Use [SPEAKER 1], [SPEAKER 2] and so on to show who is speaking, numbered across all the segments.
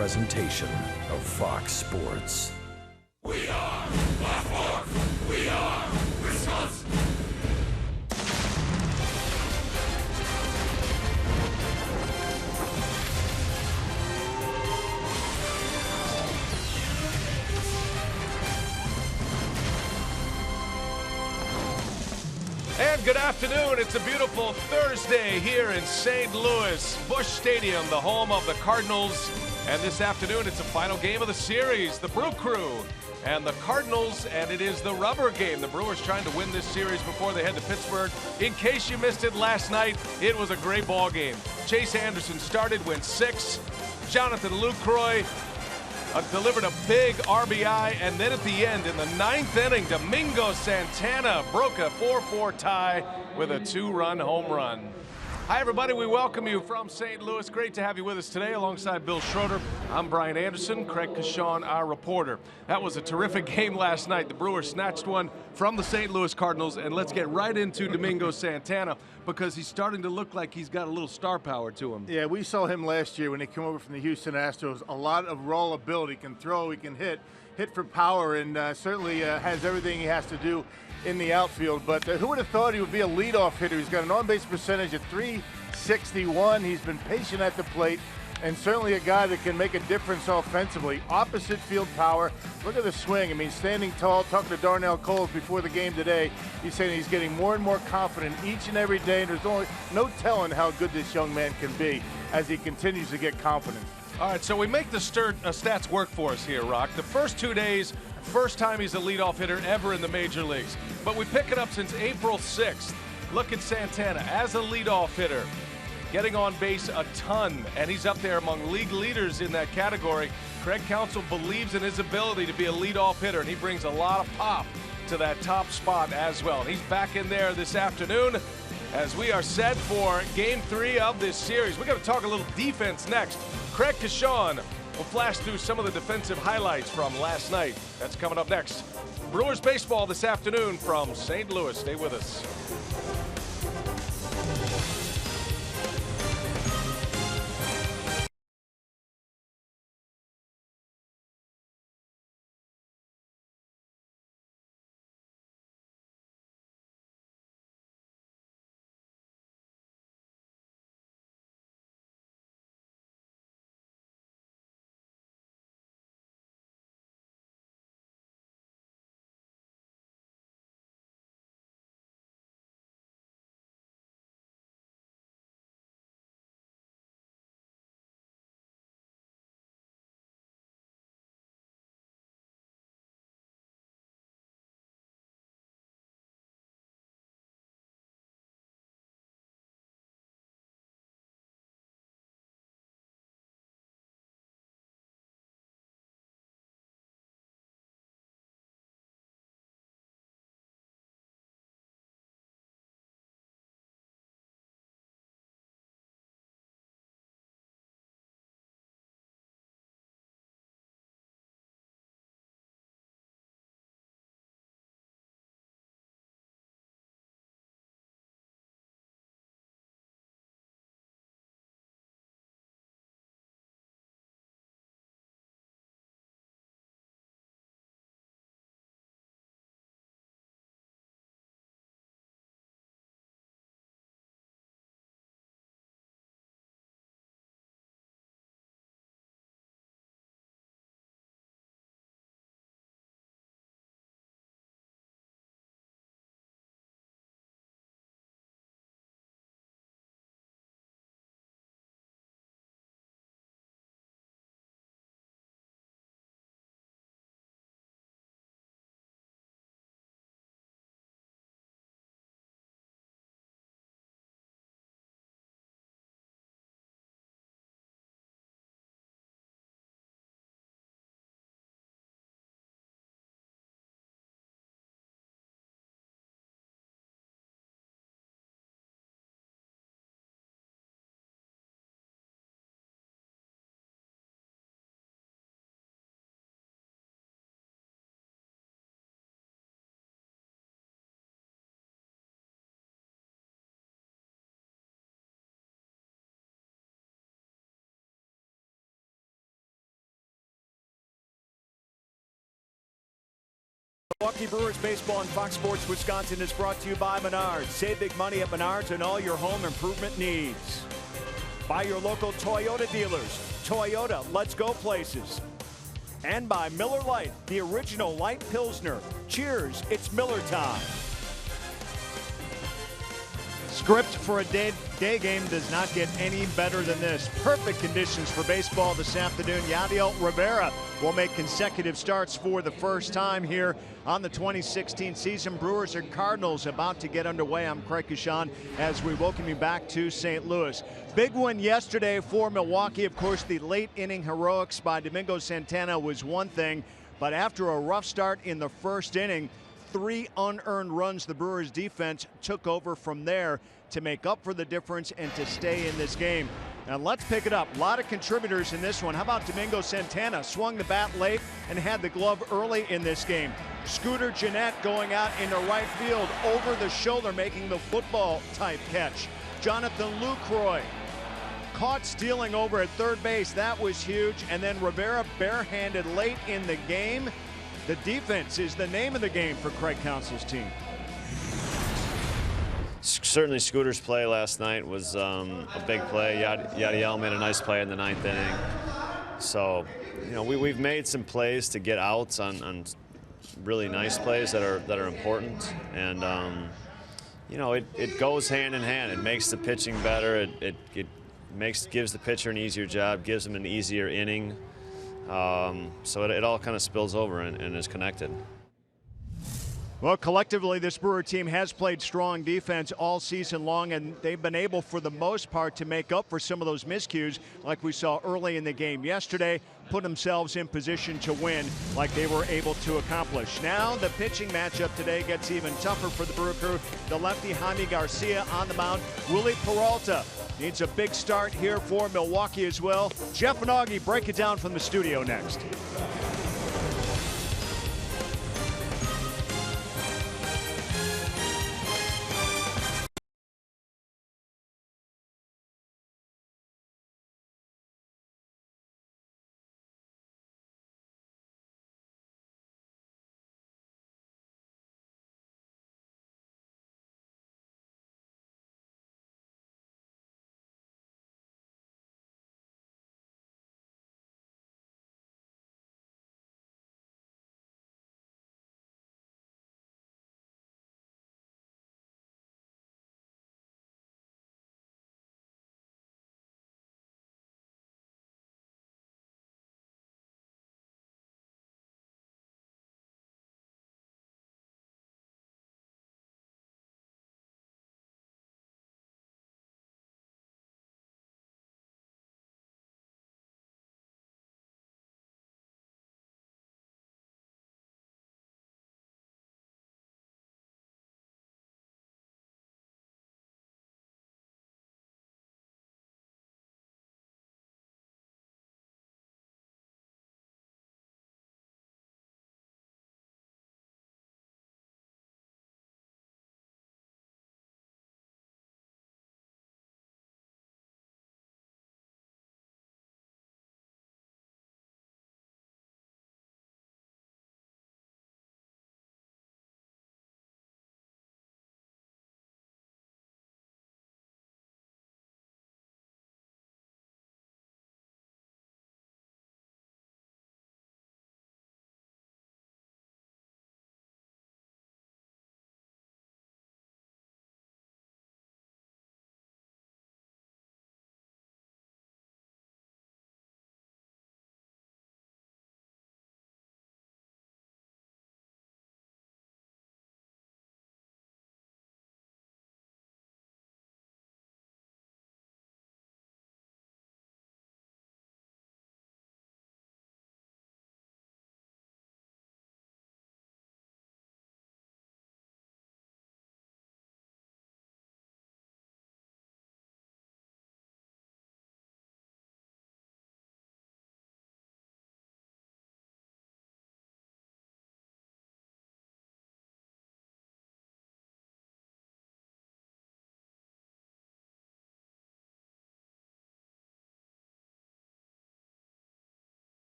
[SPEAKER 1] presentation of Fox Sports.
[SPEAKER 2] We are Baltimore. We are Wisconsin.
[SPEAKER 3] And good afternoon. It's a beautiful Thursday here in St. Louis. Busch Stadium, the home of the Cardinals. And this afternoon, it's a final game of the series. The Brew Crew and the Cardinals, and it is the rubber game. The Brewers trying to win this series before they head to Pittsburgh. In case you missed it last night, it was a great ball game. Chase Anderson started, went 6. Jonathan Lucroy delivered a big RBI, and then at the end, in the 9th inning, Domingo Santana broke a 4-4 tie with a 2-run home run. Hi, everybody. We welcome you from St. Louis. Great to have you with us today alongside Bill Schroeder. I'm Brian Anderson, Craig Cashon, our reporter. That was a terrific game last night. The Brewers snatched one from the St. Louis Cardinals, and let's get right into Domingo Santana because he's starting to look like he's got a little star power to him.
[SPEAKER 4] Yeah, we saw him last year when he came over from the Houston Astros. A lot of raw ability, can throw, he can hit for power, and certainly has everything he has to do in the outfield. But who would have thought he would be a leadoff hitter? He's got an on-base percentage of .361. He's been patient at the plate, and certainly a guy that can make a difference offensively. Opposite field power. Look at the swing. I mean, standing tall. Talking to Darnell Coles before the game today, he's saying he's getting more and more confident each and every day, and there's only no telling how good this young man can be as he continues to get confidence.
[SPEAKER 3] All right, so we make the stats work for us here, Rock. The first 2 days, first time he's a leadoff hitter ever in the major leagues. But we pick it up since April 6th. Look at Santana as a leadoff hitter, getting on base a ton, and he's up there among league leaders in that category. Craig Counsell believes in his ability to be a leadoff hitter, and he brings a lot of pop to that top spot as well. And he's back in there this afternoon as we are set for Game 3 of this series. We're going to talk a little defense next. Craig Cashon will flash through some of the defensive highlights from last night. That's coming up next. Brewers baseball this afternoon from St. Louis. Stay with us.
[SPEAKER 5] Milwaukee Brewers baseball on Fox Sports Wisconsin is brought to you by Menards. Save big money at Menards and all your home improvement needs. By your local Toyota dealers. Toyota, let's go places. And by Miller Lite, the original light Pilsner. Cheers, it's Miller time. Script for a day game does not get any better than this. Perfect conditions for baseball this afternoon. Yadiel Rivera will make consecutive starts for the first time here on the 2016 season. Brewers and Cardinals about to get underway. I'm Craig Kashan as we welcome you back to St. Louis. Big win yesterday for Milwaukee. Of course, the late inning heroics by Domingo Santana was one thing, but after a rough start in the first inning, 3 unearned runs, the Brewers defense took over from there to make up for the difference and to stay in this game. Now let's pick it up. A lot of contributors in this one. How about Domingo Santana? Swung the bat late and had the glove early in this game. Scooter Gennett going out into right field over the shoulder, making the football type catch. Jonathan Lucroy caught stealing over at third base. That was huge. And then Rivera barehanded late in the game. The defense is the name of the game for Craig Counsell's team.
[SPEAKER 6] Certainly Scooter's play last night was a big play. Yadiel made a nice play in the 9th inning. So, you know, we've made some plays to get outs on really nice plays that are important. And, you know, it goes hand in hand. It makes the pitching better. It gives the pitcher an easier job, gives him an easier inning. So it all kind of spills over and is connected.
[SPEAKER 5] Well, collectively, this Brewer team has played strong defense all season long, and they've been able, for the most part, to make up for some of those miscues like we saw early in the game yesterday, put themselves in position to win like they were able to accomplish. Now the pitching matchup today gets even tougher for the Brewer crew. The lefty Jaime Garcia on the mound. Willie Peralta needs a big start here for Milwaukee as well. Jeff and Augie break it down from the studio next.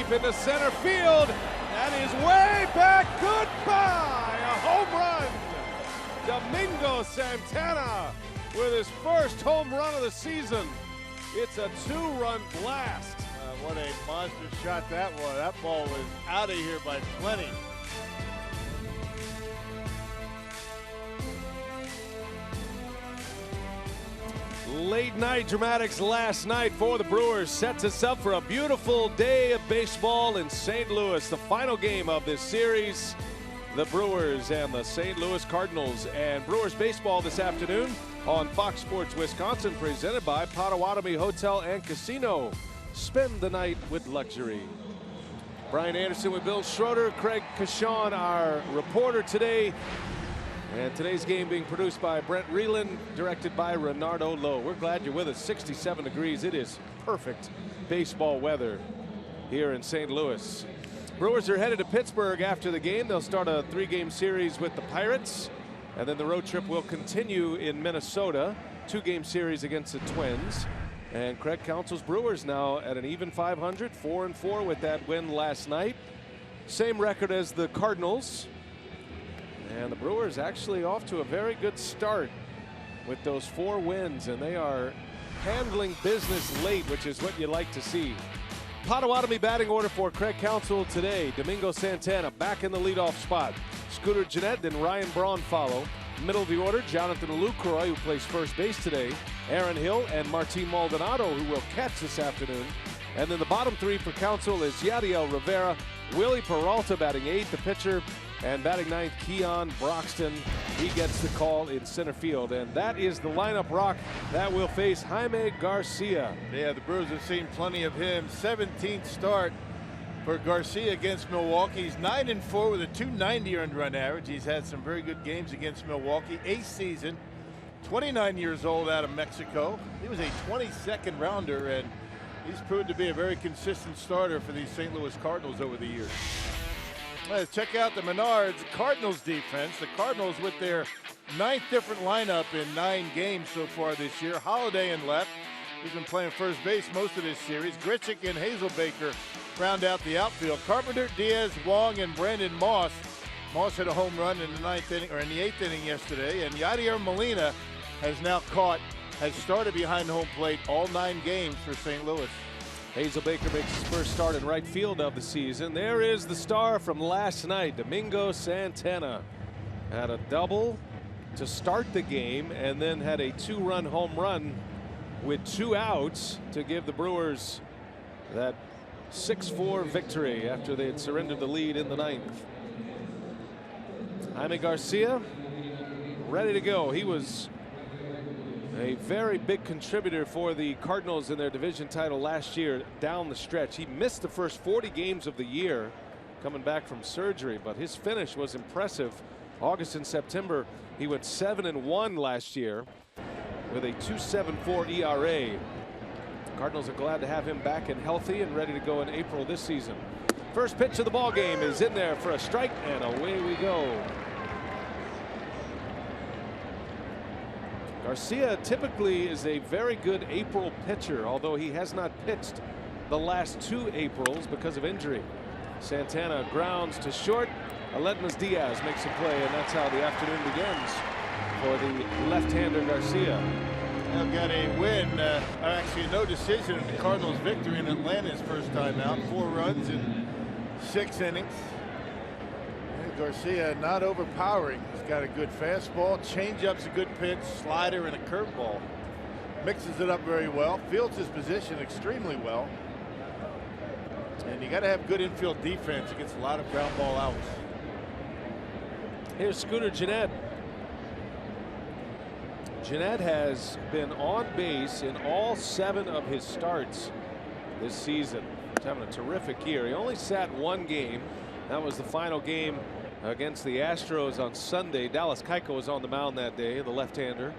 [SPEAKER 3] deep into center field. That is way back. Goodbye. A home run. Domingo Santana with his first home run of the season. It's a 2-run blast.
[SPEAKER 4] What a monster shot that was. That ball was out of here by plenty.
[SPEAKER 3] Late night dramatics last night for the Brewers sets us up for a beautiful day of baseball in St. Louis. The final game of this series, the Brewers and the St. Louis Cardinals. And Brewers baseball this afternoon on Fox Sports Wisconsin, presented by Potawatomi Hotel and Casino. Spend the night with luxury. Brian Anderson with Bill Schroeder, Craig Kashawn, our reporter today. And today's game being produced by Brent Reeland, directed by Renardo Lowe. We're glad you're with us. 67 degrees. It is perfect baseball weather here in St. Louis. Brewers are headed to Pittsburgh after the game. They'll start a 3-game series with the Pirates. And then the road trip will continue in Minnesota. 2-game series against the Twins. And Craig Counsell's Brewers now at an even 500, 4-4 with that win last night. Same record as the Cardinals. And the Brewers actually off to a very good start with those 4 wins, and they are handling business late, which is what you like to see. Potawatomi batting order for Craig Counsell today. Domingo Santana back in the leadoff spot. Scooter Gennett, then Ryan Braun follow. Middle of the order, Jonathan Lucroy, who plays first base today. Aaron Hill and Martin Maldonado, who will catch this afternoon. And then the bottom 3 for Counsell is Yadiel Rivera, Willie Peralta batting 8th, the pitcher. And batting 9th, Keon Broxton. He gets the call in center field. And that is the lineup, Rock, that will face Jaime Garcia.
[SPEAKER 4] Yeah, the Brewers have seen plenty of him. 17th start for Garcia against Milwaukee. He's 9-4 with a .290 earned run average. He's had some very good games against Milwaukee. 8th season, 29 years old, out of Mexico. He was a 22nd rounder, and he's proved to be a very consistent starter for these St. Louis Cardinals over the years. Let's check out the Menards Cardinals defense. The Cardinals with their 9th different lineup in 9 games so far this year. Holiday in left. He's been playing first base most of this series. Grichuk and Hazelbaker round out the outfield. Carpenter, Diaz, Wong, and Brandon Moss. Moss hit a home run in the 9th inning, or in the 8th inning yesterday. And Yadier Molina has started behind home plate all 9 games for St. Louis.
[SPEAKER 3] Hazelbaker makes his first start in right field of the season. There is the star from last night, Domingo Santana. Had a double to start the game and then had a 2-run home run with 2 outs to give the Brewers that 6-4 victory after they had surrendered the lead in the 9th. Jaime Garcia ready to go. He was a very big contributor for the Cardinals in their division title last year down the stretch. He missed the first 40 games of the year coming back from surgery, but his finish was impressive. August and September, he went 7-1 last year with a 2.74 ERA. Cardinals are glad to have him back and healthy and ready to go in April this season. First pitch of the ball game is in there for a strike, and away we go. Garcia typically is a very good April pitcher, although he has not pitched the last 2 Aprils because of injury. Santana grounds to short. Aledmus Diaz makes a play, and that's how the afternoon begins for the left-hander Garcia.
[SPEAKER 4] They've got a win, actually no decision in the Cardinals' victory in Atlanta's first time out. 4 runs in 6 innings. Garcia not overpowering. He's got a good fastball, changeup's a good pitch, slider, and a curveball. Mixes it up very well, fields his position extremely well. And you got to have good infield defense against a lot of ground ball outs.
[SPEAKER 3] Here's Scooter Gennett. Gennett has been on base in all 7 of his starts this season. He's having a terrific year. He only sat 1 game. That was the final game against the Astros on Sunday. Dallas Keuchel was on the mound that day, the left-hander.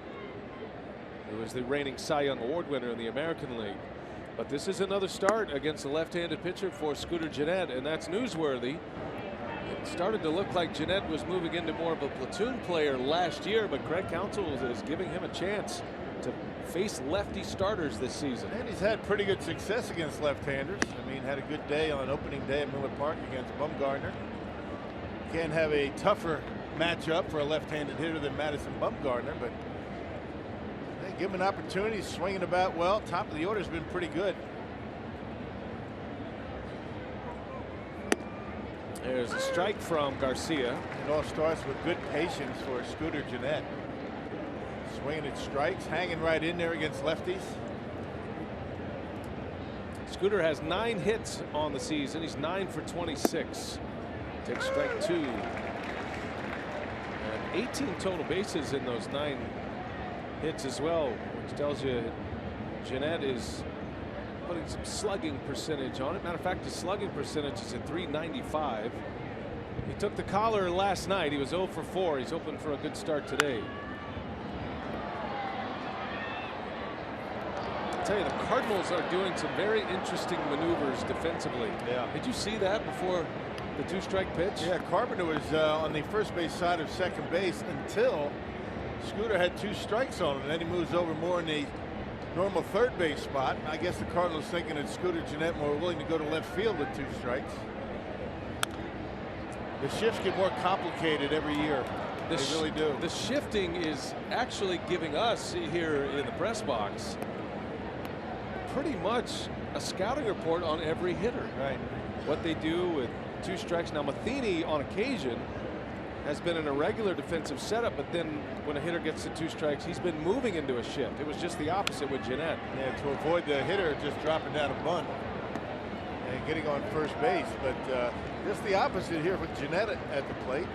[SPEAKER 3] He was the reigning Cy Young Award winner in the American League. But this is another start against the left-handed pitcher for Scooter Gennett, and that's newsworthy. It started to look like Gennett was moving into more of a platoon player last year, but Craig Counsell is giving him a chance to face lefty starters this season.
[SPEAKER 4] And he's had pretty good success against left-handers. I mean, had a good day on opening day at Miller Park against Bumgarner. Can't have a tougher matchup for a left-handed hitter than Madison Bumgarner, but they give him an opportunity. Swinging about well. Top of the order has been pretty good.
[SPEAKER 3] There's a strike from Garcia.
[SPEAKER 4] It all starts with good patience for Scooter Gennett. Swinging at strikes, hanging right in there against lefties.
[SPEAKER 3] Scooter has 9 hits on the season. He's 9 for 26. Takes strike 2. And 18 total bases in those 9 hits as well, which tells you Gennett is putting some slugging percentage on it. Matter of fact, his slugging percentage is at .395. He took the collar last night. He was 0 for 4. He's hoping for a good start today. I'll tell you, the Cardinals are doing some very interesting maneuvers defensively.
[SPEAKER 4] Yeah.
[SPEAKER 3] Did you see that before the 2-strike pitch?
[SPEAKER 4] Yeah, Carpenter was on the first base side of second base until Scooter had 2 strikes on him, and then he moves over more in the normal third base spot. I guess the Cardinals thinking that Scooter Gennett more willing to go to left field with 2 strikes. The shifts get more complicated every year. They really do.
[SPEAKER 3] The shifting is actually giving us here in the press box pretty much a scouting report on every hitter.
[SPEAKER 4] Right.
[SPEAKER 3] What they do with 2 strikes. Now Matheny on occasion has been in a regular defensive setup, but then when a hitter gets to 2 strikes, he's been moving into a shift. It was just the opposite with Gennett.
[SPEAKER 4] Yeah, to avoid the hitter just dropping down a bunt and getting on first base, but just the opposite here with Gennett at the plate.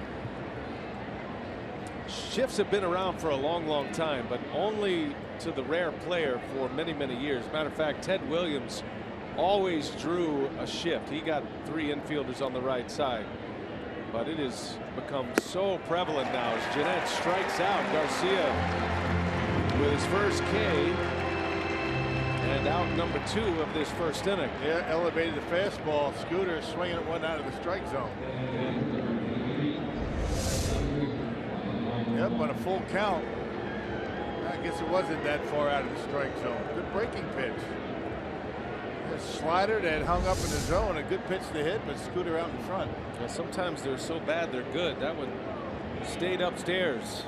[SPEAKER 3] Shifts have been around for a long time, but only to the rare player for many years. Matter of fact, Ted Williams always drew a shift. He got 3 infielders on the right side, but it has become so prevalent now as Gennett strikes out Garcia with his first K and out number 2 of this first inning.
[SPEAKER 4] Yeah, elevated the fastball. Scooter swinging at one out of the strike zone. Yep, on a full count. I guess it wasn't that far out of the strike zone. Good breaking pitch. A slider that hung up in the zone. A good pitch to hit, but Scooter out in front.
[SPEAKER 3] Well, sometimes they're so bad they're good. That one stayed upstairs.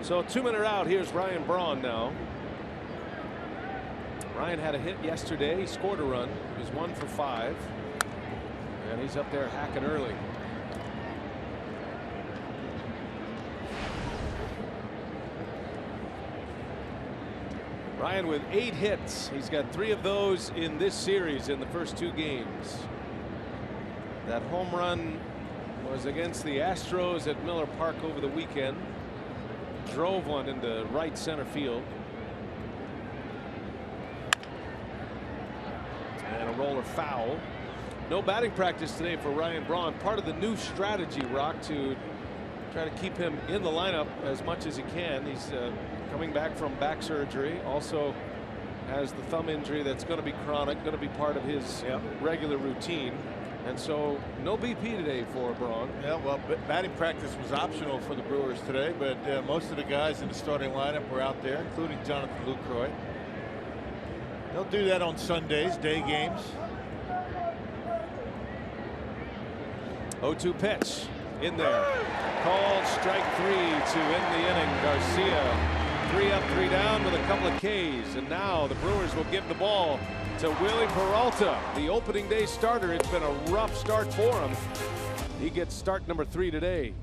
[SPEAKER 3] So 2-men are out. Here's Ryan Braun now. Ryan had a hit yesterday. He scored a run. He was 1 for 5. And he's up there hacking early. Ryan with 8 hits. He's got 3 of those in this series in the first 2 games. That home run was against the Astros at Miller Park over the weekend. Drove one into right center field. And a roller foul. No batting practice today for Ryan Braun. Part of the new strategy, Rock, to try to keep him in the lineup as much as he can. He's coming back from back surgery. Also has the thumb injury that's going to be chronic, going to be part of his regular routine. And so no BP today for Braun. Yeah, well, batting practice was optional for the Brewers today, but most of the guys in the starting lineup were out there, including Jonathan Lucroy. They'll do that on Sundays, day games. 0-2 pitch in there. Called strike 3 to end the inning. Garcia 3 up, 3 down with a couple of Ks. And now the Brewers will give the ball to Willie Peralta, the opening day starter. It's been a rough start for him. He gets start number 3 today.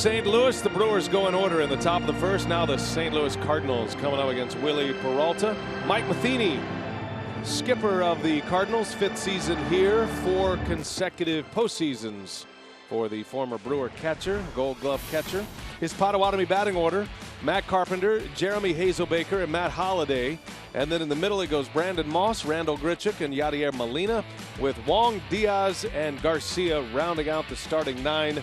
[SPEAKER 3] St. Louis. The Brewers go in order in the top of the first. Now the St. Louis Cardinals coming up against Willie Peralta. Mike Matheny, skipper of the Cardinals, 5th season here, 4 consecutive postseasons for the former Brewer catcher, Gold Glove catcher. His Potawatomi batting order: Matt Carpenter, Jeremy Hazelbaker, and Matt Holliday. And then in the middle it goes Brandon Moss, Randall Grichuk, and Yadier Molina, with Wong, Diaz, and Garcia rounding out the starting 9.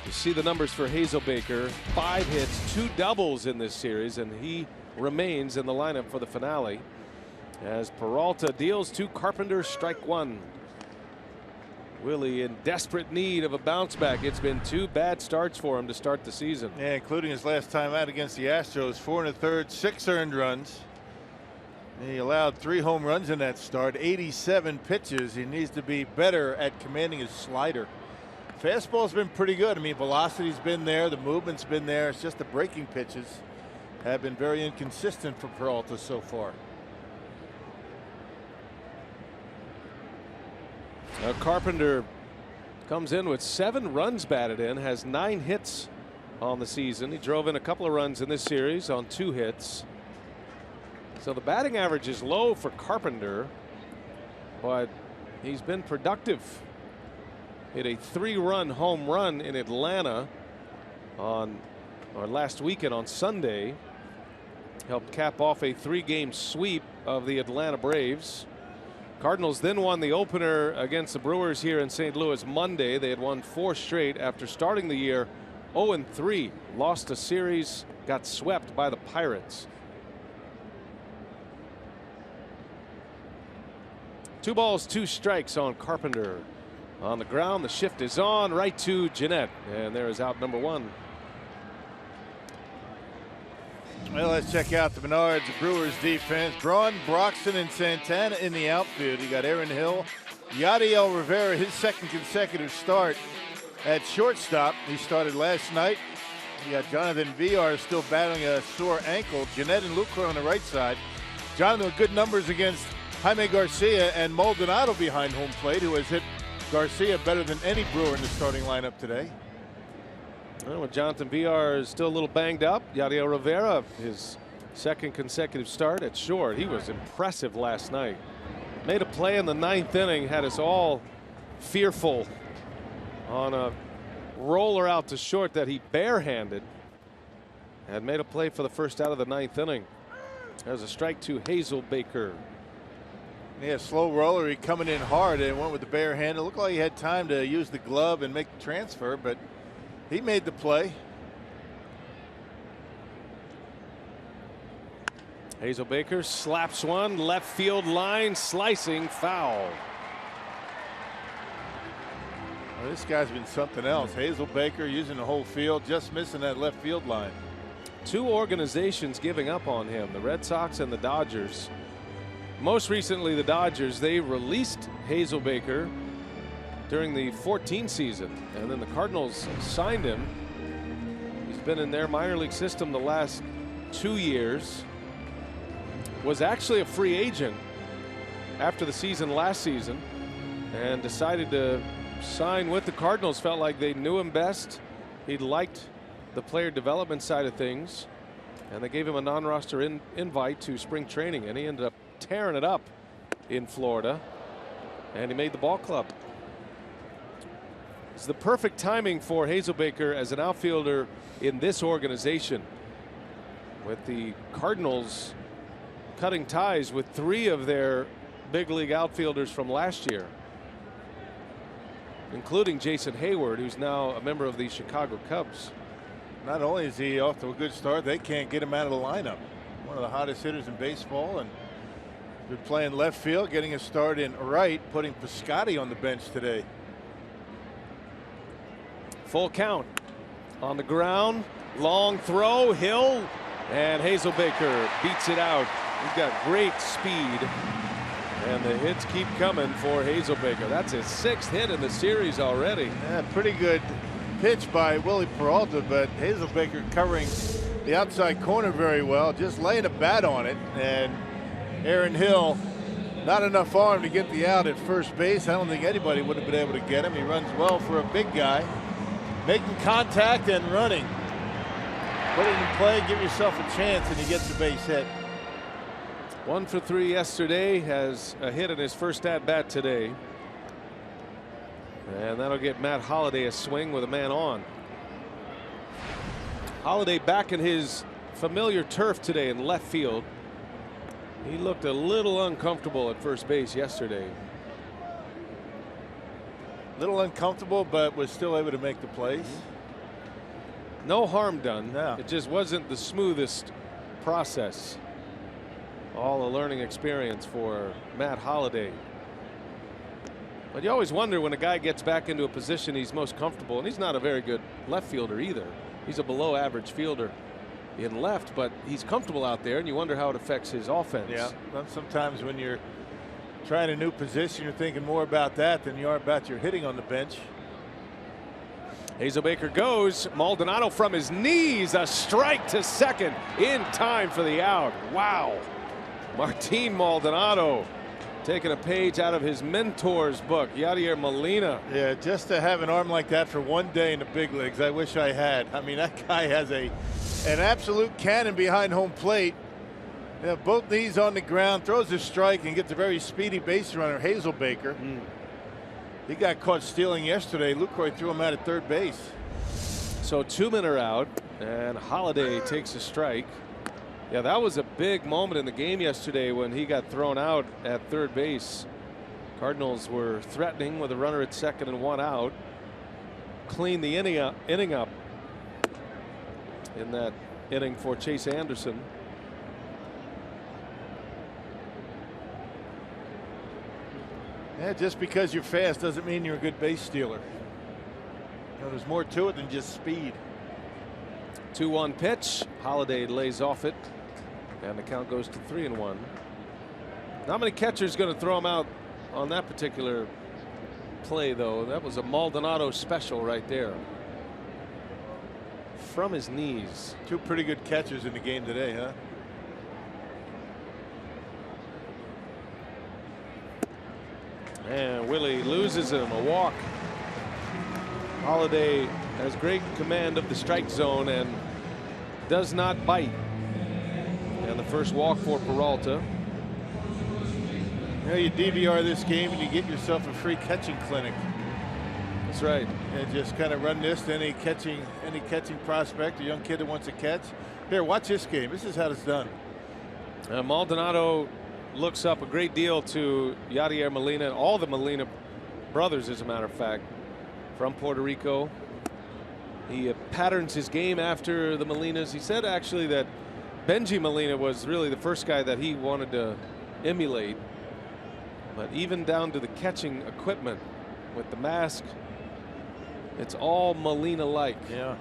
[SPEAKER 3] You see the numbers for Hazelbaker: 5 hits, 2 doubles in this series, and he remains in the lineup for the finale as Peralta deals to Carpenter, strike 1. Willie in desperate need of a bounce back. It's been 2 bad starts for him to start the season.
[SPEAKER 4] Yeah, including his last time out against the Astros. 4 1/3, 6 earned runs. He allowed 3 home runs in that start, 87 pitches. He needs to be better at commanding his slider. Fastball's been pretty good. I mean, velocity's been there, the movement's been there. It's just the breaking pitches have been very inconsistent for Peralta so far.
[SPEAKER 3] Now Carpenter comes in with 7 runs batted in, has 9 hits on the season. He drove in a couple of runs in this series on 2 hits. So the batting average is low for Carpenter, but he's been productive. Hit a 3-run home run in Atlanta last weekend on Sunday. Helped cap off a 3-game sweep of the Atlanta Braves. Cardinals then won the opener against the Brewers here in St. Louis Monday. They had won 4 straight after starting the year 0-3. Lost a series, got swept by the Pirates. 2 balls, 2 strikes on Carpenter. On the ground, the shift is on, right to Jeanette, and there is out number 1.
[SPEAKER 4] Well, let's check out the Menards Brewers defense. Braun, Broxton, and Santana in the outfield. You got Aaron Hill, Yadiel Rivera, his 2nd consecutive start at shortstop. He started last night. You got Jonathan Villar still battling a sore ankle. Jeanette and Lucroy on the right side. Jonathan with good numbers against Jaime Garcia, and Maldonado behind home plate, who has hit Garcia better than any Brewer in the starting lineup today.
[SPEAKER 3] Well, Jonathan Villar is still a little banged up. Yadiel Rivera, his 2nd consecutive start at short. He was impressive last night. Made a play in the 9th inning, had us all fearful on a roller out to short that he barehanded, and made a play for the first out of the 9th inning. There's a strike to Hazelbaker.
[SPEAKER 4] Yeah, slow roller. He coming in hard and went with the bare hand. It looked like he had time to use the glove and make the transfer, but he made the play.
[SPEAKER 3] Hazelbaker slaps one, left field line, slicing, foul.
[SPEAKER 4] Well, this guy's been something else. Hazelbaker using the whole field, just missing that left field line.
[SPEAKER 3] 2 organizations giving up on him, the Red Sox and the Dodgers. Most recently, the Dodgers, they released Hazelbaker during the 14 season, and then the Cardinals signed him. He's been in their minor league system the last 2 years. Was actually a free agent after the season last season, and decided to sign with the Cardinals. Felt like they knew him best. He liked the player development side of things, and they gave him a non-roster invite to spring training, and he ended up tearing it up in Florida, and he made the ball club. It's the perfect timing for Hazelbaker as an outfielder in this organization, with the Cardinals cutting ties with 3 of their big league outfielders from last year, including Jason Hayward, who's now a member of the Chicago Cubs.
[SPEAKER 4] Not only is he off to a good start, they can't get him out of the lineup. One of the hottest hitters in baseball, and been playing left field, getting a start in right, putting Piscotty on the bench today.
[SPEAKER 3] Full count on the ground, long throw, Hill, and Hazelbaker beats it out. He's got great speed, and the hits keep coming for Hazelbaker. That's his 6th hit in the series already.
[SPEAKER 4] Yeah, pretty good pitch by Willie Peralta, but Hazelbaker covering the outside corner very well, just laying a bat on it, and Aaron Hill, not enough arm to get the out at first base. I don't think anybody would have been able to get him. He runs well for a big guy. Making contact and running. Put it in play, give yourself a chance, and he gets a base hit.
[SPEAKER 3] 1 for 3 yesterday, has a hit in his first at bat today. And that'll get Matt Holliday a swing with a man on. Holliday back in his familiar turf today in left field. He looked a little uncomfortable at first base yesterday.
[SPEAKER 4] Little uncomfortable, but was still able to make the plays.
[SPEAKER 3] No harm done.
[SPEAKER 4] No.
[SPEAKER 3] It just wasn't the smoothest process. All a learning experience for Matt Holliday. But you always wonder when a guy gets back into a position he's most comfortable, and he's not a very good left fielder either. He's a below average fielder in left, but he's comfortable out there, and you wonder how it affects his offense.
[SPEAKER 4] Yeah, sometimes when you're trying a new position, you're thinking more about that than you are about your hitting on the bench.
[SPEAKER 3] Hazelbaker goes. Maldonado from his knees. A strike to second in time for the out. Wow. Martin Maldonado taking a page out of his mentor's book, Yadier Molina.
[SPEAKER 4] Yeah, just to have an arm like that for one day in the big leagues, I wish I had. I mean, that guy has an absolute cannon behind home plate. You know, both knees on the ground, throws a strike and gets a very speedy base runner, Hazelbaker. He got caught stealing yesterday. Lucroy threw him out at third base.
[SPEAKER 3] So 2 men are out, and Holliday takes a strike. Yeah, that was a big moment in the game yesterday when he got thrown out at third base. Cardinals were threatening with a runner at second and 1 out. Cleaned the inning up in that inning for Chase Anderson.
[SPEAKER 4] Yeah, just because you're fast doesn't mean you're a good base stealer. You know, there's more to it than just speed.
[SPEAKER 3] 2-1 pitch. Holliday lays off it, and the count goes to 3-1. Not many catchers going to throw him out on that particular play, though. That was a Maldonado special right there. From his knees.
[SPEAKER 4] 2 pretty good catchers in the game today, huh?
[SPEAKER 3] And Willie loses him, a walk. Holliday has great command of the strike zone and does not bite. And the first walk for Peralta.
[SPEAKER 4] You know, you DVR this game and you get yourself a free catching clinic.
[SPEAKER 3] That's right.
[SPEAKER 4] And just kind of run this to any catching prospect, a young kid that wants to catch. Here, watch this game. This is how it's done.
[SPEAKER 3] Maldonado looks up a great deal to Yadier Molina, all the Molina brothers, as a matter of fact, from Puerto Rico. He patterns his game after the Molinas. He said actually that Benji Molina was really the first guy that he wanted to emulate. But even down to the catching equipment with the mask, it's all Molina-like.
[SPEAKER 4] Yeah.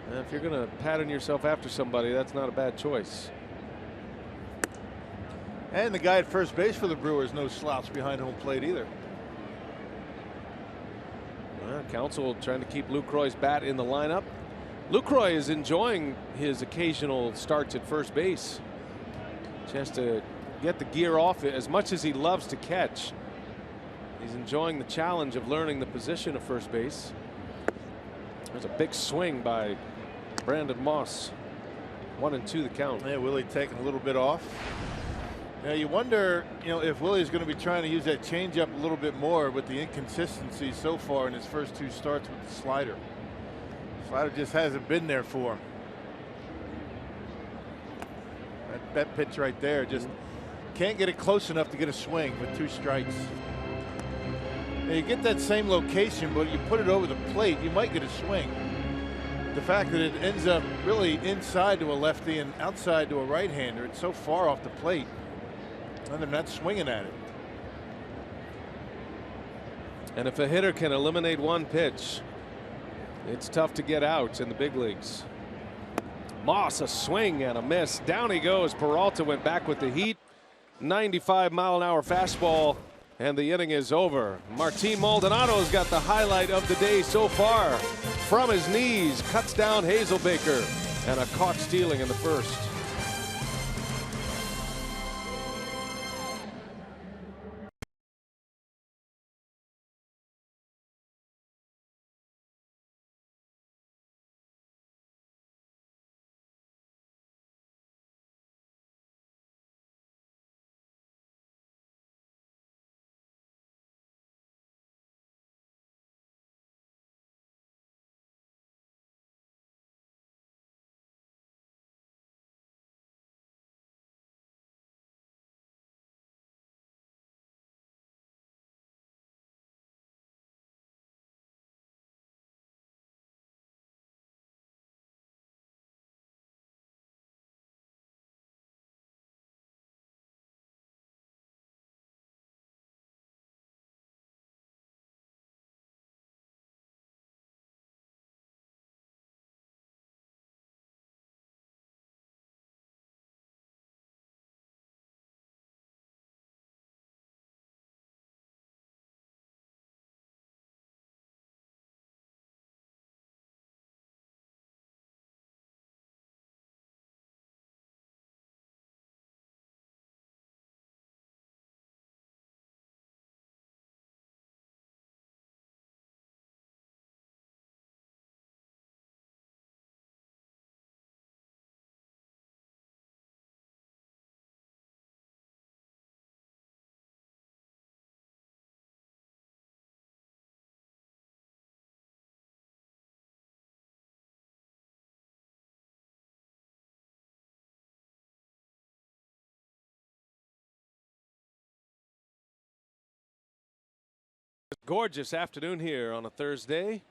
[SPEAKER 3] And if you're going to pattern yourself after somebody, that's not a bad choice.
[SPEAKER 4] And the guy at first base for the Brewers, no slouch behind home plate either.
[SPEAKER 3] Counsell trying to keep Lucroy's bat in the lineup. Lucroy is enjoying his occasional starts at first base. Chance to get the gear off it as much as he loves to catch. He's enjoying the challenge of learning the position of first base. There's a big swing by Brandon Moss. 1-2 the count.
[SPEAKER 4] Yeah, Willie taking a little bit off. Now you wonder, you know, if Willie's going to be trying to use that changeup a little bit more with the inconsistency so far in his first 2 starts with the slider. Slider just hasn't been there for him. That pitch right there just can't get it close enough to get a swing with 2 strikes. Now you get that same location, but you put it over the plate, you might get a swing. The fact that it ends up really inside to a lefty and outside to a right-hander, it's so far off the plate. And they're not swinging at it.
[SPEAKER 3] And if a hitter can eliminate 1 pitch, it's tough to get outs in the big leagues. Moss, a swing and a miss. Down he goes. Peralta went back with the heat. 95-mile-an-hour fastball, and the inning is over. Martin Maldonado's got the highlight of the day so far. From his knees, cuts down Hazelbaker, and a caught stealing in the first. Gorgeous afternoon here on a Thursday,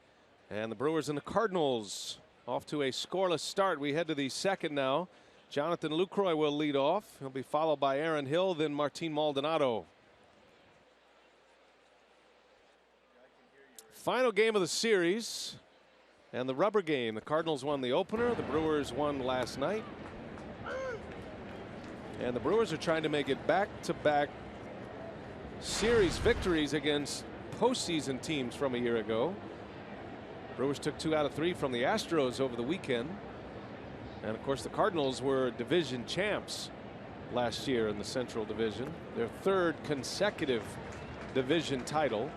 [SPEAKER 3] and the Brewers and the Cardinals off to a scoreless start. We head to the second now. Jonathan Lucroy will lead off. He'll be followed by Aaron Hill, then Martin Maldonado. Final game of the series and the rubber game. The Cardinals won the opener. The Brewers won last night. And the Brewers are trying to make it back-to-back series victories against postseason teams from a year ago. Brewers took 2 out of 3 from the Astros over the weekend. And of course the Cardinals were division champs last year in the Central Division, their 3rd consecutive division title.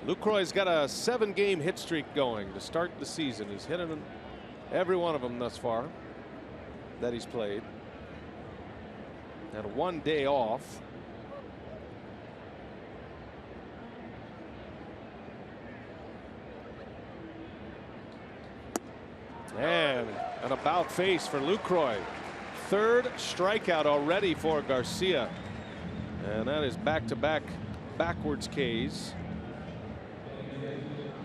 [SPEAKER 3] Lucroy's got a 7-game hit streak going to start the season. He's hit every one of them thus far that he's played. Had 1 day off. And an about face for Lucroy. 3rd strikeout already for Garcia. And that is back-to-back backwards Ks.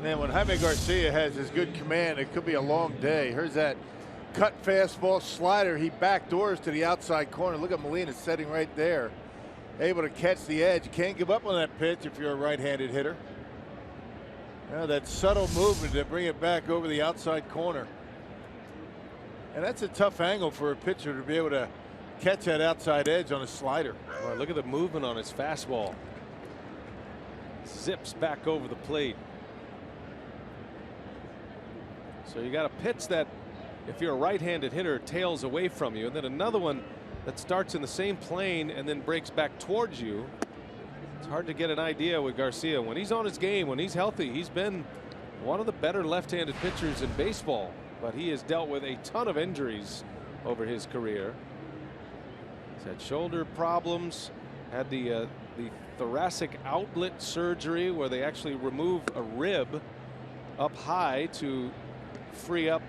[SPEAKER 4] Man, when Jaime Garcia has his good command, it could be a long day. Here's that cut fastball slider. He backdoors to the outside corner. Look at Molina setting right there, able to catch the edge. You can't give up on that pitch if you're a right-handed hitter. Now that subtle movement to bring it back over the outside corner. And that's a tough angle for a pitcher to be able to catch that outside edge on a slider.
[SPEAKER 3] All right, look at the movement on his fastball. Zips back over the plate. So you got a pitch that, if you're a right-handed hitter, tails away from you, and then another one that starts in the same plane and then breaks back towards you. It's hard to get an idea with Garcia. When he's on his game, when he's healthy, he's been one of the better left-handed pitchers in baseball, but he has dealt with a ton of injuries over his career. He's had shoulder problems, had the thoracic outlet surgery where they actually remove a rib up high to free up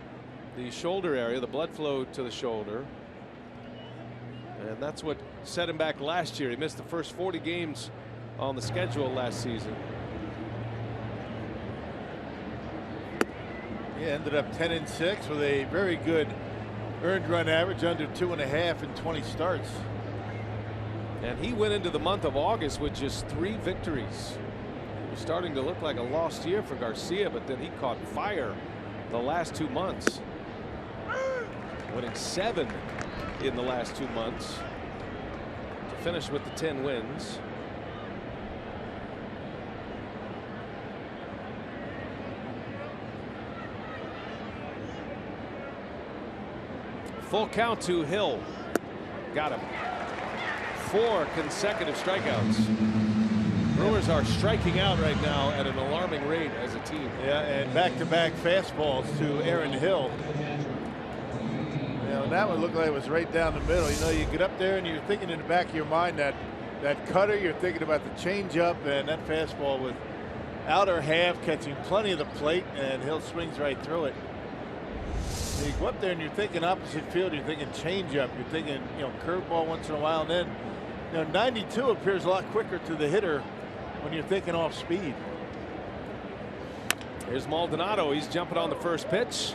[SPEAKER 3] the shoulder area, the blood flow to the shoulder. And that's what set him back last year. He missed the first 40 games on the schedule last season.
[SPEAKER 4] He ended up 10-6 with a very good earned run average, under 2.5 in 20 starts.
[SPEAKER 3] And he went into the month of August with just 3 victories. It was starting to look like a lost year for Garcia, but then he caught fire the last 2 months, winning 7 in the last 2 months to finish with the 10 wins. Full count to Hill. Got him. 4 consecutive strikeouts. Brewers are striking out right now at an alarming rate as a team.
[SPEAKER 4] Yeah, and back-to-back fastballs to Aaron Hill. You know, that one looked like it was right down the middle. You know, you get up there and you're thinking in the back of your mind that cutter, you're thinking about the changeup, and that fastball with outer half catching plenty of the plate, and Hill swings right through it. So you go up there and you're thinking opposite field, you're thinking changeup, you're thinking, you know, curveball once in a while, and then, you know, 92 appears a lot quicker to the hitter when you're thinking off speed.
[SPEAKER 3] Here's Maldonado. He's jumping on the first pitch.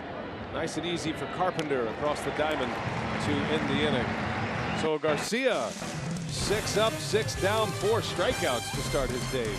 [SPEAKER 3] Nice and easy for Carpenter across the diamond to end the inning. So Garcia, 6 up, 6 down, 4 strikeouts to start his day.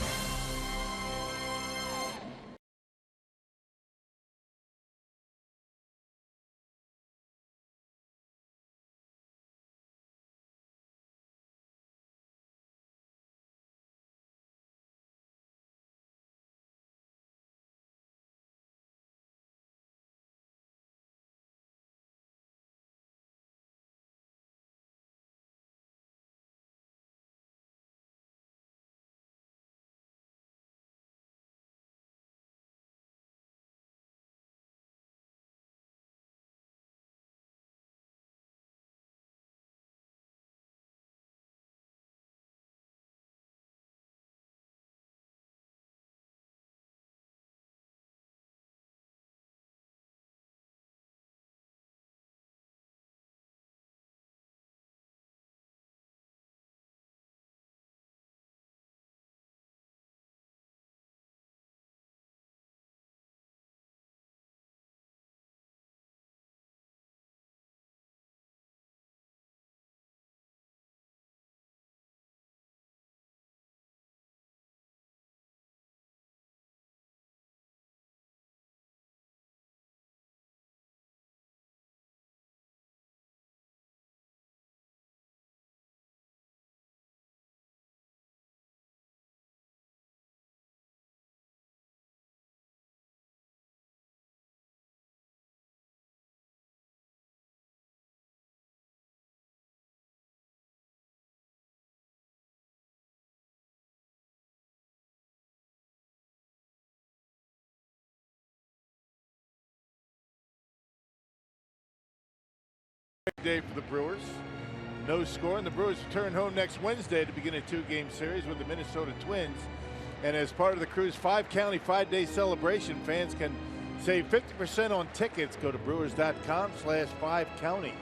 [SPEAKER 4] day for the Brewers. No score, and the Brewers return home next Wednesday to begin a 2-game series with the Minnesota Twins. And as part of the Crew's 5-county, 5-day celebration, fans can save 50% on tickets. Go to brewers.com/5county.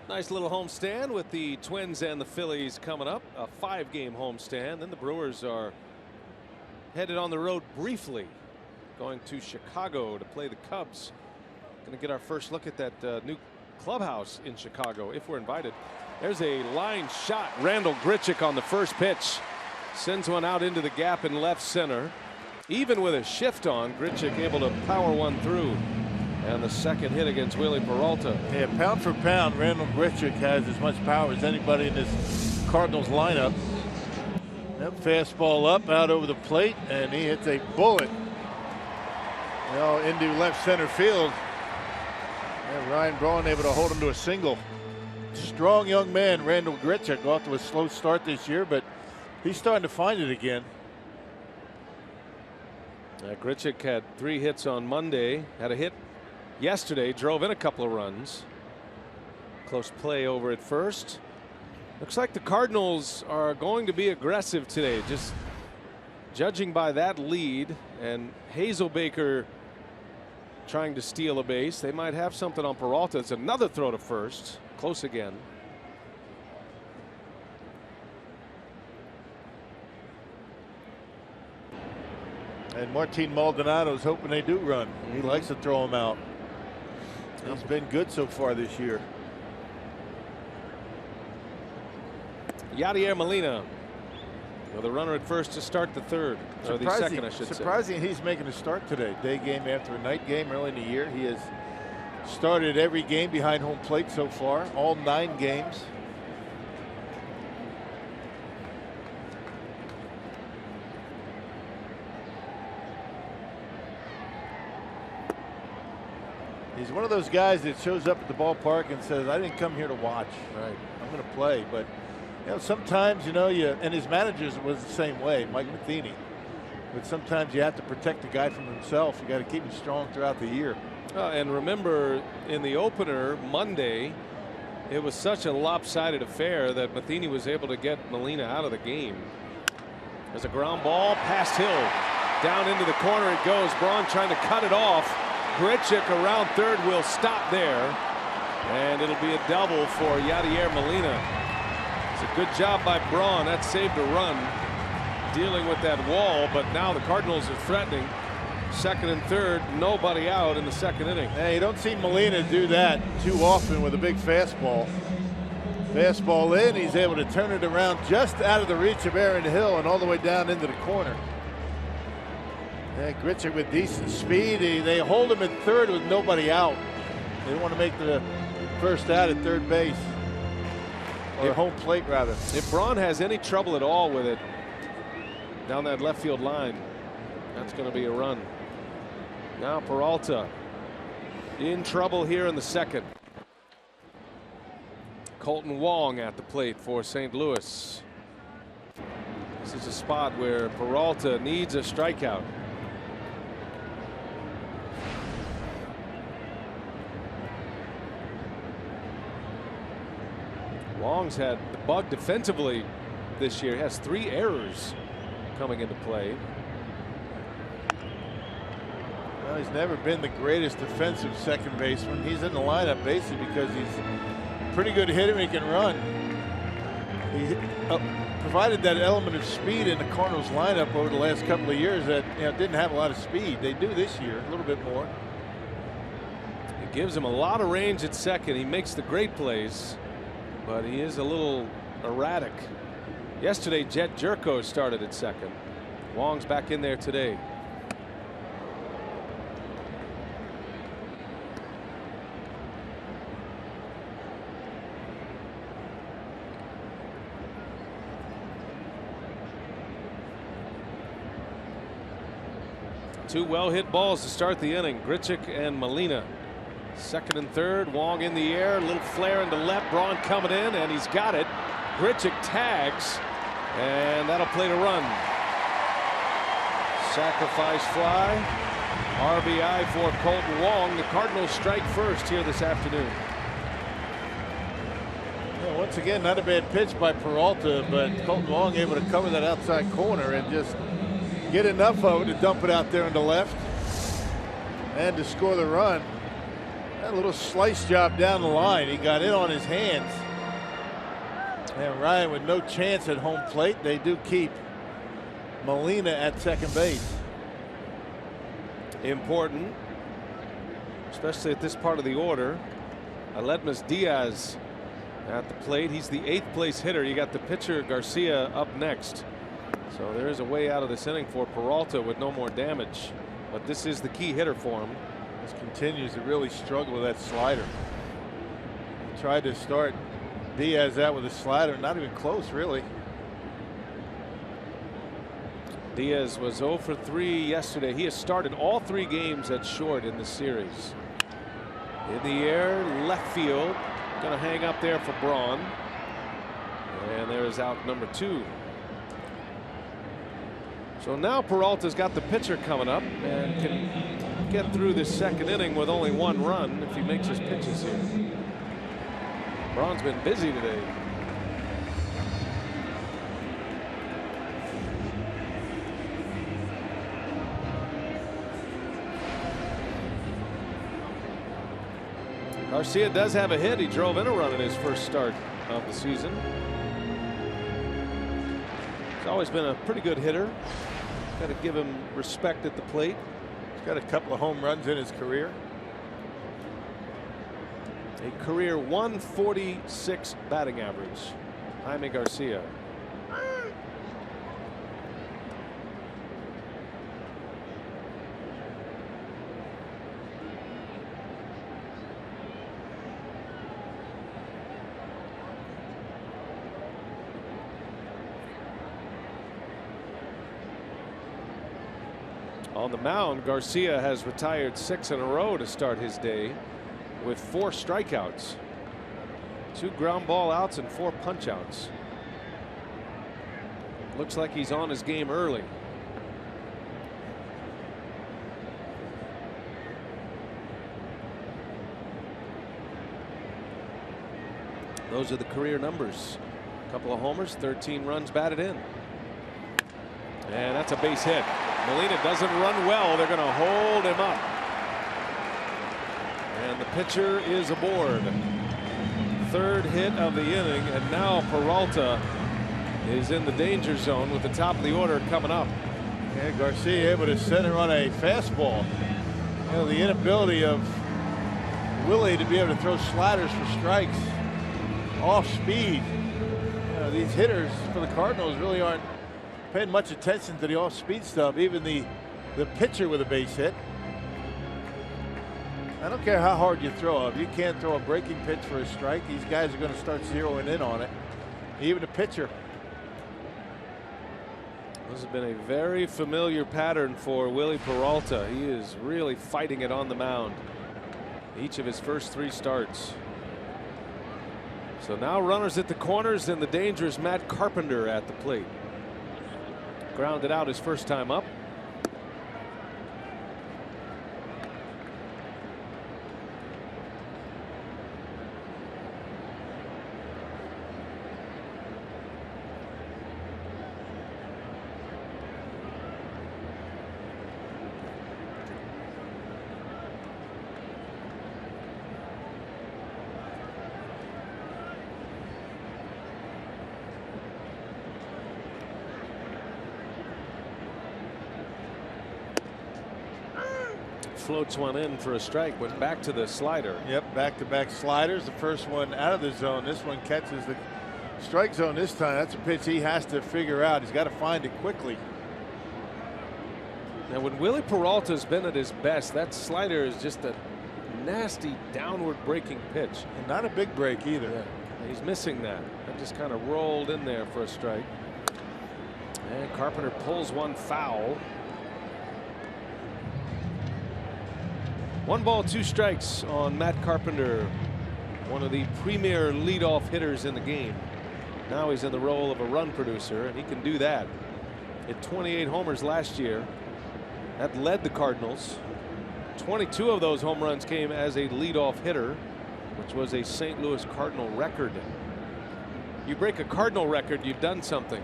[SPEAKER 3] Nice little homestand with the Twins and the Phillies coming up. A 5-game homestand. Then the Brewers are headed on the road briefly, going to Chicago to play the Cubs. Going to get our first look at that new clubhouse in Chicago if we're invited. There's a line shot. Randall Grichuk on the first pitch sends one out into the gap in left center. Even with a shift on, Grichuk able to power one through. And the second hit against Willie Peralta.
[SPEAKER 4] Yeah, pound for pound, Randall Grichuk has as much power as anybody in this Cardinals lineup. That fastball up, out over the plate, and he hits a bullet, into left center field. And Ryan Braun able to hold him to a single. Strong young man, Randall Grichuk, off to a slow start this year, but he's starting to find it again.
[SPEAKER 3] Grichuk had 3 hits on Monday, had a hit yesterday, drove in a couple of runs. Close play over at first. Looks like the Cardinals are going to be aggressive today, just judging by that lead and Hazelbaker trying to steal a base. They might have something on Peralta. It's another throw to first. Close again.
[SPEAKER 4] And Martin Maldonado's hoping they do run. He likes to throw him out. He's been good so far this year.
[SPEAKER 3] Yadier Molina with a runner at first to start the third, or the second, I should say.
[SPEAKER 4] Surprising he's making a start today. Day game after a night game early in the year. He has started every game behind home plate so far, all 9 games. He's one of those guys that shows up at the ballpark and says, I didn't come here to watch. Right. I'm going to play. But sometimes, and his managers was the same way, Mike Matheny. But sometimes you have to protect the guy from himself. You got to keep him strong throughout the year.
[SPEAKER 3] And remember, in the opener Monday, it was such a lopsided affair that Matheny was able to get Molina out of the game. There's a ground ball past Hill. Down into the corner it goes. Braun trying to cut it off. Grichuk around third will stop there. And it'll be a double for Yadier Molina. It's a good job by Braun. That saved a run dealing with that wall, but now the Cardinals are threatening. Second and third, nobody out in the second inning.
[SPEAKER 4] Hey, you don't see Molina do that too often with a big fastball. Fastball in, he's able to turn it around just out of the reach of Aaron Hill and all the way down into the corner. Yeah, Grichuk with decent speed. They hold him at third with nobody out. They want to make the first out at third base. Or home plate, rather.
[SPEAKER 3] If Braun has any trouble at all with it down that left field line, that's going to be a run. Now Peralta in trouble here in the second. Colton Wong at the plate for St. Louis. This is a spot where Peralta needs a strikeout. Wong's had the bug defensively this year. He has 3 errors coming into play.
[SPEAKER 4] Well, he's never been the greatest defensive second baseman. He's in the lineup basically because he's a pretty good hitter and he can run. He provided that element of speed in the Cardinals lineup over the last couple of years that didn't have a lot of speed. They do this year a little bit more.
[SPEAKER 3] It gives him a lot of range at second. He makes the great plays, but he is a little erratic. Yesterday, Jet Jerko started at second. Wong's back in there today. Two well-hit balls to start the inning. Grichuk and Molina. Second and third. Wong in the air. A little flare into left. Braun coming in, and he's got it. Grichuk tags, and that'll play to run. Sacrifice fly. RBI for Colton Wong. The Cardinals strike first here this afternoon.
[SPEAKER 4] Yeah, once again, not a bad pitch by Peralta, but Colton Wong able to cover that outside corner and just get enough of it to dump it out there in the left and to score the run. That little slice job down the line, he got in on his hands. And Ryan with no chance at home plate. They do keep Molina at second base.
[SPEAKER 3] Important, especially at this part of the order. Aledmus Diaz at the plate. He's the 8th place hitter. You got the pitcher Garcia up next. So there is a way out of this inning for Peralta with no more damage. But this is the key hitter for him.
[SPEAKER 4] This continues to really struggle with that slider. He tried to start Diaz out with a slider, not even close, really.
[SPEAKER 3] Diaz was 0 for 3 yesterday. He has started all 3 games at short in the series. In the air, left field. Going to hang up there for Braun. And there is out number 2. So now Peralta's got the pitcher coming up and can get through this second inning with only 1 run if he makes his pitches here. Braun's been busy today. Garcia does have a hit. He drove in a run in his first start of the season. He's always been a pretty good hitter. Got to give him respect at the plate.
[SPEAKER 4] He's got a couple of home runs in his career.
[SPEAKER 3] A career 146 batting average. Jaime Garcia. On the mound, Garcia has retired 6 in a row to start his day with 4 strikeouts, 2 ground ball outs and 4 punch outs. Looks like he's on his game early. Those are the career numbers. A couple of homers, 13 runs batted in. And that's a base hit. Molina doesn't run well. They're going to hold him up. And the pitcher is aboard. 3rd hit of the inning, and now Peralta is in the danger zone with the top of the order coming up.
[SPEAKER 4] Yeah, Garcia able to center on a fastball. You know, the inability of Willie to be able to throw sliders for strikes off speed. You know, these hitters for the Cardinals really aren't paying much attention to the off-speed stuff. Even the pitcher with a base hit. I don't care how hard you throw. If you can't throw a breaking pitch for a strike, these guys are going to start zeroing in on it. Even the pitcher.
[SPEAKER 3] This has been a very familiar pattern for Willie Peralta. He is really fighting it on the mound each of his first 3 starts. So now runners at the corners, and the dangerous Matt Carpenter at the plate. Grounded out his first time up. Floats one in for a strike. Went back to the slider.
[SPEAKER 4] Yep, back-to-back sliders. The first one out of the zone. This one catches the strike zone this time. That's a pitch he has to figure out. He's got to find it quickly.
[SPEAKER 3] Now, when Willie Peralta's been at his best, that slider is just a nasty downward breaking pitch.
[SPEAKER 4] And not a big break either.
[SPEAKER 3] Yeah, he's missing that. That just kind of rolled in there for a strike. And Carpenter pulls one foul. 1 ball, 2 strikes on Matt Carpenter, one of the premier leadoff hitters in the game. Now he's in the role of a run producer, and he can do that. Hit 28 homers last year that led the Cardinals. 22 of those home runs came as a leadoff hitter, which was a St. Louis Cardinal record. You break a Cardinal record, you've done something.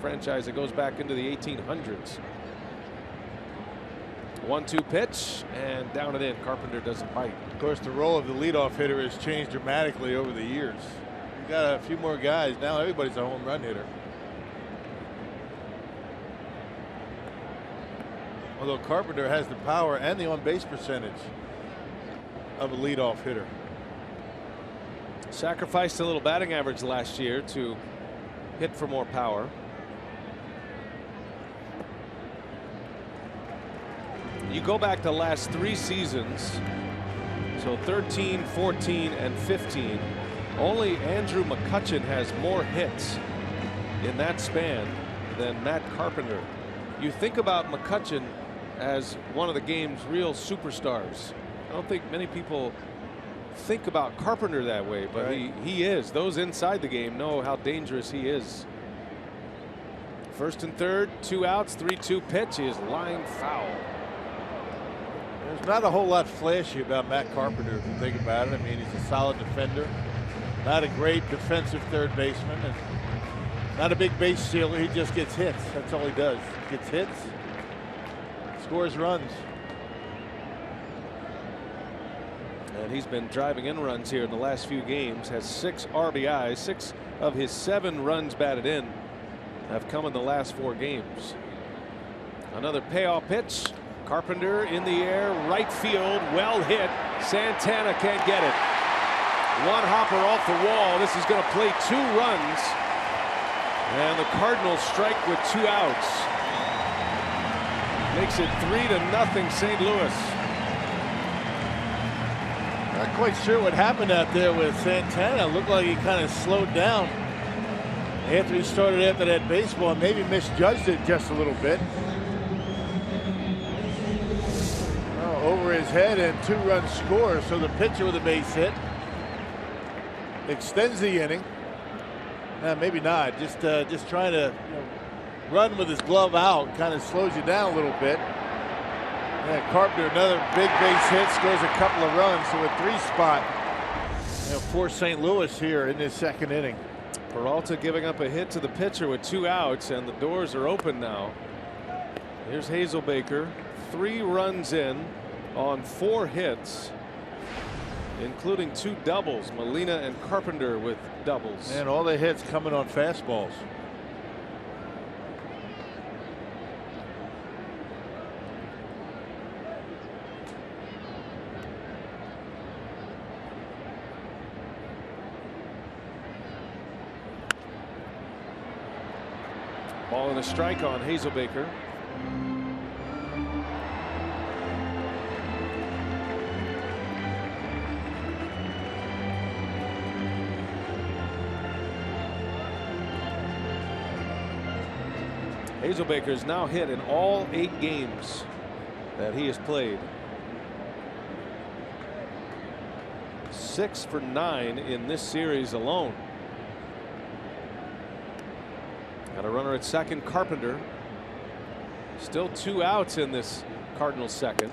[SPEAKER 3] Franchise that goes back into the 1800s. 1-2 pitch and down and in. Carpenter doesn't bite.
[SPEAKER 4] Of course, the role of the leadoff hitter has changed dramatically over the years. You got a few more guys now. Everybody's a home run hitter. Although Carpenter has the power and the on-base percentage of a leadoff hitter.
[SPEAKER 3] Sacrificed a little batting average last year to hit for more power. You go back to the last 3 seasons, so 13, 14, and 15. Only Andrew McCutchen has more hits in that span than Matt Carpenter. You think about McCutchen as one of the game's real superstars. I don't think many people think about Carpenter that way, but
[SPEAKER 4] right.
[SPEAKER 3] he is. Those inside the game know how dangerous he is. First and third, 2 outs, 3-2 pitch. He is line foul.
[SPEAKER 4] There's not a whole lot flashy about Matt Carpenter if you think about it. I mean, he's a solid defender, not a great defensive third baseman, and not a big base stealer. He just gets hits. That's all he does. Gets hits, scores runs.
[SPEAKER 3] And he's been driving in runs here in the last few games. Has 6 RBIs. 6 of his 7 runs batted in have come in the last 4 games. Another payoff pitch. Carpenter in the air, right field, well hit. Santana can't get it. One hopper off the wall. This is going to play 2 runs. And the Cardinals strike with 2 outs. Makes it 3-0 St. Louis.
[SPEAKER 4] Not quite sure what happened out there with Santana. Looked like he kind of slowed down after he started after that baseball. Maybe misjudged it just a little bit. Over his head and 2-run score. So the pitcher with a base hit extends the inning. Maybe not. Just trying to run with his glove out kind of slows you down a little bit. Carpenter, another big base hit, scores a couple of runs. So a 3-spot for St. Louis here in this second inning.
[SPEAKER 3] Peralta giving up a hit to the pitcher with 2 outs, and the doors are open now. Here's Hazelbaker, 3 runs in on 4 hits, including 2 doubles. Molina and Carpenter with doubles.
[SPEAKER 4] And all the hits coming on fastballs.
[SPEAKER 3] Ball and a strike on Hazelbaker. Hazelbaker's now hit in all 8 games that he has played. 6 for 9 in this series alone. Got a runner at second, Carpenter. Still 2 outs in this Cardinals second.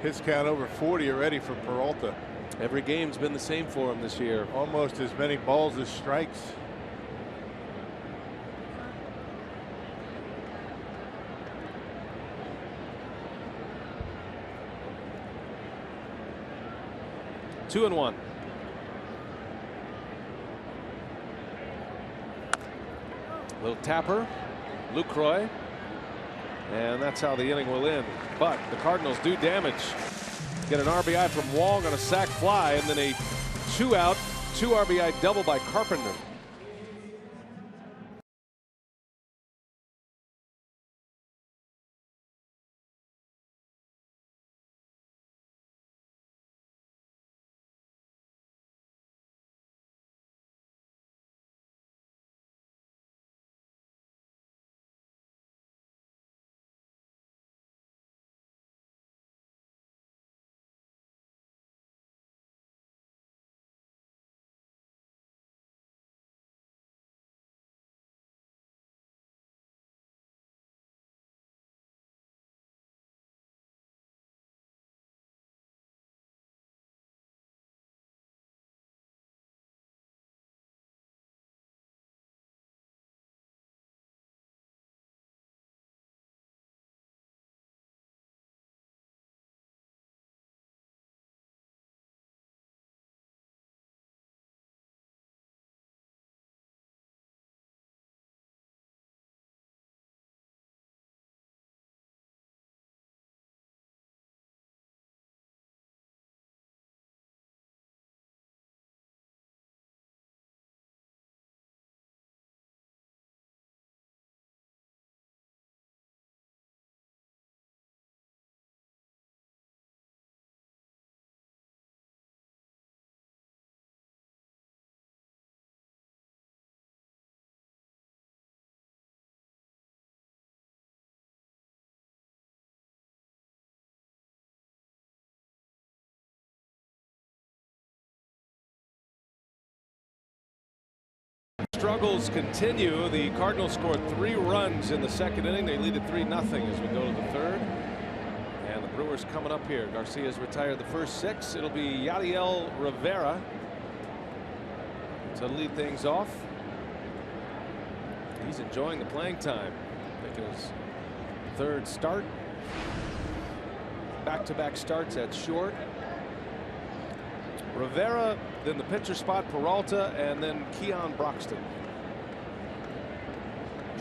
[SPEAKER 4] His count over 40 already for Peralta.
[SPEAKER 3] Every game's been the same for him this year.
[SPEAKER 4] Almost as many balls as strikes.
[SPEAKER 3] Two and one. Little tapper, Lucroy, and that's how the inning will end. But the Cardinals do damage. Get an RBI from Wong on a sac fly, and then a 2-out, 2 RBI double by Carpenter. struggles continue. The Cardinals scored 3 runs in the second inning. They lead it 3-0 as we go to the third. And the Brewers coming up here. Garcia's retired the first 6. It'll be Yadiel Rivera to lead things off. He's enjoying the playing time. Making his 3rd start. Back-to-back starts at short. Rivera, then the pitcher spot, Peralta, and then Keon Broxton.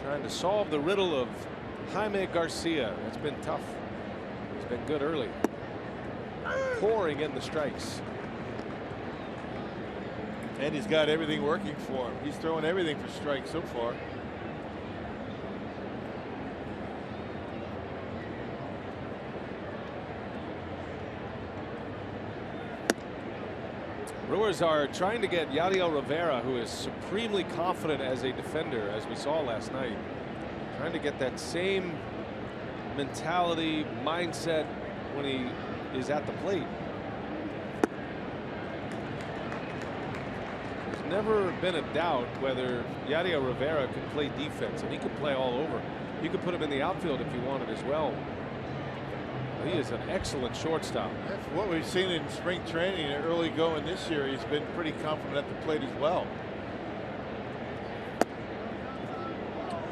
[SPEAKER 3] Trying to solve the riddle of Jaime Garcia. It's been tough. He's been good early. Pouring in the strikes.
[SPEAKER 4] And he's got everything working for him. He's throwing everything for strikes so far.
[SPEAKER 3] Brewers are trying to get Yadiel Rivera, who is supremely confident as a defender, as we saw last night. Trying to get that same mentality, mindset when he is at the plate. There's never been a doubt whether Yadiel Rivera could play defense, and he could play all over. You could put him in the outfield if you wanted as well. He is an excellent shortstop.
[SPEAKER 4] That's what we've seen in spring training and early going this year. He's been pretty confident at the plate as well.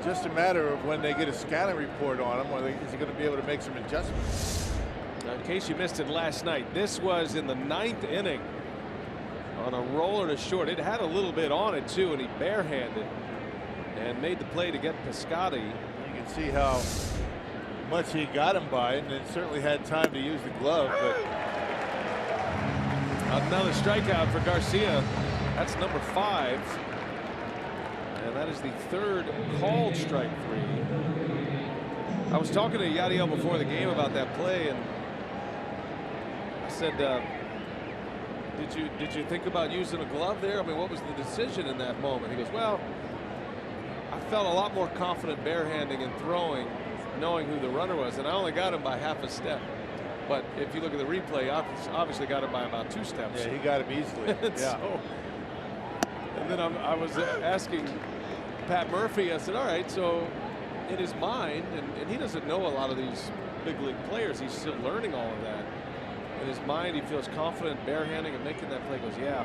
[SPEAKER 4] Just a matter of when they get a scouting report on him, is he going to be able to make some adjustments?
[SPEAKER 3] Now, in case you missed it last night, this was in the 9th inning on a roller to short. It had a little bit on it too, and he barehanded and made the play to get Piscotty.
[SPEAKER 4] You can see how much he got him by, and then certainly had time to use the glove. But
[SPEAKER 3] another strikeout for Garcia. That's number 5, and that is the 3rd called strike 3. I was talking to Yadiel before the game about that play, and I said, did you think about using a glove there? I mean, what was the decision in that moment? He goes, well, I felt a lot more confident barehanding and throwing, knowing who the runner was, and I only got him by half a step. But if you look at the replay, obviously got him by about 2 steps.
[SPEAKER 4] Yeah, he got him easily. Yeah.
[SPEAKER 3] So, and then I was asking Pat Murphy, I said, all right, so in his mind, and he doesn't know a lot of these big league players, he's still learning all of that. In his mind, he feels confident barehanding and making that play. He goes, yeah,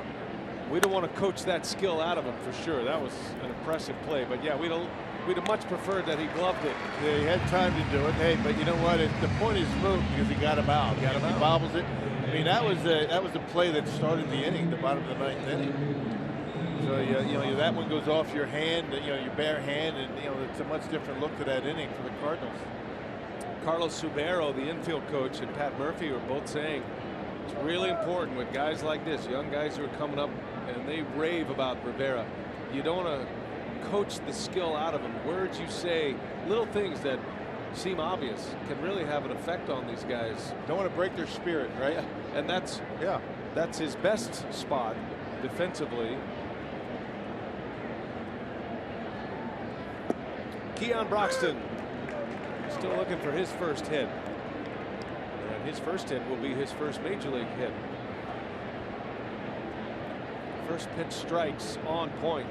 [SPEAKER 3] we don't want to coach that skill out of him for sure. That was an impressive play, but yeah, we'd have much preferred that he gloved it.
[SPEAKER 4] Yeah, he had time to do it. Hey, but you know what? The point is moved because he got him out. He bobbles it. I mean, that was the play that started the inning, the bottom of the 9th inning. So you know that one goes off your hand, your bare hand, and it's a much different look to that inning for the Cardinals.
[SPEAKER 3] Carlos Subero, the infield coach, and Pat Murphy were both saying it's really important with guys like this, young guys who are coming up, and they rave about Rivera. You don't want to coach the skill out of him. Words you say, little things that seem obvious, can really have an effect on these guys.
[SPEAKER 4] Don't want to break their spirit, right?
[SPEAKER 3] Yeah. And that's his best spot defensively. Keon Broxton still looking for his first hit, and his first hit will be his first major league hit. First pitch strikes on point.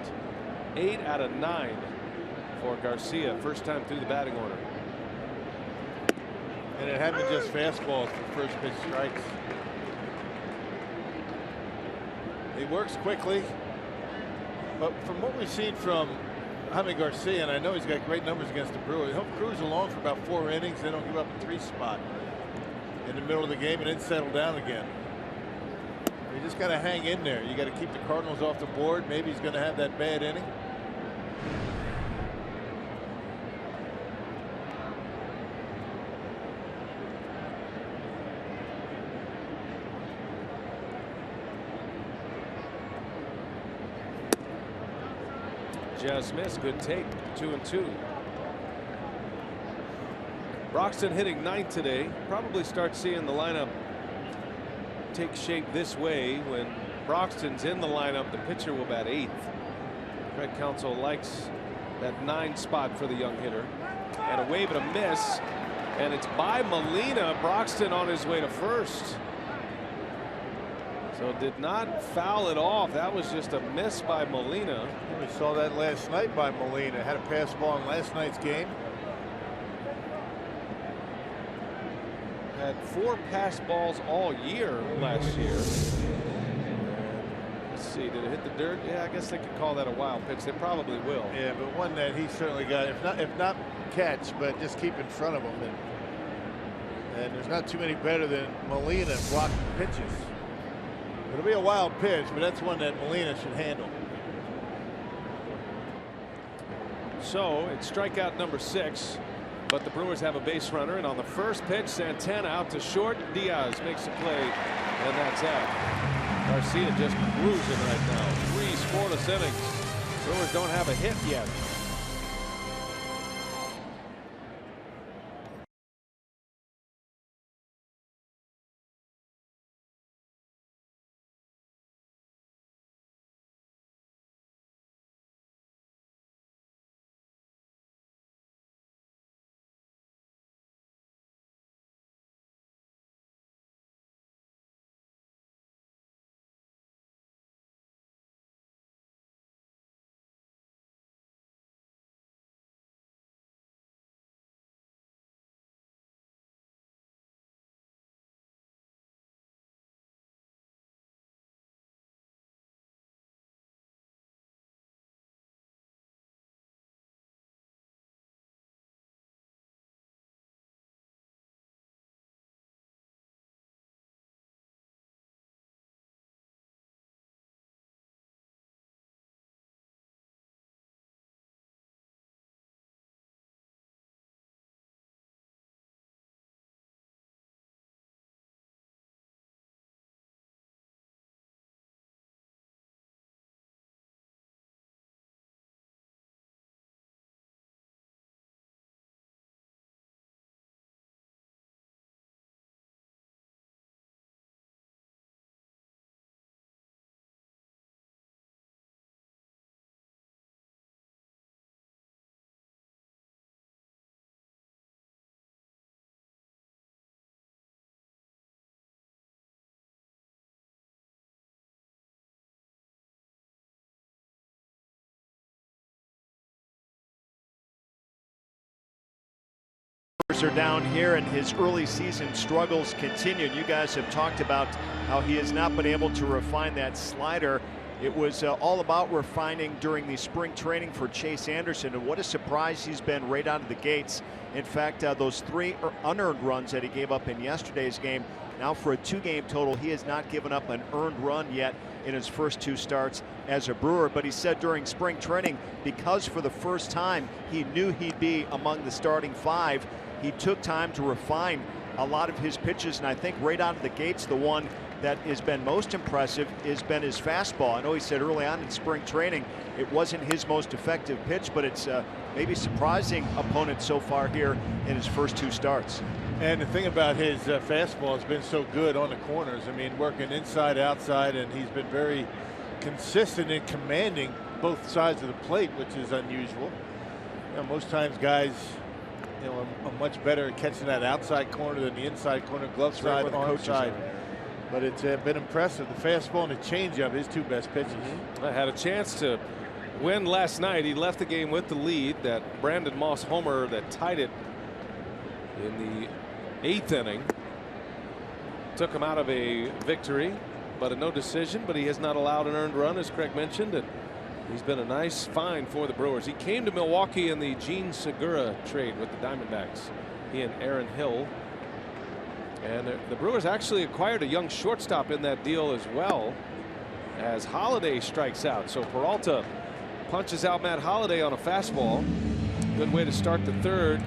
[SPEAKER 3] 8 out of 9 for Garcia, first time through the batting order.
[SPEAKER 4] And it had been just fastballs for first pitch strikes. He works quickly, but from what we've seen from Jaime Garcia, and I know he's got great numbers against the Brewers, he'll cruise along for about 4 innings, then he'll give up a 3 spot in the middle of the game and then settle down again. You just got to hang in there. You got to keep the Cardinals off the board. Maybe he's going to have that bad inning.
[SPEAKER 3] Just missed. Good take. 2-2. Broxton hitting 9th today. Probably start seeing the lineup take shape this way. When Broxton's in the lineup, the pitcher will bat 8th. Craig Counsell likes that 9 spot for the young hitter. And a wave and a miss. And it's by Molina. Broxton on his way to first. So did not foul it off. That was just a miss by Molina.
[SPEAKER 4] We saw that last night by Molina. Had a pass ball in last night's game.
[SPEAKER 3] Had 4 pass balls all year last year. Let's see, did it hit the dirt? Yeah, I guess they could call that a wild pitch. They probably will.
[SPEAKER 4] Yeah, but one that he certainly got, if not catch, but just keep in front of him. And there's not too many better than Molina blocking pitches. It'll be a wild pitch, but that's one that Molina should handle.
[SPEAKER 3] So it's strikeout number 6, but the Brewers have a base runner, and on the first pitch, Santana out to short. Diaz makes a play, and that's out. Garcia just cruising right now. 3 scoreless innings. Brewers don't have a hit yet.
[SPEAKER 5] Are down here, and his early season struggles continued. You guys have talked about how he has not been able to refine that slider. It was all about refining during the spring training for Chase Anderson, and what a surprise he's been right out of the gates. In fact, those 3 unearned runs that he gave up in yesterday's game, now for a 2-game total, he has not given up an earned run yet in his first 2 starts as a Brewer. But he said during spring training, because for the first time he knew he'd be among the starting 5, he took time to refine a lot of his pitches, and I think right out of the gates, the one that has been most impressive has been his fastball. I know he said early on in spring training it wasn't his most effective pitch, but it's maybe surprising opponent so far here in his first 2 starts.
[SPEAKER 4] And the thing about his fastball has been so good on the corners. I mean, working inside, outside, and he's been very consistent in commanding both sides of the plate, which is unusual. You know, most times guys, you know, are much better at catching that outside corner than the inside corner, glove side, arm side. But it's been impressive. The fastball and the changeup, his 2 best pitches.
[SPEAKER 3] I had a chance to win last night. He left the game with the lead, that Brandon Moss homer that tied it in the 8th inning. Took him out of a victory, but a no decision. But he has not allowed an earned run, as Craig mentioned. And he's been a nice find for the Brewers. He came to Milwaukee in the Gene Segura trade with the Diamondbacks. He and Aaron Hill. And the Brewers actually acquired a young shortstop in that deal as well, as Holliday strikes out. So Peralta punches out Matt Holliday on a fastball. Good way to start the 3rd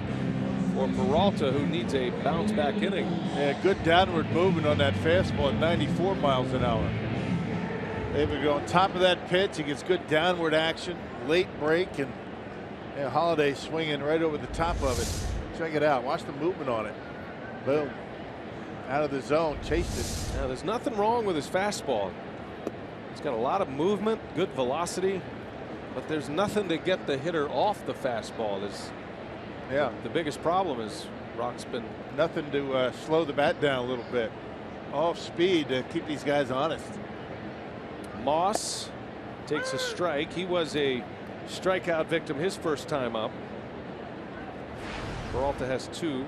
[SPEAKER 3] for Peralta, who needs a bounce back inning.
[SPEAKER 4] Yeah, good downward movement on that fastball at 94 miles an hour. Able to go on top of that pitch. He gets good downward action, late break, and Holliday swinging right over the top of it. Check it out. Watch the movement on it. Boom. Out of the zone, chased it.
[SPEAKER 3] Now, there's nothing wrong with his fastball. He's got a lot of movement, good velocity, but there's nothing to get the hitter off the fastball. The biggest problem is Rock's been
[SPEAKER 4] nothing to slow the bat down a little bit. Off speed to keep these guys honest.
[SPEAKER 3] Moss takes a strike. He was a strikeout victim his first time up. Peralta has 2.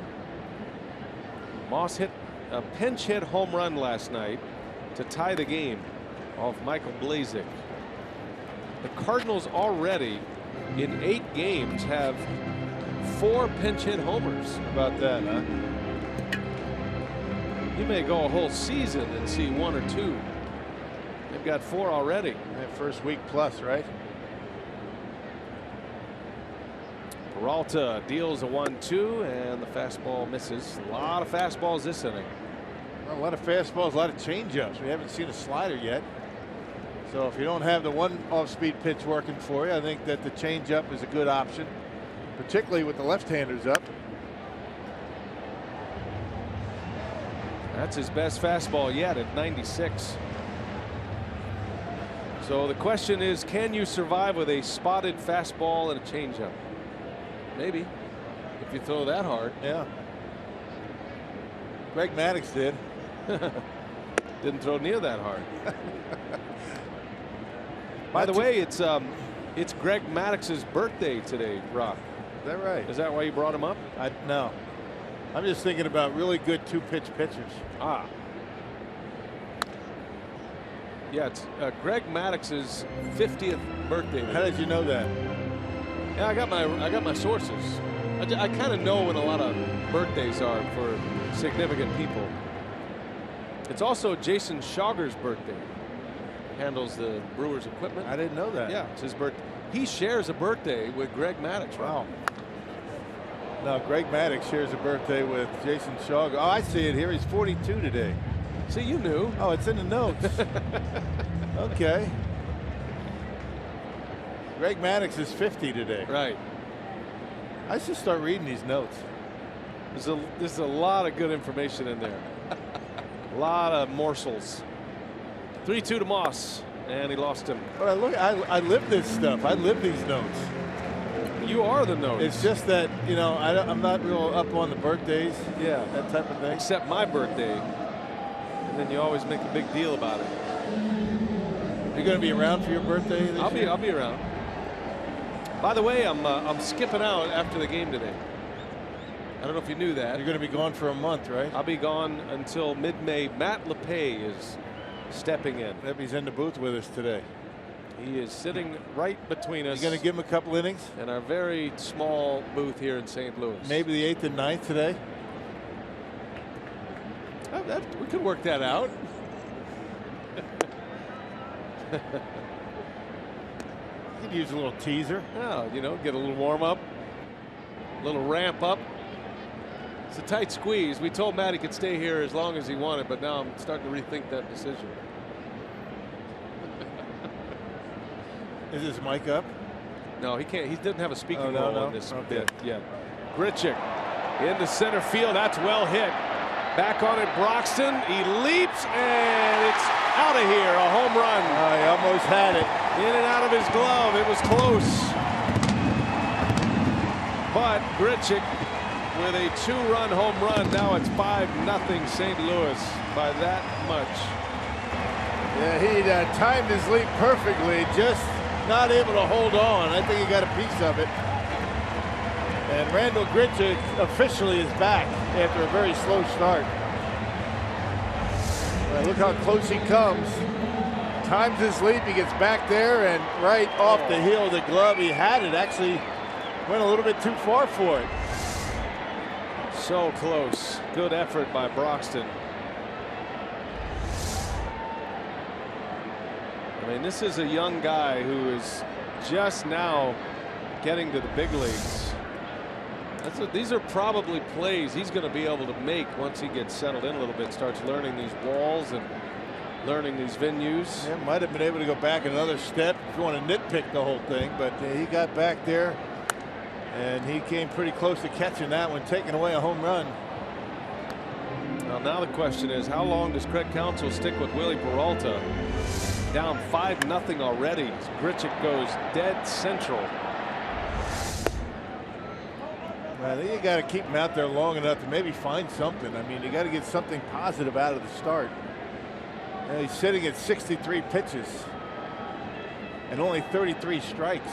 [SPEAKER 3] Moss hit a pinch hit home run last night to tie the game off Michael Blazek. The Cardinals already in 8 games have 4 pinch hit homers.
[SPEAKER 4] How about that, huh?
[SPEAKER 3] You may go a whole season and see 1 or 2. They've got 4 already.
[SPEAKER 4] That first week plus, right?
[SPEAKER 3] Peralta deals a 1-2 and the fastball misses. A lot of fastballs this inning.
[SPEAKER 4] A lot of fastballs, a lot of changeups. We haven't seen a slider yet. So if you don't have the one off-speed pitch working for you, I think that the changeup is a good option, particularly with the left-handers up.
[SPEAKER 3] That's his best fastball yet at 96. So the question is, can you survive with a spotted fastball and a changeup? Maybe, if you throw that hard.
[SPEAKER 4] Yeah. Greg Maddux did.
[SPEAKER 3] Didn't throw near that hard. By the way, it's Greg Maddox's birthday today, Rock.
[SPEAKER 4] Is that right?
[SPEAKER 3] Is that why you brought him up?
[SPEAKER 4] No. I'm just thinking about really good 2-pitch pitchers.
[SPEAKER 3] Ah. Yeah, it's Greg Maddox's 50th birthday.
[SPEAKER 4] How did you know that?
[SPEAKER 3] Yeah, I got my sources. I kind of know when a lot of birthdays are for significant people. It's also Jason Schauger's birthday. Handles the Brewers equipment.
[SPEAKER 4] I didn't know that.
[SPEAKER 3] Yeah, it's his birthday. He shares a birthday with Greg Maddux.
[SPEAKER 4] Wow. No, Greg Maddux shares a birthday with Jason Schauger. Oh, I see it here. He's 42 today.
[SPEAKER 3] See, you knew.
[SPEAKER 4] Oh, it's in the notes. Okay. Greg Maddux is 50 today.
[SPEAKER 3] Right.
[SPEAKER 4] I should start reading these notes.
[SPEAKER 3] There's a lot of good information in there. A lot of morsels. 3-2 to Moss, and he lost him.
[SPEAKER 4] But I live this stuff. I live these notes.
[SPEAKER 3] You are the notes.
[SPEAKER 4] It's just that, you know, I'm not real up on the birthdays.
[SPEAKER 3] Yeah.
[SPEAKER 4] That type of thing.
[SPEAKER 3] Except my birthday. And then you always make a big deal about it.
[SPEAKER 4] You're going to be around for your birthday this year?
[SPEAKER 3] I'll be around. By the way, I'm skipping out after the game today. I don't know if you knew that.
[SPEAKER 4] You're going to be gone for a month, right?
[SPEAKER 3] I'll be gone until mid-May. Matt LePay is stepping in.
[SPEAKER 4] He's in the booth with us today.
[SPEAKER 3] He is sitting right between us.
[SPEAKER 4] You going to give him a couple innings?
[SPEAKER 3] In our very small booth here in St. Louis.
[SPEAKER 4] Maybe the 8th and 9th today?
[SPEAKER 3] We could work that out.
[SPEAKER 4] You could use a little teaser.
[SPEAKER 3] Oh, you know, get a little warm up, a little ramp up. It's a tight squeeze. We told Matt he could stay here as long as he wanted, but now I'm starting to rethink that decision.
[SPEAKER 4] Is his mic up?
[SPEAKER 3] No, he can't. He doesn't have a speaking
[SPEAKER 4] role
[SPEAKER 3] on this
[SPEAKER 4] okay.
[SPEAKER 3] bit yet. Grichuk into center field. That's well hit. Back on it, Broxton. He leaps, and it's out of here. A home run.
[SPEAKER 4] He almost had it.
[SPEAKER 3] In and out of his glove. It was close. But Grichuk with a 2-run home run. Now it's 5-0 St. Louis by that much.
[SPEAKER 4] Yeah, he timed his leap perfectly, just not able to hold on. I think he got a piece of it. And Randall Grichuk officially is back after a very slow start. Well, look how close he comes. Times his leap, he gets back there, and right off the heel of the glove, he had it. Actually went a little bit too far for it.
[SPEAKER 3] So close. Good effort by Broxton. I mean, this is a young guy who is just now getting to the big leagues. These are probably plays he's going to be able to make once he gets settled in a little bit, starts learning these walls and learning these venues.
[SPEAKER 4] Yeah, might have been able to go back another step if you want to nitpick the whole thing, but he got back there and he came pretty close to catching that one, taking away a home run.
[SPEAKER 3] Well, now the question is, how long does Craig Counsell stick with Willie Peralta? Down 5-0 already. Grichuk goes dead central.
[SPEAKER 4] I think you got to keep him out there long enough to maybe find something. I mean, you got to get something positive out of the start. He's sitting at 63 pitches. and only 33 strikes.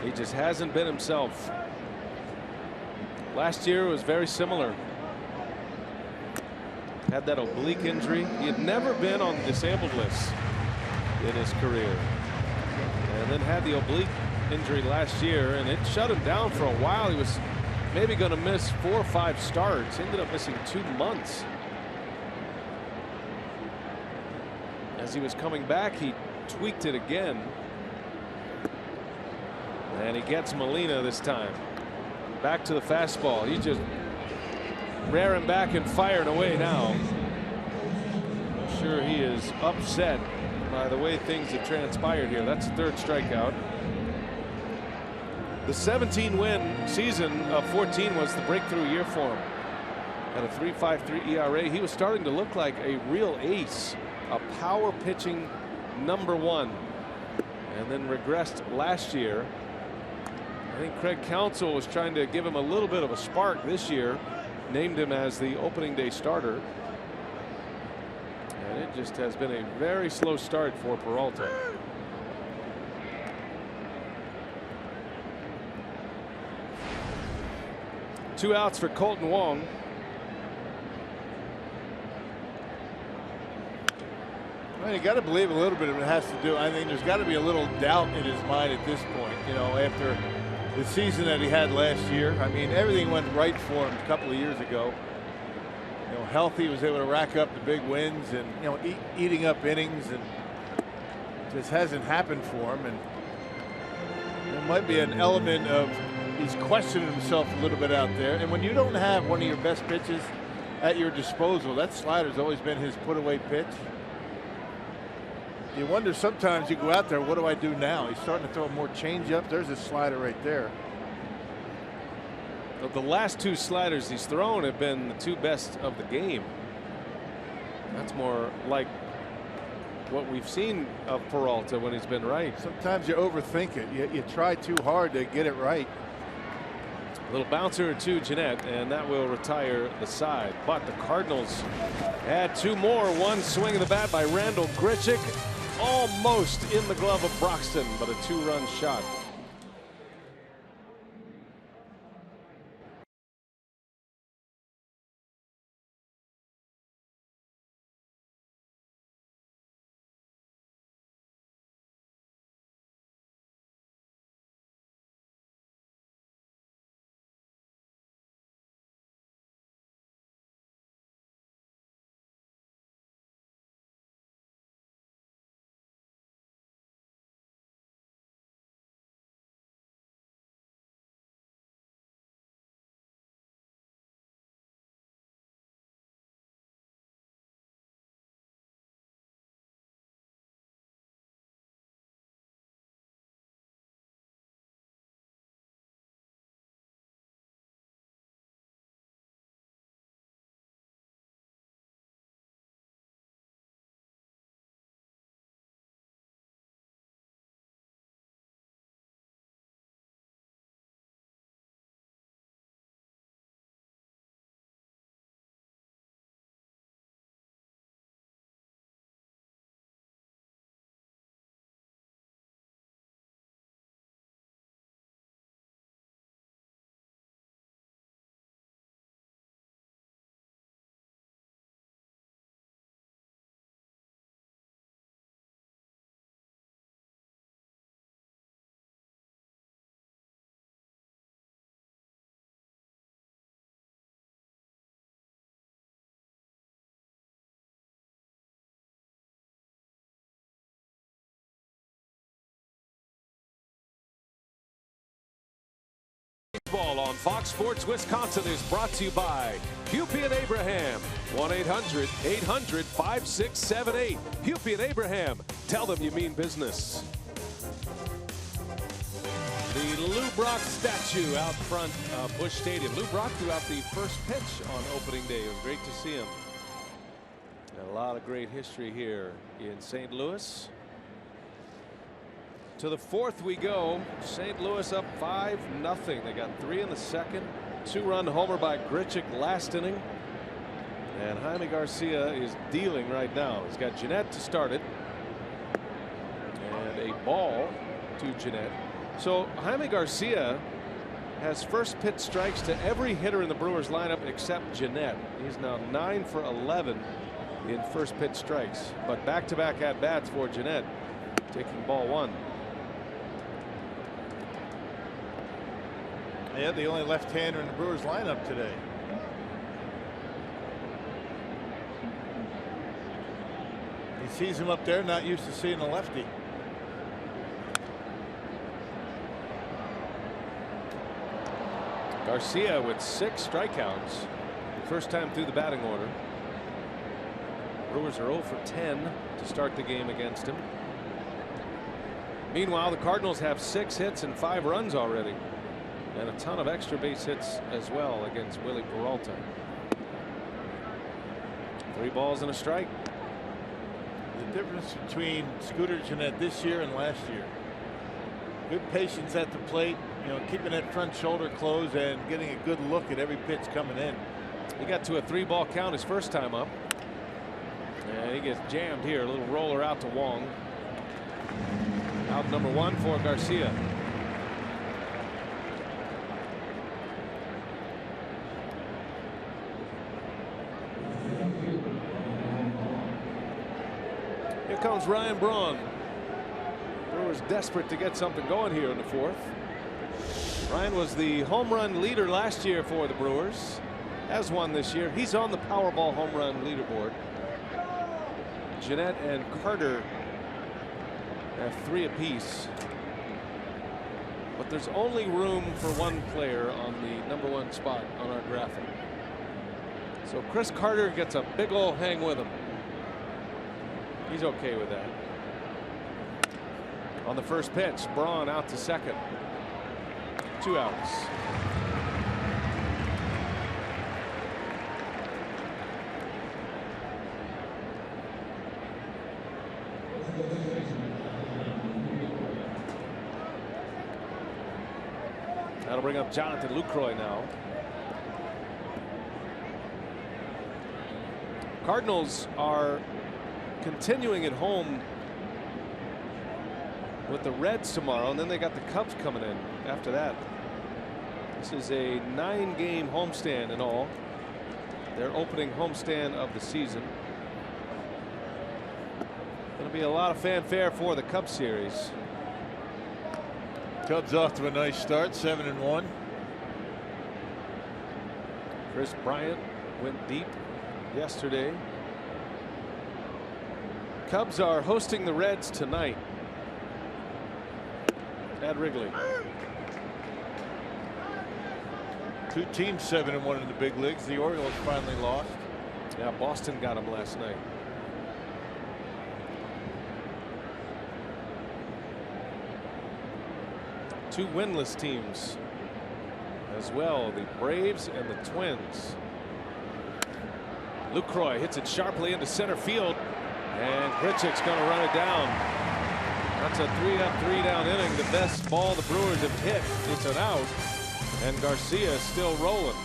[SPEAKER 3] He just hasn't been himself. Last year was very similar. Had that oblique injury. He had never been on the disabled list in his career. And then had the oblique injury last year, and it shut him down for a while. He was maybe going to miss 4 or 5 starts. He ended up missing 2 months. As he was coming back, he tweaked it again. And he gets Molina this time. Back to the fastball. He's just raring back and firing away now. I'm sure he is upset by the way things have transpired here. That's the 3rd strikeout. The 17-win season of 14 was the breakthrough year for him. At a 3.53 ERA, he was starting to look like a real ace, a power pitching #1, and then regressed last year. I think Craig Counsell was trying to give him a little bit of a spark this year, named him as the opening day starter. And it just has been a very slow start for Peralta. Two outs for Colton Wong.
[SPEAKER 4] Well, you got to believe a little bit of it has to do. I think there's got to be a little doubt in his mind at this point, you know, after the season that he had last year. I mean, everything went right for him a couple of years ago. You know, healthy, was able to rack up the big wins, and you know, eating up innings, and just hasn't happened for him. And there might be an element of he's questioning himself a little bit out there. And when you don't have one of your best pitches at your disposal, that slider's always been his put-away pitch. You wonder sometimes, you go out there, what do I do now? He's starting to throw more change-up. There's a slider right there.
[SPEAKER 3] The last 2 sliders he's thrown have been the 2 best of the game. That's more like what we've seen of Peralta when he's been right.
[SPEAKER 4] Sometimes you overthink it. You try too hard to get it right.
[SPEAKER 3] A little bouncer to Jeanette, and that will retire the side. But the Cardinals add 2 more. One swing of the bat by Randall Grichuk, almost in the glove of Broxton, but a 2-run shot. Baseball on Fox Sports Wisconsin is brought to you by Hupy and Abraham. 1-800-800-5678. Hupy and Abraham. Tell them you mean business. The Lou Brock statue out front of Busch Stadium. Lou Brock threw out the first pitch on opening day. It was great to see him. And a lot of great history here in St. Louis. To the 4th we go. St. Louis up 5-0. They got 3 in the 2nd. 2-run homer by Grichuk last inning. And Jaime Garcia is dealing right now. He's got Jeanette to start it. And a ball to Jeanette. So Jaime Garcia has first pitch strikes to every hitter in the Brewers lineup except Jeanette. He's now 9 for 11 in first pitch strikes. But back-to-back at-bats for Jeanette, taking ball 1.
[SPEAKER 4] Yeah, the only left-hander in the Brewers lineup today. He sees him up there, not used to seeing a lefty.
[SPEAKER 3] Garcia with 6 strikeouts. First time through the batting order. Brewers are 0 for 10 to start the game against him. Meanwhile, the Cardinals have 6 hits and 5 runs already. And a ton of extra base hits as well against Willie Peralta. 3 balls and a strike.
[SPEAKER 4] The difference between Scooter Jeanette this year and last year. Good patience at the plate, you know, keeping that front shoulder closed and getting a good look at every pitch coming in.
[SPEAKER 3] He got to a 3-ball count his first time up. And he gets jammed here. A little roller out to Wong. Out number 1 for Garcia. Here comes Ryan Braun. Brewers desperate to get something going here in the 4th. Ryan was the home run leader last year for the Brewers. Has one this year. He's on the Powerball home run leaderboard. Jeanette and Carter have 3 apiece. But there's only room for 1 player on the number 1 spot on our graphic. So Chris Carter gets a big ol' hang with him. He's okay with that. On the first pitch, Braun out to second. 2 outs. That'll bring up Jonathan Lucroy now. Cardinals are continuing at home with the Reds tomorrow, and then they got the Cubs coming in after that. This is a 9-game homestand in all. Their opening homestand of the season. Going to be a lot of fanfare for the Cubs series.
[SPEAKER 4] Cubs off to a nice start, 7-1.
[SPEAKER 3] Chris Bryant went deep yesterday. Cubs are hosting the Reds tonight at Wrigley.
[SPEAKER 4] 2 teams 7-1 in the big leagues. The Orioles finally lost.
[SPEAKER 3] Yeah, Boston got them last night. Two winless teams as well, the Braves and the Twins. Lucroy hits it sharply into center field, and Grichuk's going to run it down. That's a 3-up, 3-down inning. The best ball the Brewers have hit. It's an out, and Garcia is still rolling.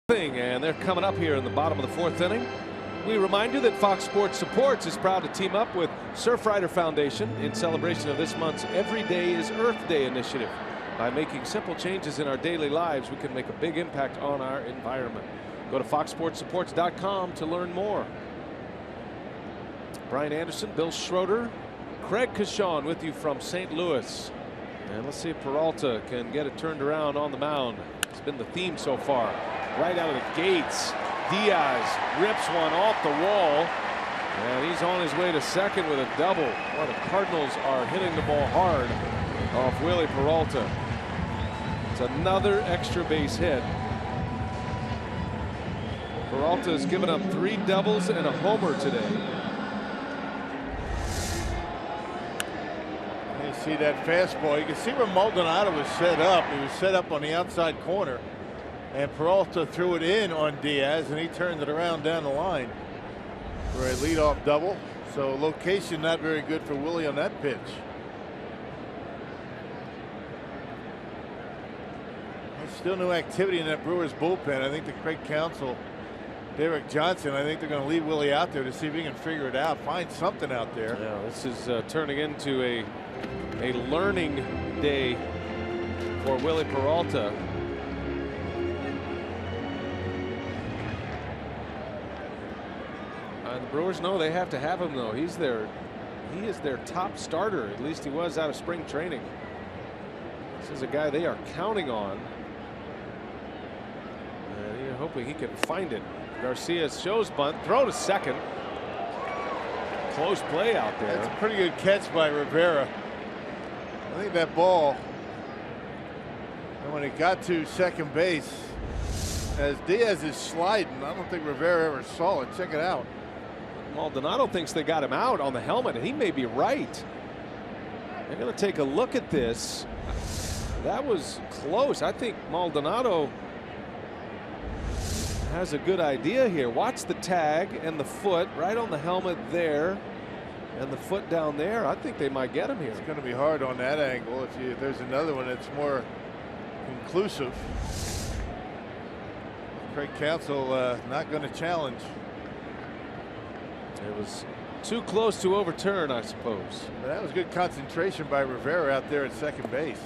[SPEAKER 3] And they're coming up here in the bottom of the 4th inning. We remind you that Fox Sports Supports is proud to team up with Surfrider Foundation in celebration of this month's Every Day is Earth Day initiative. By making simple changes in our daily lives, we can make a big impact on our environment. Go to foxsportsupports.com to learn more. Brian Anderson, Bill Schroeder, Craig Kashawn with you from St. Louis. And let's see if Peralta can get it turned around on the mound. It's been the theme so far. Right out of the gates, Diaz rips one off the wall, and he's on his way to second with a double. Well, the Cardinals are hitting the ball hard off Willie Peralta. It's another extra base hit. Peralta has given up 3 doubles and a homer today.
[SPEAKER 4] You see that fastball. You can see where Maldonado was set up. He was set up on the outside corner. And Peralta threw it in on Diaz, and he turned it around down the line for a leadoff double. So location not very good for Willie on that pitch. There's still no activity in that Brewers bullpen. I think the Craig Counsell, Derek Johnson, I think they're going to leave Willie out there to see if he can figure it out, find something out there.
[SPEAKER 3] Yeah, this is turning into a learning day for Willie Peralta. The Brewers know they have to have him, though. He is their top starter. At least he was out of spring training. This is a guy they are counting on. And you're hoping he can find it. Garcia shows bunt, throw to second. Close play out there.
[SPEAKER 4] That's a pretty good catch by Rivera. I think that ball, and when it got to second base, as Diaz is sliding, I don't think Rivera ever saw it. Check it out.
[SPEAKER 3] Maldonado thinks they got him out on the helmet, and he may be right. They're going to take a look at this. That was close. I think Maldonado has a good idea here. Watch the tag and the foot right on the helmet there, and the foot down there. I think they might get him here.
[SPEAKER 4] It's going to be hard on that angle. If there's another one that's more conclusive. Craig Counsell not going to challenge.
[SPEAKER 3] It was too close to overturn, I suppose.
[SPEAKER 4] But that was good concentration by Rivera out there at second base.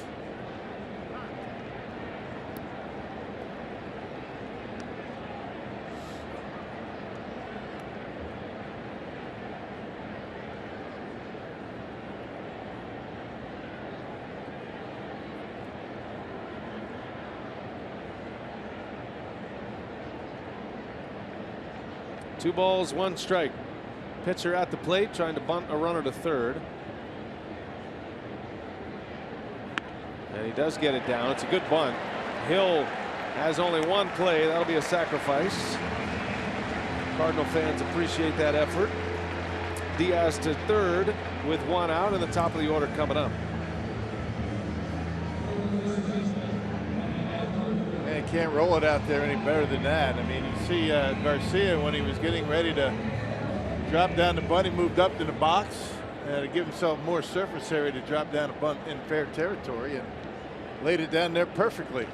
[SPEAKER 3] Two balls, one strike. Pitcher at the plate trying to bunt a runner to third. And he does get it down. It's a good bunt. Hill has only one play. That'll be a sacrifice. Cardinal fans appreciate that effort. Diaz to third with one out, and the top of the order coming up.
[SPEAKER 4] Man, can't roll it out there any better than that. I mean, you see Garcia, when he was getting ready to drop down the bunt, he moved up to the box to give himself more surface area to drop down a bunt in fair territory, and laid it down there perfectly.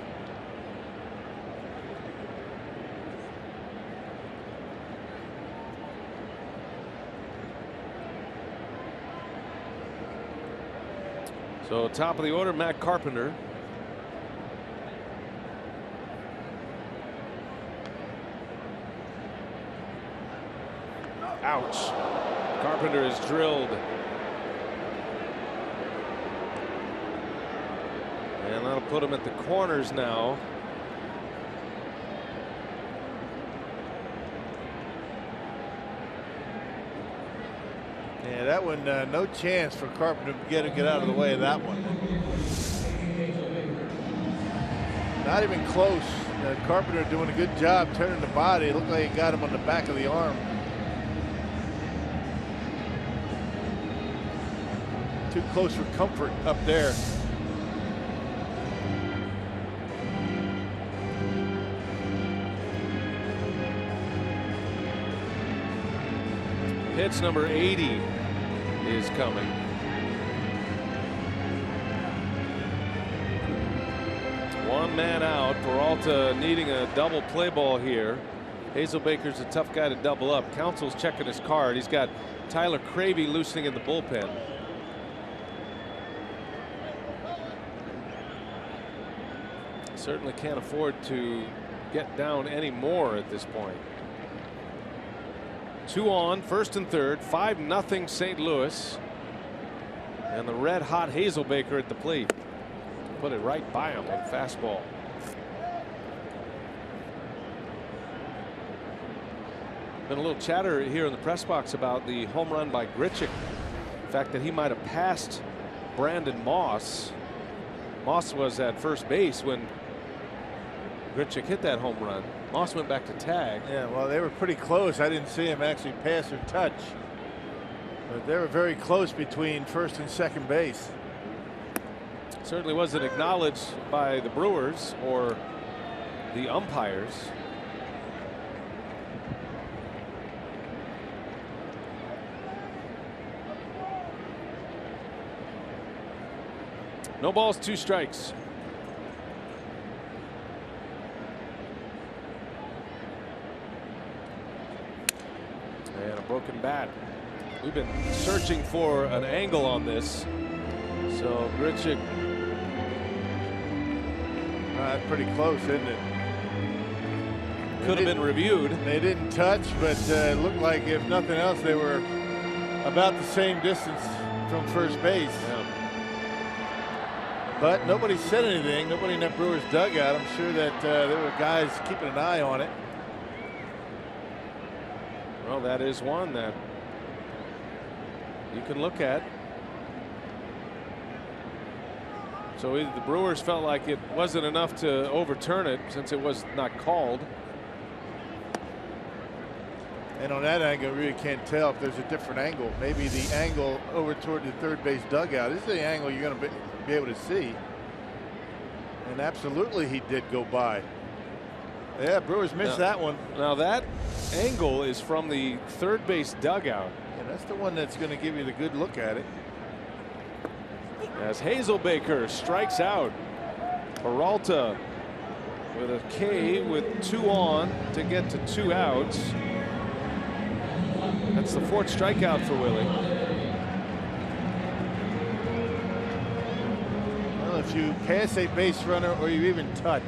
[SPEAKER 3] So top of the order, Matt Carpenter. Ouch. Carpenter is drilled. And that'll put him at the corners now.
[SPEAKER 4] Yeah, that one, no chance for Carpenter to get out of the way of that one. Not even close. Carpenter doing a good job turning the body. It looked like he got him on the back of the arm. Too close for comfort up there.
[SPEAKER 3] Pitch number 80 is coming. one man out. Peralta needing a double play ball here. Hazelbaker's a tough guy to double up. Council's checking his card. He's got Tyler Cravey loosening in the bullpen. Certainly can't afford to get down any more at this point. 2 on, first and third, 5-0 St. Louis. And the red hot Hazelbaker at the plate. Put it right by him with a fastball. Been a little chatter here in the press box about the home run by Grichuk. The fact that he might have passed Brandon Moss. Moss was at first base when Grichuk hit that home run. Moss went back to tag.
[SPEAKER 4] Yeah, well, they were pretty close. I didn't see him actually pass or touch. But they were very close between first and second base.
[SPEAKER 3] Certainly wasn't acknowledged by the Brewers or the umpires. No balls, 2 strikes. And a broken bat. We've been searching for an angle on this. So Grichuk.
[SPEAKER 4] That's pretty close, isn't it?
[SPEAKER 3] Could have been reviewed.
[SPEAKER 4] They didn't touch, but it looked like, if nothing else, they were about the same distance from first base.
[SPEAKER 3] Yeah.
[SPEAKER 4] But nobody said anything. Nobody in that Brewers dugout. I'm sure that there were guys keeping an eye on it.
[SPEAKER 3] Well, that is one that you can look at. So either the Brewers felt like it wasn't enough to overturn it since it was not called.
[SPEAKER 4] And on that angle, you really can't tell if there's a different angle. Maybe the angle over toward the third base dugout. This is the angle you're going to be able to see. And absolutely he did go by. Yeah, Brewers missed that one.
[SPEAKER 3] Now that angle is from the third base dugout.
[SPEAKER 4] And that's the one that's going to give you the good look at it.
[SPEAKER 3] As Hazelbaker strikes out. Peralta with a K with 2 on to get to 2 outs. That's the 4th strikeout for Willie.
[SPEAKER 4] Well, if you pass a base runner or you even touch,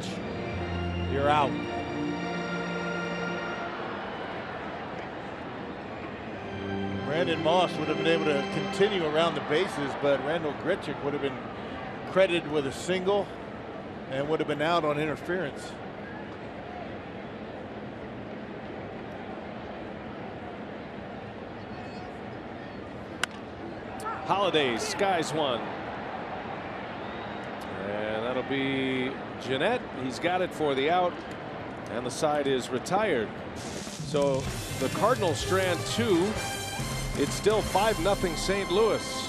[SPEAKER 4] you're out. Brandon Moss would have been able to continue around the bases, but Randall Grichuk would have been credited with a single and would have been out on interference.
[SPEAKER 3] Holiday skies one. And that'll be Jeanette. He's got it for the out. And the side is retired. So the Cardinals strand 2. It's still 5-0 St. Louis.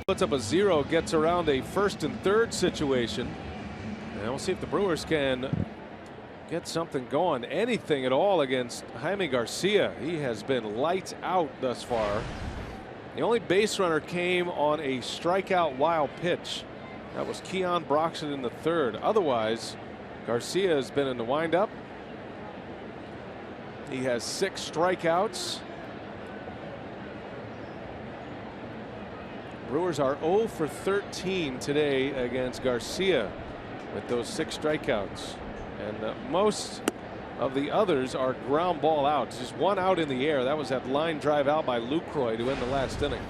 [SPEAKER 3] Puts up a 0, gets around a 1st and 3rd situation. And we'll see if the Brewers can get something going, anything at all against Jaime Garcia. He has been lights out thus far. The only base runner came on a strikeout wild pitch. That was Keon Broxton in the 3rd. Otherwise, Garcia has been in the windup. He has 6 strikeouts. Brewers are 0 for 13 today against Garcia with those 6 strikeouts. And most of the others are ground ball outs. Just 1 out in the air. That was that line drive out by Lucroy to end the last inning.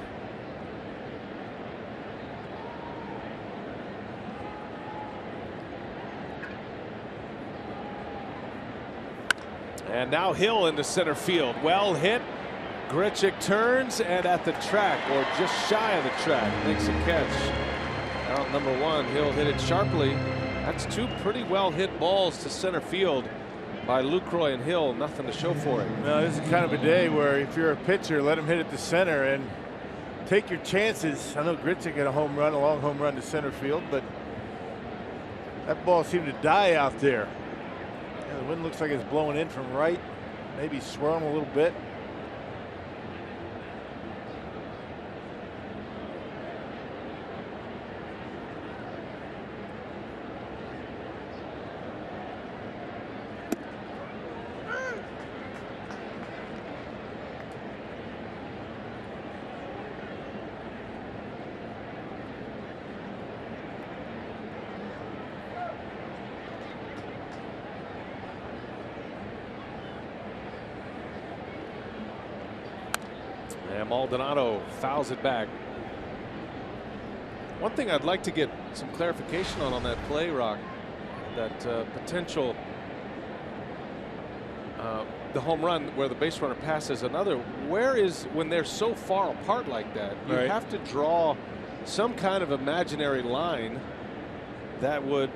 [SPEAKER 3] And now Hill into center field. Well hit. Grichuk turns and at the track, or just shy of the track, makes a catch. Out number 1. Hill hit it sharply. That's 2 pretty well hit balls to center field by Lucroy and Hill. Nothing to show for it.
[SPEAKER 4] No, this is kind of a day where if you're a pitcher, let him hit it to center and take your chances. I know Grichuk had a home run, a long home run to center field, but that ball seemed to die out there. Yeah, the wind looks like it's blowing in from right, maybe swirling a little bit.
[SPEAKER 3] And Maldonado fouls it back. One thing I'd like to get some clarification on that play, Rock, that potential the home run where the base runner passes another. Where is, when they're so far apart like that, you
[SPEAKER 4] right,
[SPEAKER 3] have to draw some kind of imaginary line that would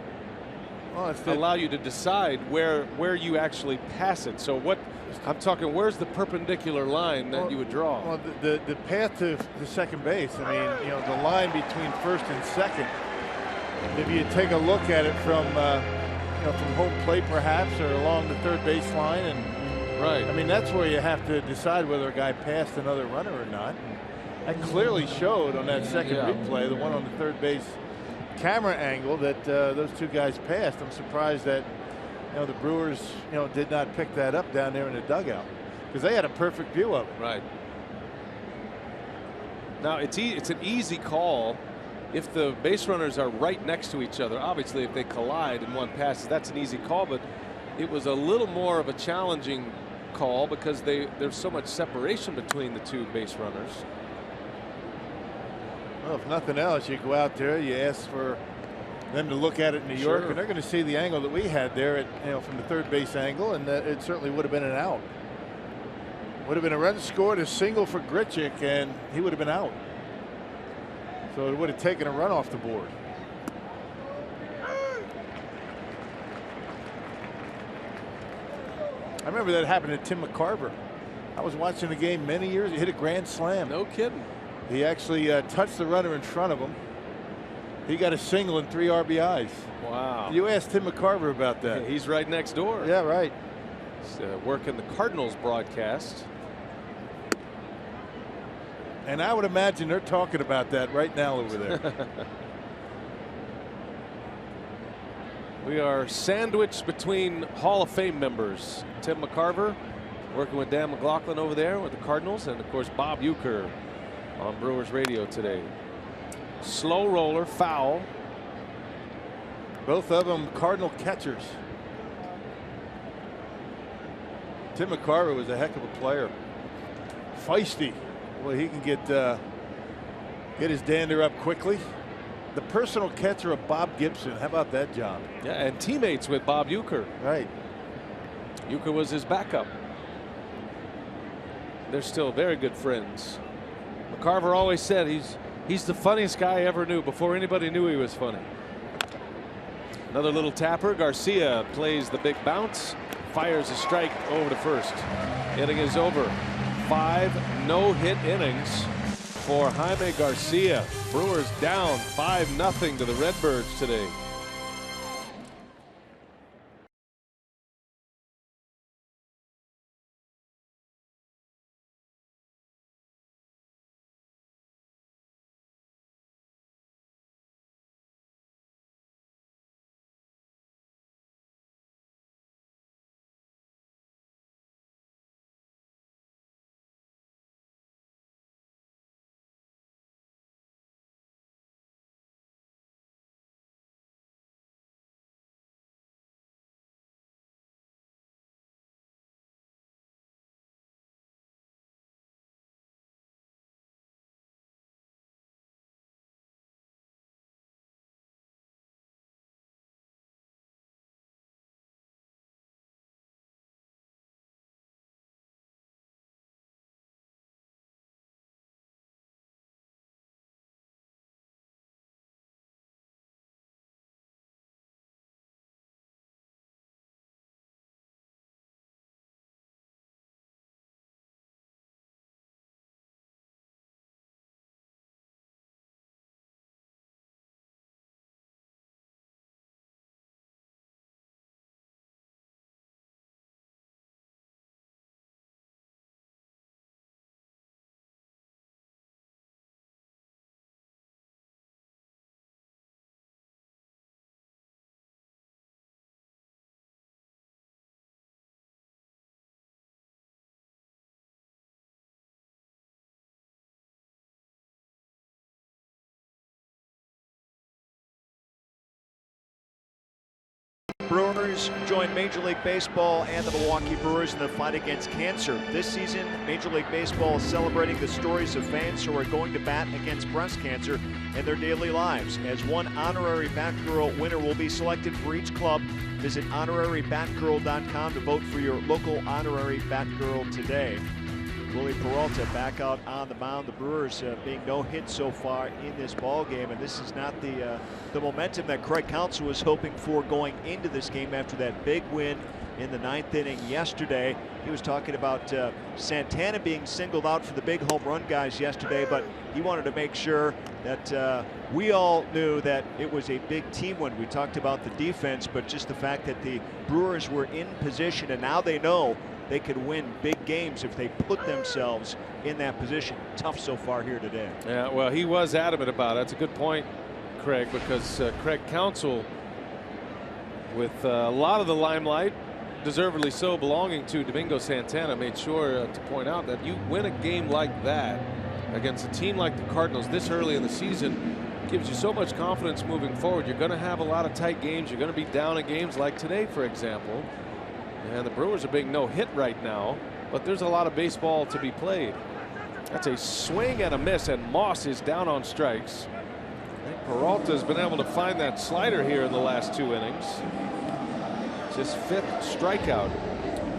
[SPEAKER 3] allow you to decide where you actually pass it. So what I'm talking, where's the perpendicular line that you would draw?
[SPEAKER 4] Well, the path to second base. I mean, you know, the line between first and second. If you take a look at it from you know, from home plate perhaps, or along the third base line, and
[SPEAKER 3] right,
[SPEAKER 4] I mean, that's where you have to decide whether a guy passed another runner or not. That clearly showed on that second replay, the one on the third base camera angle, that those 2 guys passed. I'm surprised that, you know, the Brewers, you know, did not pick that up down there in the dugout, because they had a perfect view of it.
[SPEAKER 3] Right. Now it's an easy call if the base runners are right next to each other. Obviously, if they collide and one passes, that's an easy call. But it was a little more of a challenging call because there's so much separation between the 2 base runners.
[SPEAKER 4] Well, if nothing else, you go out there, you ask for them to look at it in New York, and they're going to see the angle that we had there at, you know, from the third base angle, and it certainly would have been an out. Would have been a run scored, a single for Grichuk, and he would have been out. So it would have taken a run off the board. I remember that happened to Tim McCarver. I was watching the game many years. He hit a grand slam.
[SPEAKER 3] No kidding.
[SPEAKER 4] He actually touched the runner in front of him. He got a single and 3 RBIs.
[SPEAKER 3] Wow.
[SPEAKER 4] You asked Tim McCarver about that.
[SPEAKER 3] He's right next door.
[SPEAKER 4] Yeah, right.
[SPEAKER 3] He's working the Cardinals broadcast.
[SPEAKER 4] And I would imagine they're talking about that right now over there.
[SPEAKER 3] We are sandwiched between Hall of Fame members. Tim McCarver working with Dan McLaughlin over there with the Cardinals, and of course Bob Uecker on Brewers radio today. Slow roller, foul.
[SPEAKER 4] Both of them Cardinal catchers. Tim McCarver was a heck of a player. Feisty. Well, he can get his dander up quickly. The personal catcher of Bob Gibson. How about that job?
[SPEAKER 3] Yeah, and teammates with Bob Uecker.
[SPEAKER 4] Right.
[SPEAKER 3] Uecker was his backup. They're still very good friends. McCarver always said he's the funniest guy I ever knew before anybody knew he was funny. Another little tapper. Garcia plays the big bounce, fires a strike over to first. Inning is over. 5 no-hit innings for Jaime Garcia. Brewers down 5-0 to the Redbirds today.
[SPEAKER 5] Brewers join Major League Baseball and the Milwaukee Brewers in the fight against cancer. This season, Major League Baseball is celebrating the stories of fans who are going to bat against breast cancer in their daily lives. As one honorary Batgirl winner will be selected for each club, visit honorarybatgirl.com to vote for your local honorary Batgirl today. Willie Peralta back out on the mound. The Brewers being no hit so far in this ball game, and this is not the momentum that Craig Counsell was hoping for going into this game after that big win in the 9th inning yesterday. He was talking about Santana being singled out for the big home run guys yesterday, but he wanted to make sure that we all knew that it was a big team win. We talked about the defense, but just the fact that the Brewers were in position, and now they know they could win big games if they put themselves in that position. Tough so far here today.
[SPEAKER 3] Yeah, well, he was adamant about it. That's a good point, Craig, because Craig Counsell, with a lot of the limelight, deservedly so, belonging to Domingo Santana, made sure to point out that you win a game like that against a team like the Cardinals this early in the season gives you so much confidence moving forward. You're going to have a lot of tight games. You're going to be down in games like today, for example. And the Brewers are being no hit right now, but there's a lot of baseball to be played. That's a swing and a miss, and Moss is down on strikes. Peralta's been able to find that slider here in the last 2 innings. It's his 5th strikeout.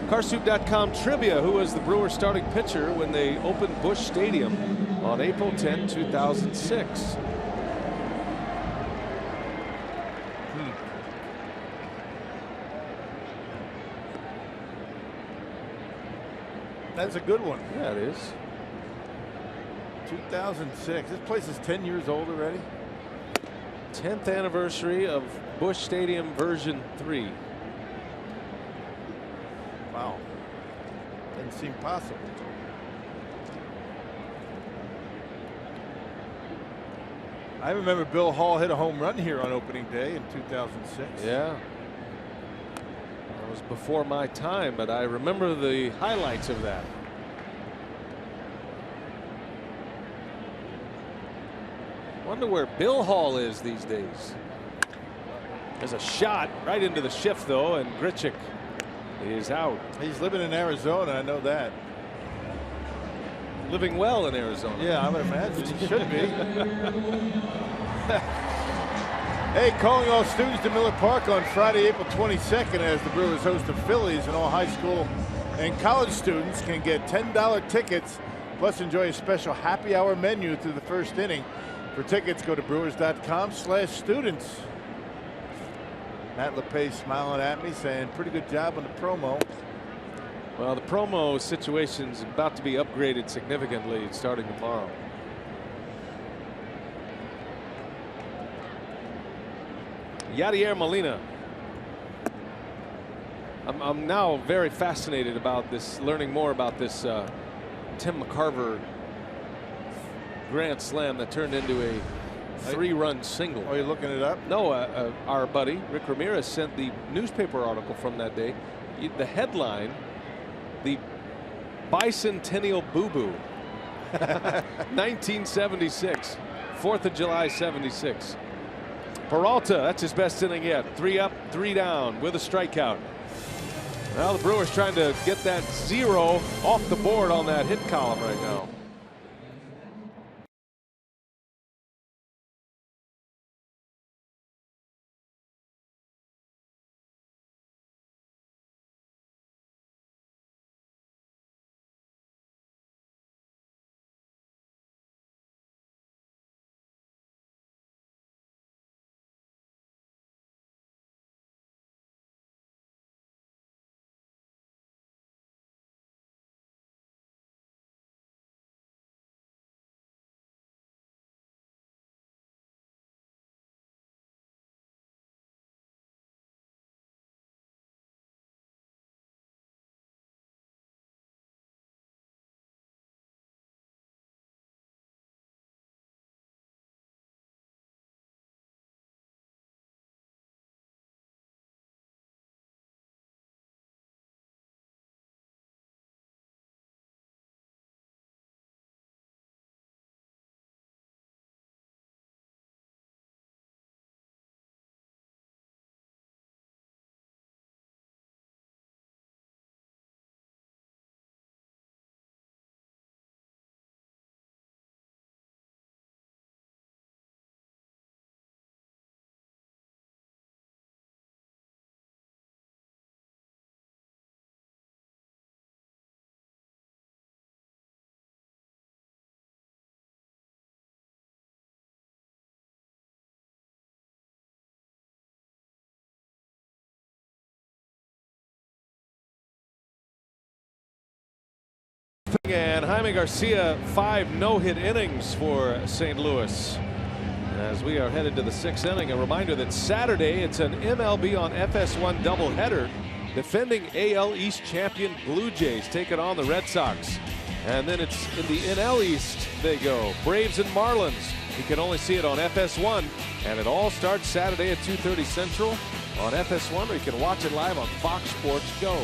[SPEAKER 3] Carsoup.com trivia: who was the Brewers starting pitcher when they opened Busch Stadium on April 10, 2006?
[SPEAKER 4] That's a good one.
[SPEAKER 3] Yeah, it is.
[SPEAKER 4] 2006. This place is 10 years old already.
[SPEAKER 3] 10th anniversary of Busch Stadium version 3.
[SPEAKER 4] Wow. Doesn't seem possible. I remember Bill Hall hit a home run here on opening day in 2006.
[SPEAKER 3] Yeah. That was before my time, but I remember the highlights of that. Wonder where Bill Hall is these days. There's a shot right into the shift, though, and Grichuk is out.
[SPEAKER 4] He's living in Arizona, I know that.
[SPEAKER 3] Living well in Arizona.
[SPEAKER 4] Yeah, I would imagine he should be. Hey, calling all students to Miller Park on Friday, April 22nd, as the Brewers host the Phillies, and all high school and college students can get $10 tickets, plus enjoy a special happy hour menu through the first inning. For tickets, go to brewers.com/students. Matt LePay smiling at me, saying pretty good job on the promo.
[SPEAKER 3] Well, the promo situation's about to be upgraded significantly starting tomorrow. Yadier Molina. I'm now very fascinated about this, learning more about this Tim McCarver grand slam that turned into a 3-run single.
[SPEAKER 4] Are you looking it up?
[SPEAKER 3] No, our buddy Rick Ramirez sent the newspaper article from that day. The headline, the Bicentennial Boo Boo. 1976, 4th of July 76. Peralta, that's his best inning yet. 3 up, 3 down with a strikeout. Well, the Brewers trying to get that 0 off the board on that hit column right now. And Jaime Garcia, 5 no-hit innings for St. Louis. As we are headed to the 6th inning, a reminder that Saturday it's an MLB on FS1 doubleheader. Defending AL East champion Blue Jays taking on the Red Sox. And then it's in the NL East they go. Braves and Marlins. You can only see it on FS1. And it all starts Saturday at 2:30 Central on FS1, or you can watch it live on Fox Sports Go.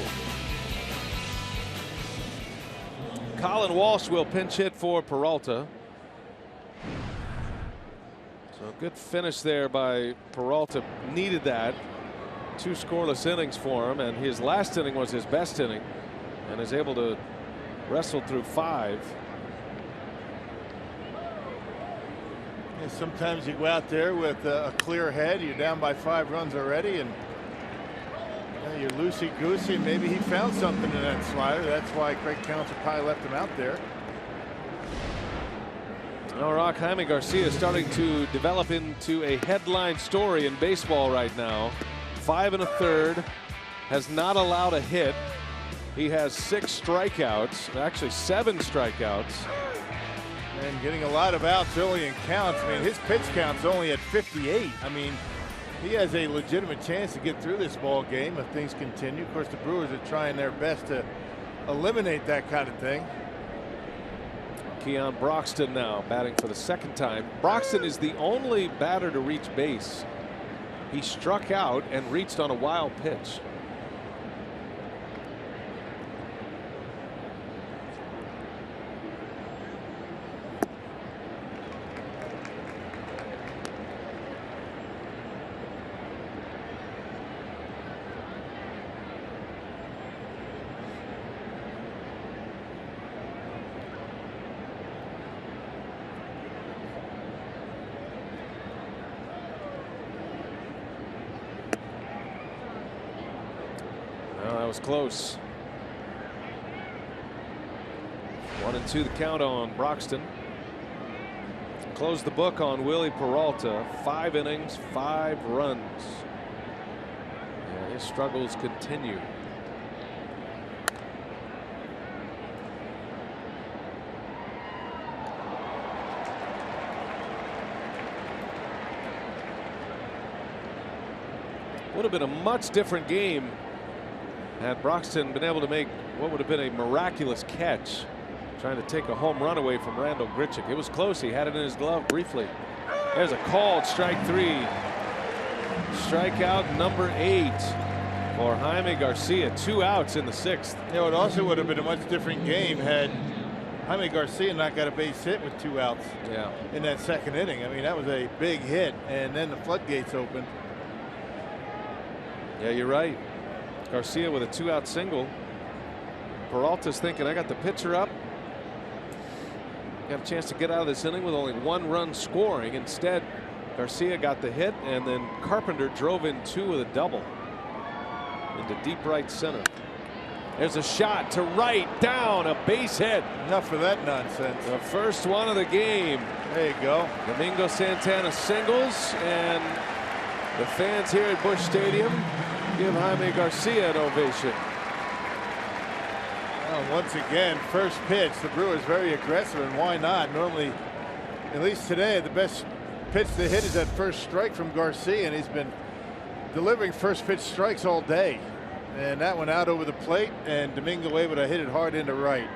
[SPEAKER 3] Colin Walsh will pinch hit for Peralta. So good finish there by Peralta. Needed that. 2 scoreless innings for him, and his last inning was his best inning, and is able to wrestle through 5.
[SPEAKER 4] And sometimes you go out there with a clear head. You're down by 5 runs already, and you're loosey-goosey. Maybe he found something in that slider. That's why Craig Counsell probably left him out there.
[SPEAKER 3] Well, Rock, Jaime Garcia is starting to develop into a headline story in baseball right now. 5 1/3, has not allowed a hit. He has 6 strikeouts, actually 7 strikeouts.
[SPEAKER 4] And getting a lot of outs early in counts. I mean, his pitch count's only at 58. I mean, he has a legitimate chance to get through this ball game if things continue. Of course, the Brewers are trying their best to eliminate that kind of thing.
[SPEAKER 3] Keon Broxton now batting for the 2nd time. Broxton is the only batter to reach base. He struck out and reached on a wild pitch. That was close. 1-2 the count on Broxton. Close the book on Willie Peralta. 5 innings, 5 runs. Yeah, his struggles continue. Would have been a much different game had Broxton been able to make what would have been a miraculous catch, trying to take a home run away from Randall Grichuk. It was close. He had it in his glove briefly. There's a called strike 3. Strikeout number 8 for Jaime Garcia. 2 outs in the 6th.
[SPEAKER 4] You know, it also would have been a much different game had Jaime Garcia not got a base hit with 2 outs in that 2nd inning. I mean, that was a big hit, and then the floodgates opened.
[SPEAKER 3] Yeah, you're right. Garcia with a 2-out single. Peralta's thinking, I got the pitcher up. You have a chance to get out of this inning with only 1 run scoring. Instead, Garcia got the hit, and then Carpenter drove in 2 with a double into deep right center. There's a shot to right, down, a base hit.
[SPEAKER 4] Enough of that nonsense.
[SPEAKER 3] The first one of the game.
[SPEAKER 4] There you go.
[SPEAKER 3] Domingo Santana singles, and the fans here at Busch Stadium give Jaime Garcia an ovation.
[SPEAKER 4] Well, once again, first pitch, the Brewers very aggressive, and why not? Normally, at least today, the best pitch they hit is that first strike from Garcia, and he's been delivering first pitch strikes all day. And that went out over the plate, and Domingo able to hit it hard into right.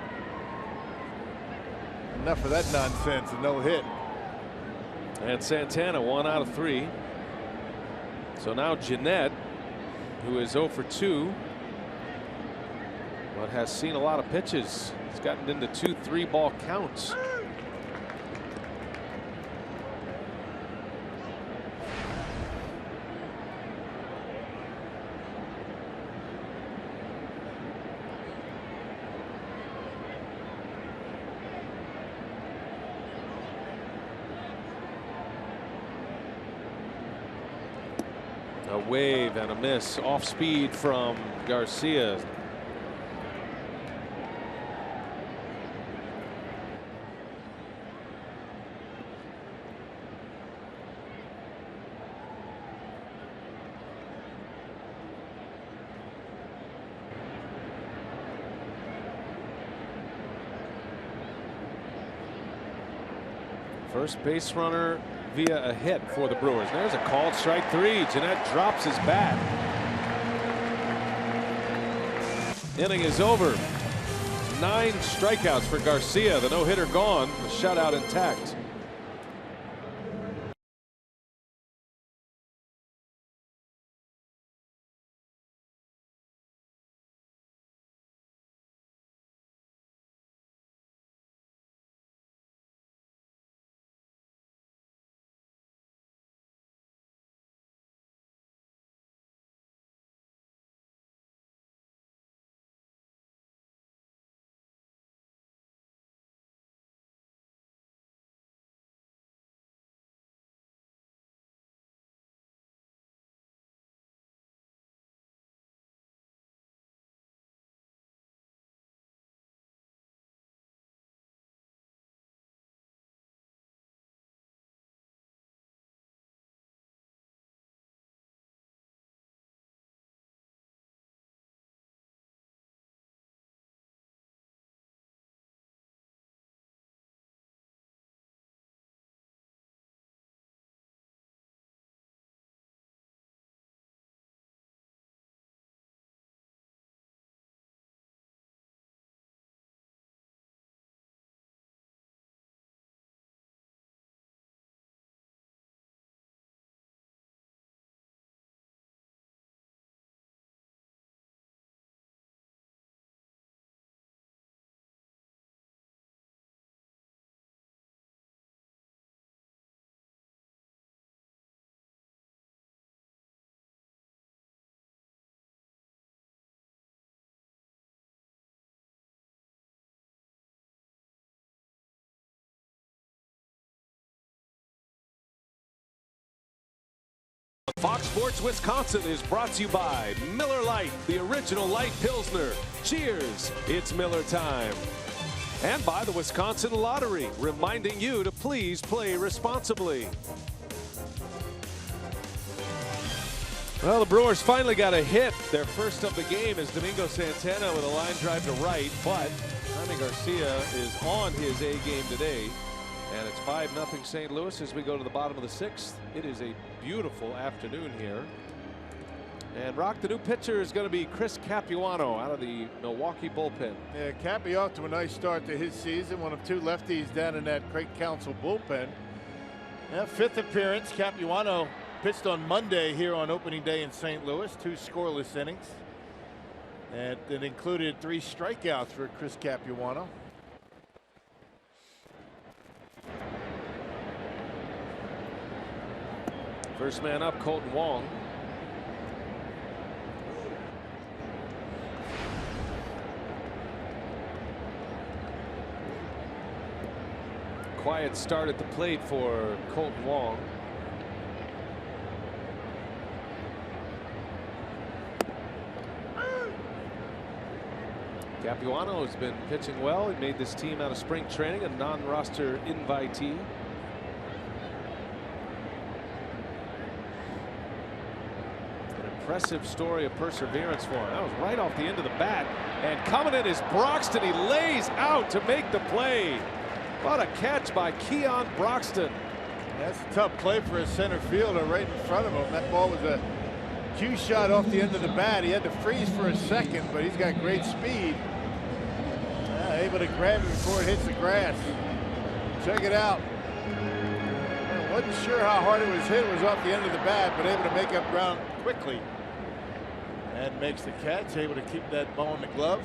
[SPEAKER 4] Enough of that nonsense, a no hit.
[SPEAKER 3] And Santana 1 out of 3. So now Jeanette, who is 0 for 2, but has seen a lot of pitches. He's gotten into 2 3-ball counts. A wave and a miss off speed from Garcia. First base runner via a hit for the Brewers. There's a called strike 3. Jeanette drops his bat. Inning is over. 9 strikeouts for Garcia. The no-hitter gone. The shutout intact. Fox Sports Wisconsin is brought to you by Miller Lite, the original light Pilsner. Cheers, it's Miller time. And by the Wisconsin Lottery, reminding you to please play responsibly. Well, the Brewers finally got a hit. Their first of the game is Domingo Santana with a line drive to right, but Jaime Garcia is on his A game today. And it's 5-0 St. Louis as we go to the bottom of the 6th. It is a beautiful afternoon here And Rock, the new pitcher is going to be Chris Capuano out of the Milwaukee bullpen.
[SPEAKER 4] Yeah, Cappy off to a nice start to his season. One of 2 lefties down in that Craig Council bullpen. Yeah, 5th appearance. Capuano pitched on Monday here on opening day in St. Louis. 2 scoreless innings. And it included 3 strikeouts for Chris Capuano.
[SPEAKER 3] First man up, Colton Wong. Quiet start at the plate for Colton Wong. Capuano has been pitching well. He made this team out of spring training, a non-roster invitee. An impressive story of perseverance for him. That was right off the end of the bat. And coming in is Broxton. He lays out to make the play. What a catch by Keon Broxton.
[SPEAKER 4] That's a tough play for a center fielder right in front of him. That ball was a cue shot off the end of the bat. He had to freeze for a second, but he's got great speed. Able to grab it before it hits the grass. Check it out. I wasn't sure how hard it was hit. It was off the end of the bat, but able to make up ground quickly. And makes the catch, able to keep that ball in the glove.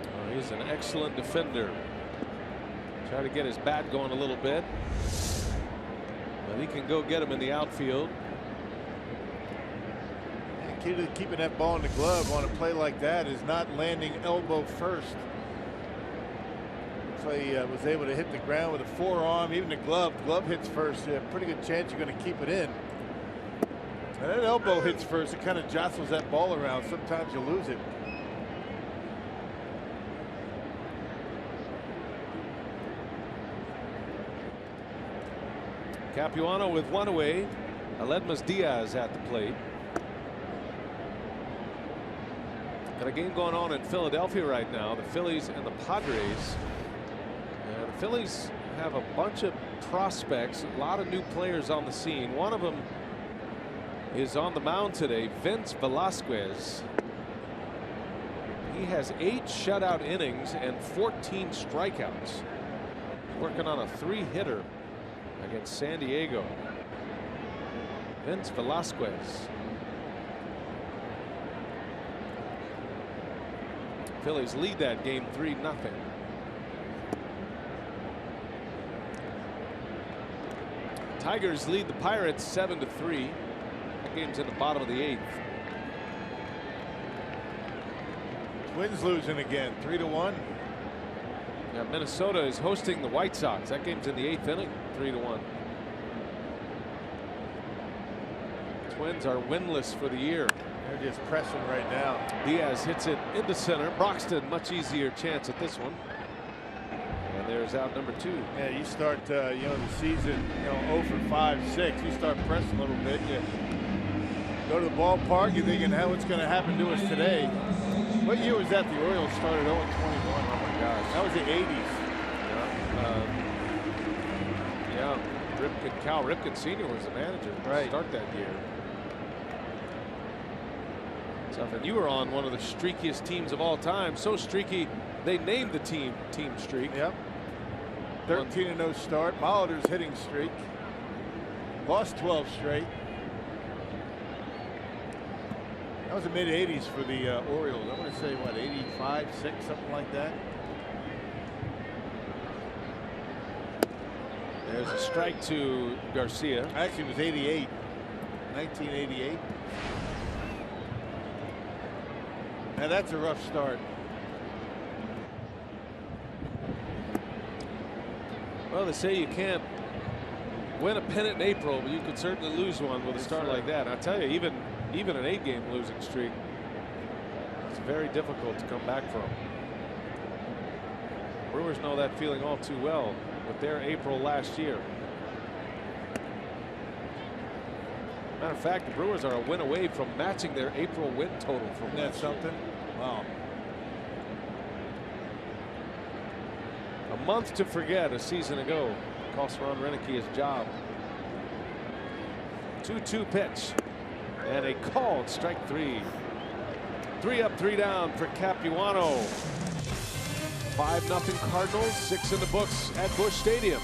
[SPEAKER 3] Oh, he's an excellent defender. Try to get his bat going a little bit, but he can go get him in the outfield.
[SPEAKER 4] The key to keeping that ball in the glove on a play like that is not landing elbow first. So he was able to hit the ground with a forearm, even the glove. Glove hits first. You have a pretty good chance you're going to keep it in. And that elbow hits first. It kind of jostles that ball around. Sometimes you lose it.
[SPEAKER 3] Capuano with 1 away. Aledmus Diaz at the plate. Got a game going on in Philadelphia right now. The Phillies and the Padres. The Phillies have a bunch of prospects, a lot of new players on the scene. One of them is on the mound today, Vince Velasquez. He has 8 shutout innings and 14 strikeouts. Working on a 3-hitter against San Diego. Vince Velasquez. Phillies lead that game 3-0. Tigers lead the Pirates 7-3. That game's in the bottom of the 8th.
[SPEAKER 4] Twins losing again, 3-1.
[SPEAKER 3] Yeah, Minnesota is hosting the White Sox. That game's in the 8th inning, 3-1. Twins are winless for the year.
[SPEAKER 4] They're just pressing right now.
[SPEAKER 3] Diaz hits it into center. Broxton, much easier chance at this one. And there's out number 2.
[SPEAKER 4] Yeah, you start, the season, 0 for 5, 6. You start pressing a little bit. You go to the ballpark. You're thinking, what's going to happen to us today? What year was that? The Orioles started 0-21. Oh my gosh, that was the 80s.
[SPEAKER 3] Yeah, Cal Ripken Sr. was the manager to start that year. And you were on one of the streakiest teams of all time. So streaky, they named the team Team Streak.
[SPEAKER 4] Yep. 13-0 start. Molitor's hitting streak. Lost 12 straight. That was the mid-80s for the Orioles. I want to say, what, 85, 6, something like that.
[SPEAKER 3] There's a strike to Garcia.
[SPEAKER 4] Actually, it was 88. 1988. Now that's a rough start.
[SPEAKER 3] Well, they say you can't win a pennant in April, but you could certainly lose one with a start like that. I tell you, even an 8-game losing streak, it's very difficult to come back from. Brewers know that feeling all too well with their April last year. Matter of fact, the Brewers are a win away from matching their April win total from
[SPEAKER 4] That's something. Wow.
[SPEAKER 3] A month to forget a season ago cost Ron Renicky his job. 2-2 pitch. And a called strike 3. 3 up, 3 down for Capuano. 5-0 Cardinals, 6 in the books at Busch Stadium.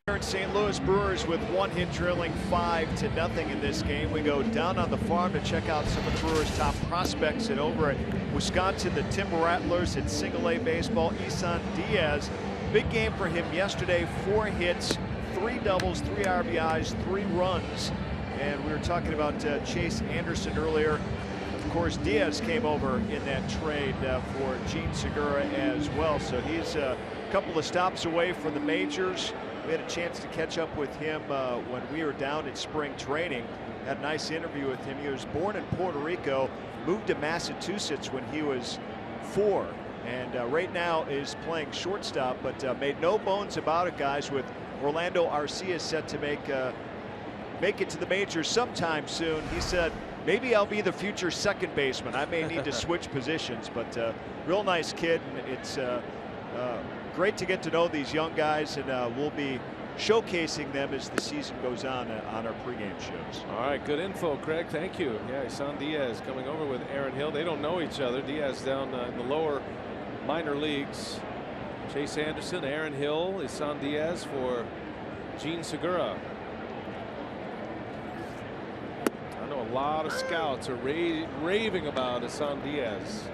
[SPEAKER 5] In St. Louis, Brewers with 1 hit trailing 5-0 in this game. We go down on the farm to check out some of the Brewers' top prospects. And over at Wisconsin, the Timber Rattlers at single-A baseball, Isan Diaz. Big game for him yesterday. 4 hits, 3 doubles, 3 RBIs, 3 runs. And we were talking about Chase Anderson earlier. Of course, Diaz came over in that trade for Gene Segura as well. So he's a couple of stops away from the majors. We had a chance to catch up with him when we were down at spring training. Had a nice interview with him. He was born in Puerto Rico, moved to Massachusetts when he was 4, and right now is playing shortstop, but made no bones about it, guys, with Orlando Arcia set to make it to the majors sometime soon. He said, maybe I'll be the future second baseman. I may need to switch positions, but real nice kid, and it's great to get to know these young guys, and we'll be showcasing them as the season goes on our pregame shows.
[SPEAKER 3] All right, good info, Craig. Thank you. Yeah, Isan Diaz coming over with Aaron Hill. They don't know each other. Diaz down in the lower minor leagues. Chase Anderson, Aaron Hill, Isan Diaz for Gene Segura. I know a lot of scouts are raving about Isan Diaz.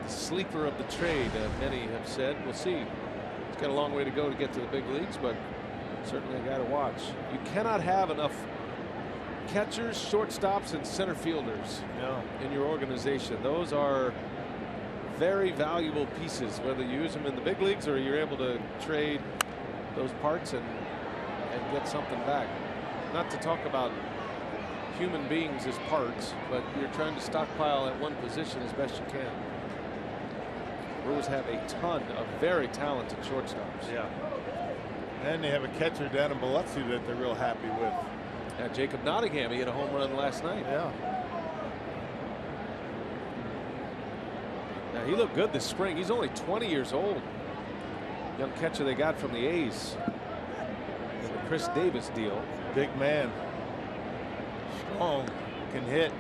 [SPEAKER 3] Sleeper of the trade, many have said. We'll see. He's got a long way to go to get to the big leagues, but certainly a guy to watch. You cannot have enough catchers, shortstops, and center fielders in your organization. Those are very valuable pieces, whether you use them in the big leagues or you're able to trade those parts and get something back. Not to talk about human beings as parts, but you're trying to stockpile at one position as best you can. Brewers have a ton of very talented shortstops.
[SPEAKER 4] Yeah. And they have a catcher down in Biloxi that they're real happy with.
[SPEAKER 3] Yeah, Jacob Nottingham, he hit a home run last night.
[SPEAKER 4] Yeah.
[SPEAKER 3] Now, he looked good this spring. He's only 20 years old. Young catcher they got from the A's. The Chris Davis deal.
[SPEAKER 4] Big man. Strong. Can hit.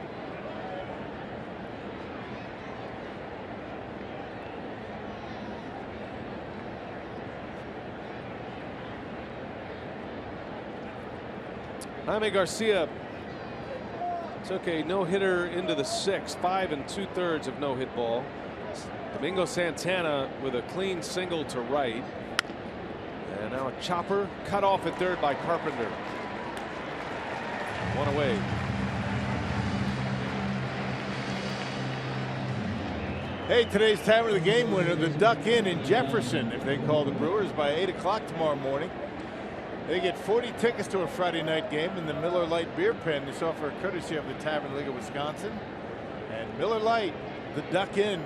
[SPEAKER 3] Jaime Garcia took a no-hitter into the 6th, 5 2/3 of no-hit ball. Domingo Santana with a clean single to right. And now a chopper cut off at third by Carpenter. 1 away.
[SPEAKER 4] Hey, today's time of the game winner, the Duck Inn in Jefferson. If they call the Brewers by 8 o'clock tomorrow morning, they get 40 tickets to a Friday night game in the Miller Lite Beer Pen. This offer courtesy of the Tavern League of Wisconsin. And Miller Lite, the Duck Inn.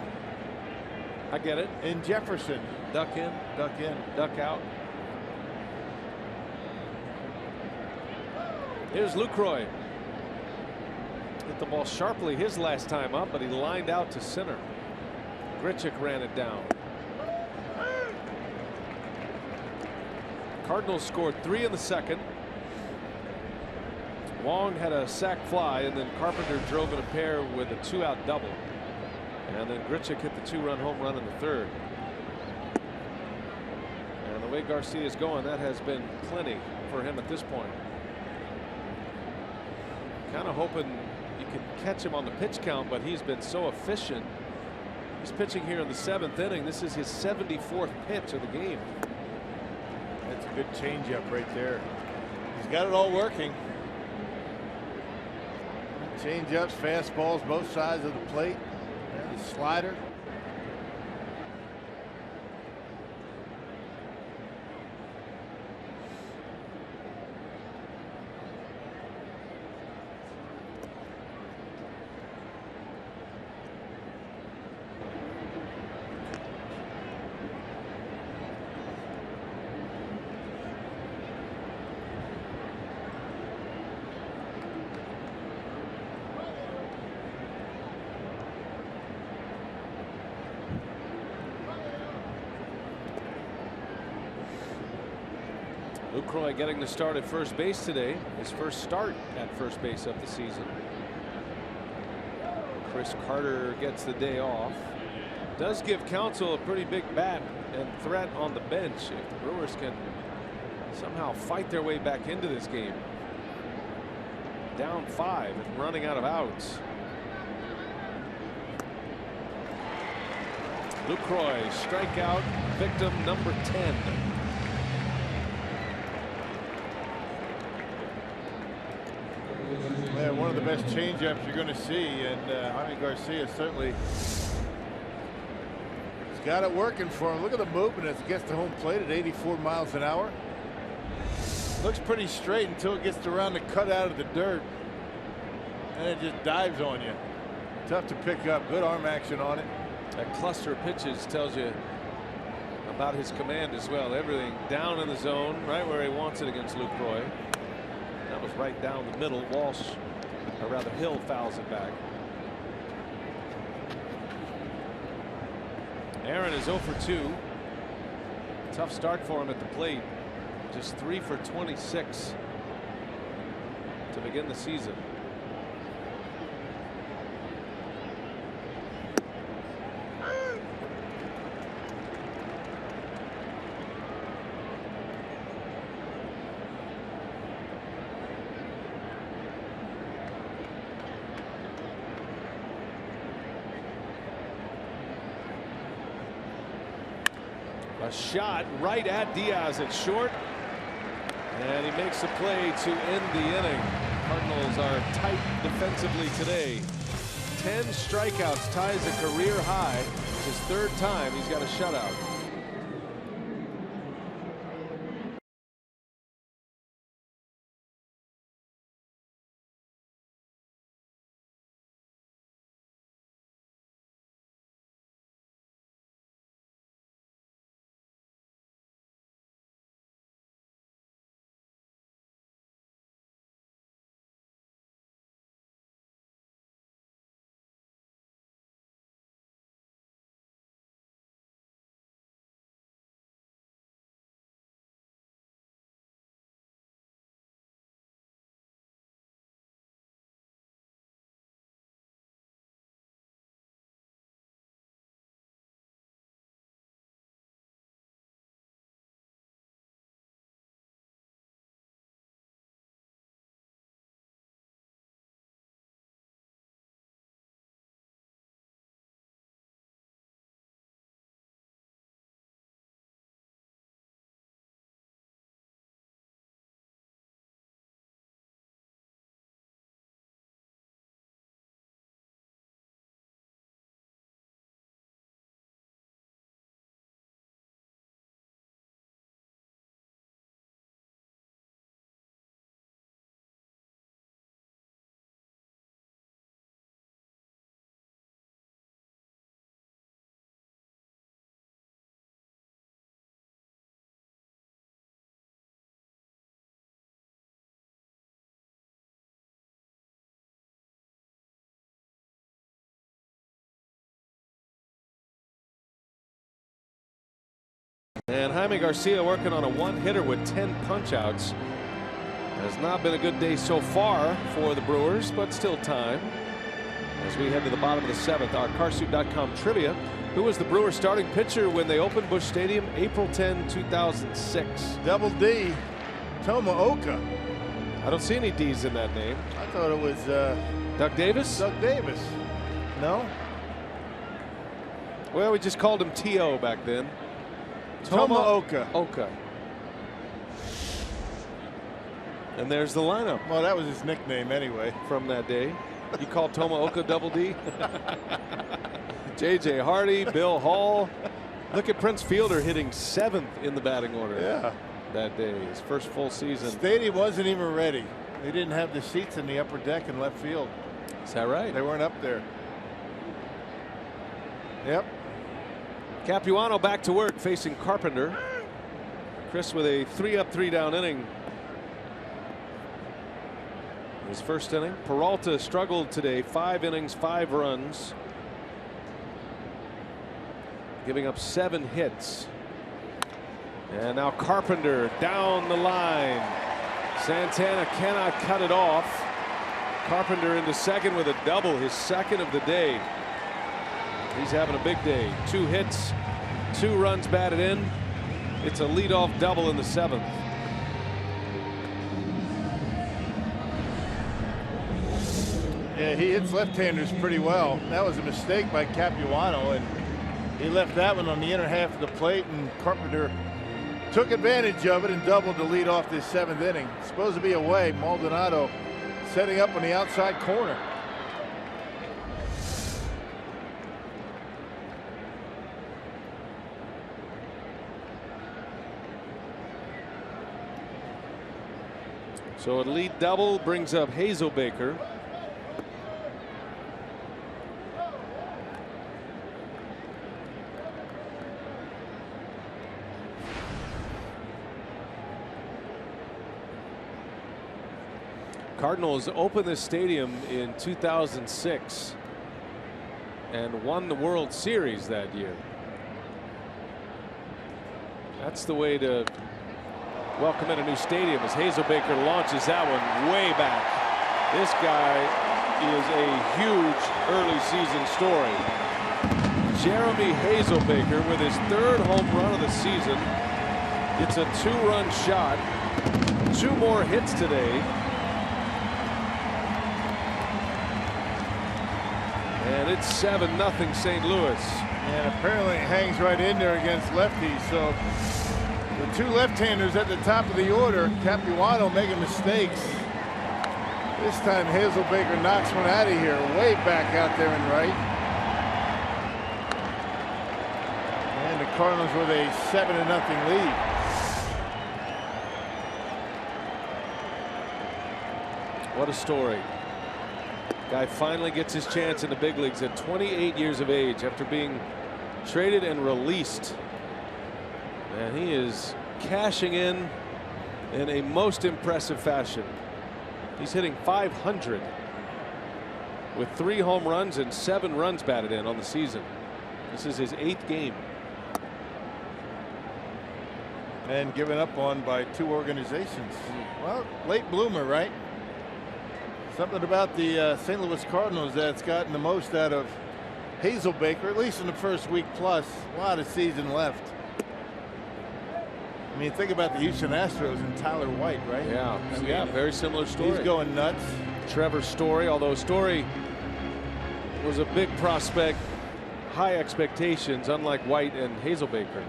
[SPEAKER 3] I get it.
[SPEAKER 4] in Jefferson.
[SPEAKER 3] Duck in,
[SPEAKER 4] Duck in.
[SPEAKER 3] duck out. Here's Lucroy. Hit the ball sharply his last time up, but he lined out to center. Grichuk ran it down. Cardinals scored 3 in the second. Wong had a sac fly, and then Carpenter drove in a pair with a 2-out double. And then Grichuk hit the 2-run home run in the third. And the way Garcia's going, that has been plenty for him at this point. Kind of hoping you can catch him on the pitch count, but he's been so efficient. He's pitching here in the 7th inning. This is his 74th pitch of the game.
[SPEAKER 4] That's a good changeup right there. He's got it all working. Changeups, fastballs, both sides of the plate. And the slider.
[SPEAKER 3] Lucroy getting the start at first base today. His first start at first base of the season. Chris Carter gets the day off. Does give Counsell a pretty big bat and threat on the bench if the Brewers can somehow fight their way back into this game. Down 5 and running out of outs. Lucroy, strikeout, victim number 10.
[SPEAKER 4] Yeah, one of the best changeups you're going to see, and Jaime Garcia certainly has got it working for him. Look at the movement as it gets to home plate at 84 miles an hour. Looks pretty straight until it gets around the cutout of the dirt, and it just dives on you. Tough to pick up. Good arm action on it.
[SPEAKER 3] That cluster of pitches tells you about his command as well. Everything down in the zone, right where he wants it against Lucroy. That was right down the middle. Walsh, or rather Hill, fouls it back. Aaron is 0 for 2. Tough start for him at the plate. Just 3 for 26 to begin the season. A shot right at Diaz at short, and he makes a play to end the inning. Cardinals are tight defensively today. 10 strikeouts, ties a career high. It's his 3rd time he's got a shutout. And Jaime Garcia working on a one-hitter with 10 punch-outs. Has not been a good day so far for the Brewers, but still time. As we head to the bottom of the 7th, our Carsoup.com trivia. Who was the Brewers starting pitcher when they opened Busch Stadium April 10, 2006?
[SPEAKER 4] Double D, Tomaoka.
[SPEAKER 3] I don't see any D's in that name.
[SPEAKER 4] I thought it was
[SPEAKER 3] Doug Davis?
[SPEAKER 4] Doug Davis. No?
[SPEAKER 3] Well, we just called him T.O. back then.
[SPEAKER 4] Tomaoka.
[SPEAKER 3] Oka. And there's the lineup.
[SPEAKER 4] Well, that was his nickname anyway.
[SPEAKER 3] From that day. You called Tomaoka Double D? J.J. Hardy, Bill Hall. Look at Prince Fielder hitting 7th in the batting order.
[SPEAKER 4] Yeah.
[SPEAKER 3] That day, his first full season.
[SPEAKER 4] Stadium wasn't even ready. They didn't have the seats in the upper deck in left field.
[SPEAKER 3] Is that right?
[SPEAKER 4] They weren't up there. Yep.
[SPEAKER 3] Capuano back to work facing Carpenter. Chris with a 3-up, 3-down inning. His first inning. Peralta struggled today. 5 innings, 5 runs. Giving up 7 hits. And now Carpenter down the line. Santana cannot cut it off. Carpenter into second with a double, his second of the day. He's having a big day. 2 hits, 2 runs batted in. It's a leadoff double in the 7th.
[SPEAKER 4] Yeah, he hits left-handers pretty well. That was a mistake by Capuano, and he left that one on the inner half of the plate, and Carpenter took advantage of it and doubled to lead off this 7th inning. Supposed to be away. Maldonado setting up on the outside corner.
[SPEAKER 3] So a lead double brings up Hazelbaker. Cardinals opened this stadium in 2006 and won the World Series that year. That's the way to welcome in a new stadium as Hazelbaker launches that one way back. This guy is a huge early season story. Jeremy Hazelbaker with his 3rd home run of the season. It's a 2-run shot. 2 more hits today. And it's 7-0 St. Louis.
[SPEAKER 4] And apparently it hangs right in there against lefties. So the 2 left-handers at the top of the order, Capuano making mistakes. This time Hazelbaker knocks one out of here, way back out there in right. And the Cardinals with a 7-0 lead.
[SPEAKER 3] What a story. Guy finally gets his chance in the big leagues at 28 years of age after being traded and released. And he is cashing in a most impressive fashion. He's hitting .500 with 3 home runs and 7 runs batted in on the season. This is his 8th game.
[SPEAKER 4] And given up on by 2 organizations. Well, late bloomer, right? Something about the St. Louis Cardinals that's gotten the most out of Hazelbaker, at least in the first week plus. A lot of season left. I mean, think about the Houston Astros and Tyler White, right?
[SPEAKER 3] Yeah,
[SPEAKER 4] I mean,
[SPEAKER 3] yeah, very similar story.
[SPEAKER 4] He's going nuts.
[SPEAKER 3] Trevor Story, although Story was a big prospect, high expectations, unlike White and Hazelbaker.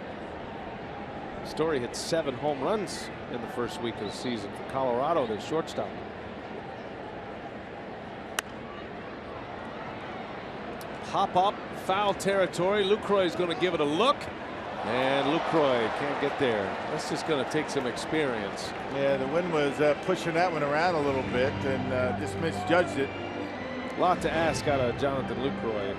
[SPEAKER 3] Story hit 7 home runs in the first week of the season for Colorado, their shortstop. Hop up, foul territory. Lucroy is going to give it a look, and Lucroy can't get there. That's just going to take some experience.
[SPEAKER 4] Yeah, the wind was pushing that one around a little bit, and just misjudged it.
[SPEAKER 3] A lot to ask out of Jonathan Lucroy.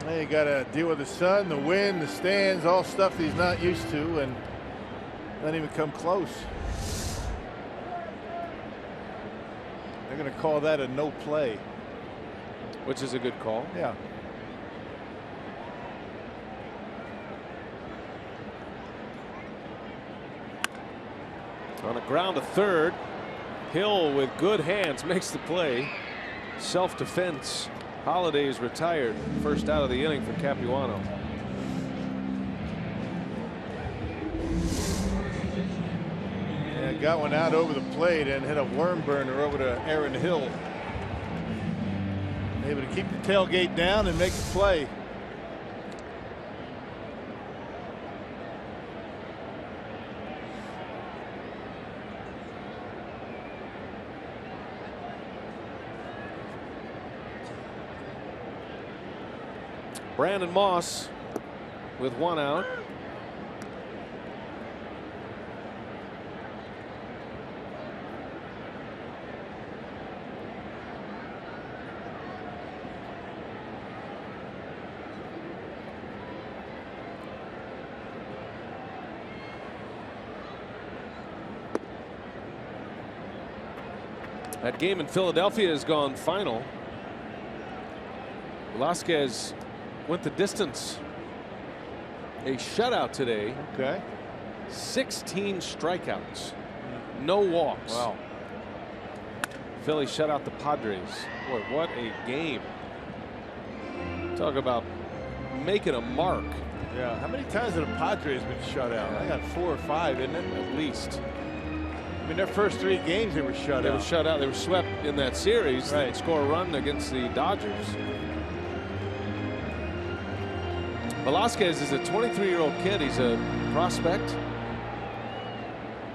[SPEAKER 4] Well, you got to deal with the sun, the wind, the stands, all stuff he's not used to, and not even come close. They're going to call that a no play.
[SPEAKER 3] Which is a good call.
[SPEAKER 4] Yeah.
[SPEAKER 3] On a ground to third, Hill with good hands makes the play. Self-defense. Holiday is retired. First out of the inning for Capuano.
[SPEAKER 4] Yeah, got one out over the plate and hit a worm burner over to Aaron Hill. Able to keep the tailgate down and make the play.
[SPEAKER 3] Brandon Moss with one out. That game in Philadelphia has gone final. Velasquez went the distance. A shutout today.
[SPEAKER 4] Okay.
[SPEAKER 3] 16 strikeouts. No walks.
[SPEAKER 4] Wow.
[SPEAKER 3] Philly shut out the Padres. Boy, what a game. Talk about making a mark.
[SPEAKER 4] Yeah. How many times have the Padres been shut out? I got 4 or 5, isn't it?
[SPEAKER 3] At least.
[SPEAKER 4] I mean, their first 3 games they were shut out.
[SPEAKER 3] They were shut out. They were swept in that series.
[SPEAKER 4] Right.
[SPEAKER 3] They score a run against the Dodgers. Velasquez is a 23-year-old kid. He's a prospect.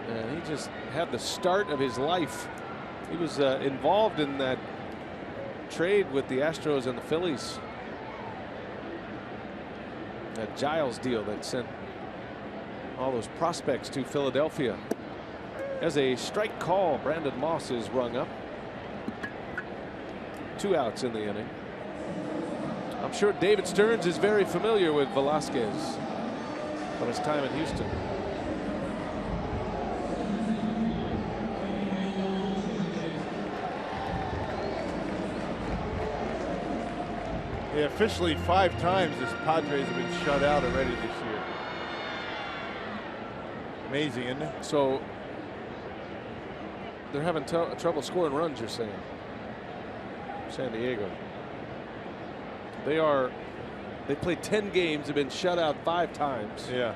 [SPEAKER 3] And he just had the start of his life. He was involved in that trade with the Astros and the Phillies. That Giles deal that sent all those prospects to Philadelphia. As a strike call, Brandon Moss is rung up. 2 outs in the inning. I'm sure David Stearns is very familiar with Velasquez from his time in Houston.
[SPEAKER 4] Yeah, officially 5 times this Padres have been shut out already this year. Amazing, isn't it?
[SPEAKER 3] So they're having trouble scoring runs, you're saying? San Diego. They played 10 games, have been shut out 5 times.
[SPEAKER 4] Yeah.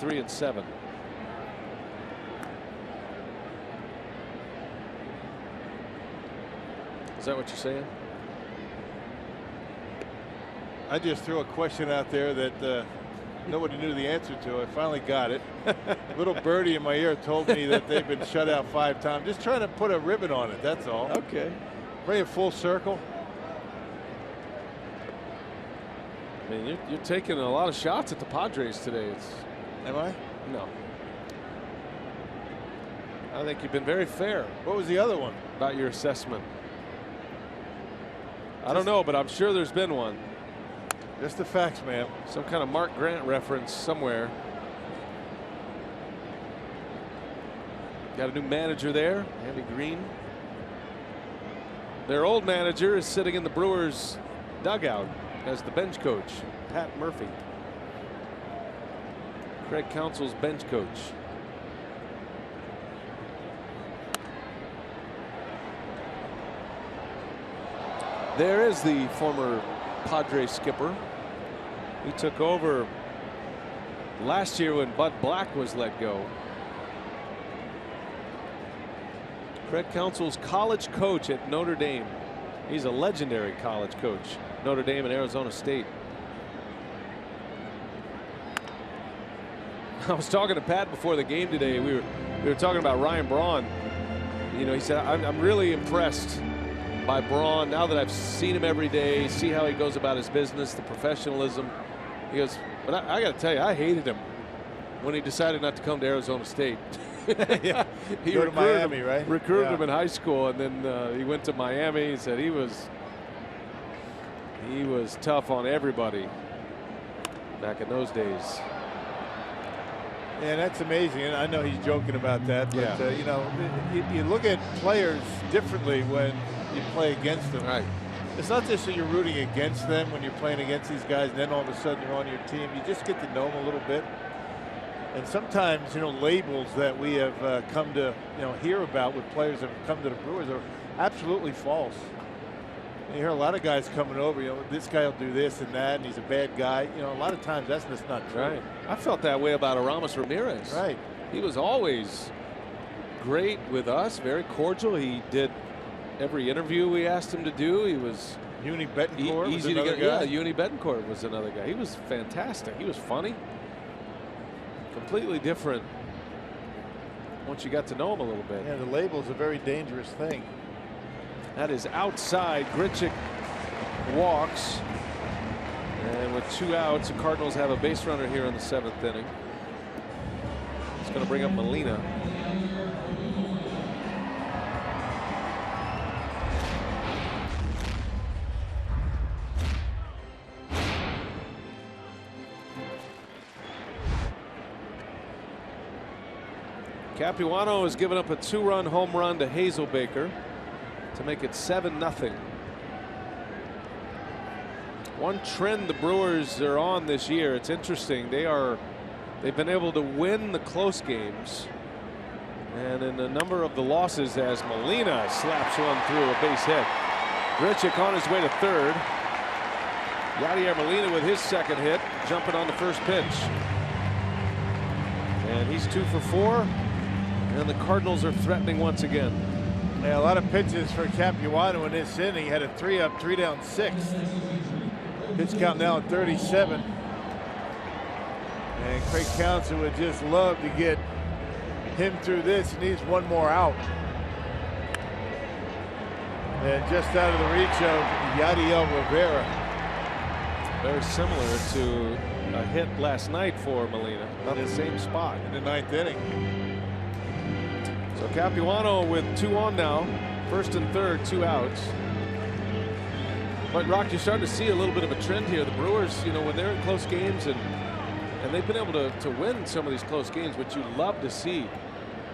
[SPEAKER 3] They're 3-7. Is that what you're saying?
[SPEAKER 4] I just threw a question out there that nobody knew the answer to. I finally got it. Little birdie in my ear told me that they've been shut out 5 times. Just trying to put a ribbon on it, that's all.
[SPEAKER 3] Okay.
[SPEAKER 4] Bring it full circle.
[SPEAKER 3] I mean, you're taking a lot of shots at the Padres today.
[SPEAKER 4] Am I?
[SPEAKER 3] No. I think you've been very fair.
[SPEAKER 4] What was the other one?
[SPEAKER 3] About your assessment. I don't know, but I'm sure there's been one.
[SPEAKER 4] Just the facts, ma'am.
[SPEAKER 3] Some kind of Mark Grant reference somewhere. Got a new manager there, Andy Green. Their old manager is sitting in the Brewers dugout as the bench coach, Pat Murphy. Craig Counsell's bench coach. There is the former Padres skipper. He took over last year when Bud Black was let go. Craig Counsell's college coach at Notre Dame. He's a legendary college coach. Notre Dame and Arizona State. I was talking to Pat before the game today. We were talking about Ryan Braun. You know, he said, I'm really impressed by Braun now that I've seen him every day, see how he goes about his business, the professionalism. He goes, but I got to tell you, I hated him when he decided not to come to Arizona State.
[SPEAKER 4] Yeah.
[SPEAKER 3] He
[SPEAKER 4] Go to
[SPEAKER 3] recruited
[SPEAKER 4] Miami,
[SPEAKER 3] him,
[SPEAKER 4] right?
[SPEAKER 3] Recruited
[SPEAKER 4] Yeah.
[SPEAKER 3] him in high school, and then he went to Miami. He said he was tough on everybody back in those days.
[SPEAKER 4] Yeah, that's amazing. And I know he's joking about that, but
[SPEAKER 3] Yeah.
[SPEAKER 4] you know, you look at players differently when you play against them.
[SPEAKER 3] Right.
[SPEAKER 4] It's not just that you're rooting against them when you're playing against these guys, and then all of a sudden you're on your team. You just get to know them a little bit. And sometimes, labels that we have come to, hear about with players that have come to the Brewers are absolutely false. You hear a lot of guys coming over, this guy will do this and that, and he's a bad guy. A lot of times that's just not true.
[SPEAKER 3] Right. I felt that way about Aramis Ramirez.
[SPEAKER 4] Right.
[SPEAKER 3] He was always great with us, very cordial. He did every interview we asked him to do. He was
[SPEAKER 4] Uni Betancourt was
[SPEAKER 3] easy to
[SPEAKER 4] another
[SPEAKER 3] get.
[SPEAKER 4] guy.
[SPEAKER 3] Yeah, Uni Betancourt was another guy. He was fantastic. He was funny. Completely different once you got to know him a little bit.
[SPEAKER 4] Yeah, the label is a very dangerous thing.
[SPEAKER 3] That is outside. Grichuk walks. And with 2 outs, the Cardinals have a base runner here in the 7th inning. It's going to bring up Molina. Capuano has given up a 2-run home run to Hazelbaker to make it 7-0. One trend the Brewers are on this year, it's interesting, they've been able to win the close games, and in a number of the losses as Molina slaps one through a base hit. Grichuk on his way to third. Yadier Molina with his second hit, jumping on the first pitch. And he's 2 for 4. And the Cardinals are threatening once again.
[SPEAKER 4] Yeah, a lot of pitches for Capuano in this inning. He had a 3-up, 3-down, 6. Pitch count now at 37. And Craig Counsell would just love to get him through this. He needs one more out. And just out of the reach of Yadiel Rivera.
[SPEAKER 3] Very similar to a hit last night for Molina. Not the same spot.
[SPEAKER 4] In the 9th inning.
[SPEAKER 3] So Capuano with 2 on now. First and third, 2 outs. But Rock, you're starting to see a little bit of a trend here. The Brewers, when they're in close games and they've been able to win some of these close games, which you love to see.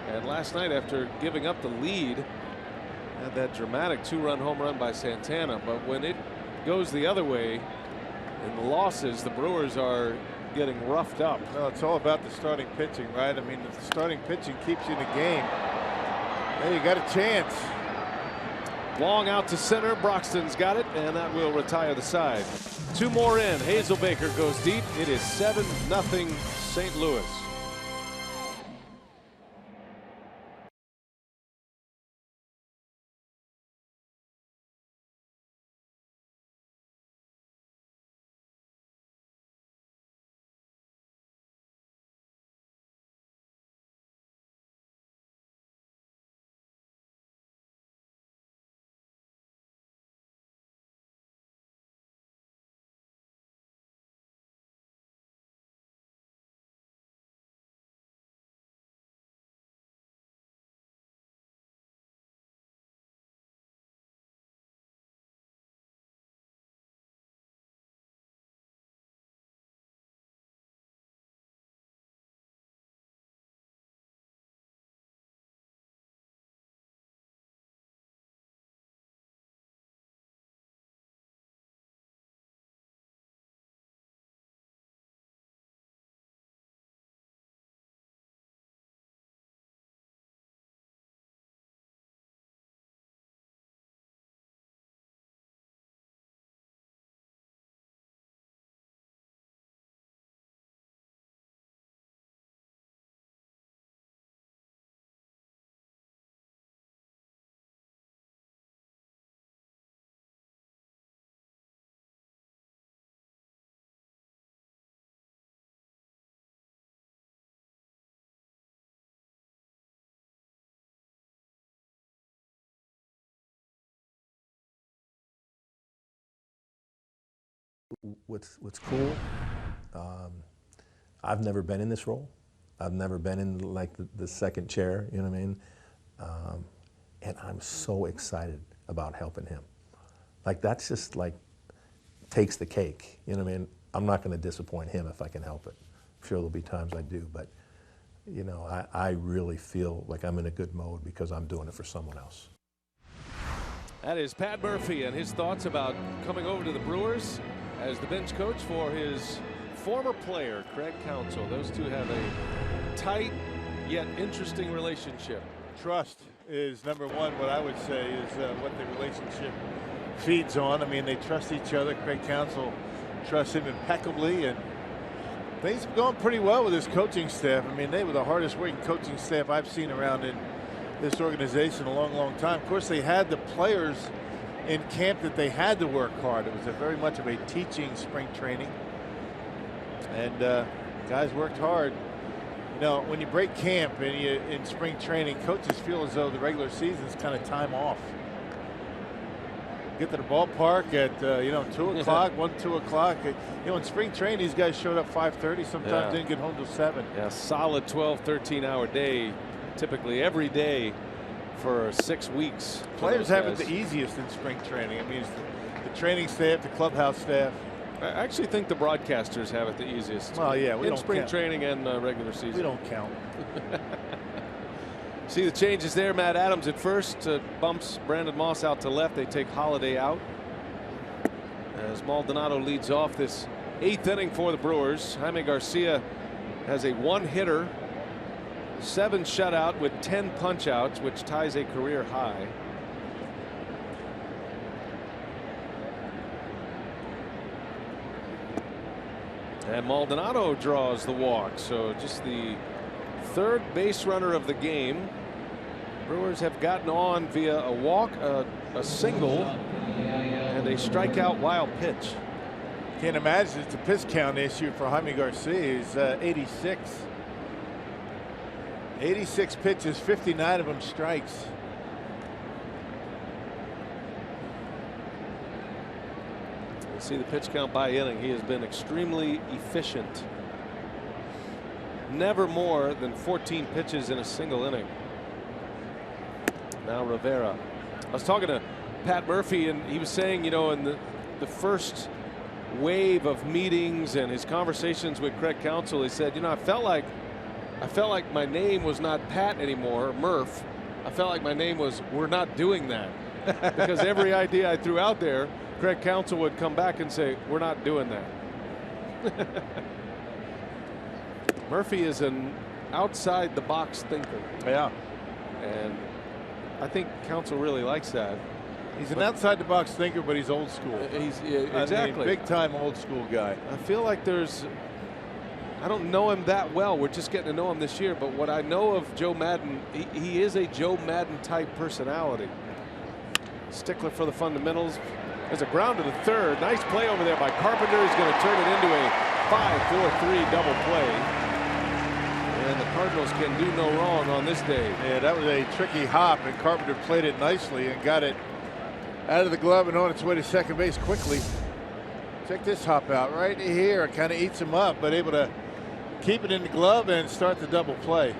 [SPEAKER 3] And last night, after giving up the lead, had that dramatic 2-run home run by Santana. But when it goes the other way in the losses, the Brewers are getting roughed up.
[SPEAKER 4] No, it's all about the starting pitching, right? I mean, if the starting pitching keeps you in the game, hey, you got a chance.
[SPEAKER 3] Long out to center. Broxton's got it, and that will retire the side. 2 more in. Hazelbaker goes deep. It is 7-0 St. Louis.
[SPEAKER 1] What's cool, I've never been in this role. I've never been in like the second chair, you know what I mean? And I'm so excited about helping him. Like that's just like takes the cake, you know what I mean? I'm not going to disappoint him if I can help it. I'm sure there'll be times I do, but you know, I really feel like I'm in a good mode because I'm doing it for someone else.
[SPEAKER 3] That is Pat Murphy and his thoughts about coming over to the Brewers as the bench coach for his former player, Craig Counsell. Those two have a tight yet interesting relationship.
[SPEAKER 4] Trust is number one. What I would say is what the relationship feeds on. I mean, they trust each other. Craig Counsell trusts him impeccably, and things have gone pretty well with his coaching staff. I mean, they were the hardest working coaching staff I've seen around in this organization a long, long time. Of course, they had the players in camp that they had to work hard. It was very much of a teaching spring training, and guys worked hard. You know, when you break camp and in spring training, coaches feel as though the regular season is kind of time off. Get to the ballpark at 2 o'clock, 2 o'clock. You know, in spring training, these guys showed up 5:30. Sometimes didn't get home till 7.
[SPEAKER 3] Yeah, solid 12, 13-hour day, typically every day for 6 weeks.
[SPEAKER 4] Players have it the easiest in spring training. I mean, it's the training staff, the clubhouse staff.
[SPEAKER 3] I actually think the broadcasters have it the easiest.
[SPEAKER 4] Well, yeah, we
[SPEAKER 3] in
[SPEAKER 4] don't
[SPEAKER 3] spring
[SPEAKER 4] count.
[SPEAKER 3] training and regular season.
[SPEAKER 4] We don't count.
[SPEAKER 3] See the changes there. Matt Adams at first bumps Brandon Moss out to left. They take Holiday out as Maldonado leads off this 8th inning for the Brewers. Jaime Garcia has a 1-hitter, 7 shutout with 10 punch-outs, which ties a career high. And Maldonado draws the walk, so just the 3rd base runner of the game. Brewers have gotten on via a walk, a single, and a strikeout wild pitch.
[SPEAKER 4] Can't imagine it's a pitch count issue for Jaime Garcia. He's 86. 86 pitches, 59 of them strikes.
[SPEAKER 3] See the pitch count by inning. He has been extremely efficient. Never more than 14 pitches in a single inning. Now Rivera. I was talking to Pat Murphy, and he was saying, you know, in the first wave of meetings and his conversations with Craig Counsell, he said, you know, I felt like my name was not Pat anymore, or Murph. I felt like my name was "We're not doing that," because every idea I threw out there, Craig Counsell would come back and say, "We're not doing that." Murphy is an outside the box thinker.
[SPEAKER 4] Yeah.
[SPEAKER 3] And I think Counsell really likes that.
[SPEAKER 4] He's an outside the box thinker, but he's old school.
[SPEAKER 3] Exactly.
[SPEAKER 4] I mean, big time old school guy.
[SPEAKER 3] I feel like I don't know him that well. We're just getting to know him this year. But what I know of Joe Madden, he is a Joe Madden type personality. Stickler for the fundamentals. There's a ground to the 3rd. Nice play over there by Carpenter. He's going to turn it into a 5-4-3 double play. And the Cardinals can do no wrong on this day.
[SPEAKER 4] Yeah, that was a tricky hop, and Carpenter played it nicely and got it out of the glove and on its way to second base quickly. Check this hop out right here. Kind of eats him up, but able to keep it in the glove and start the double play.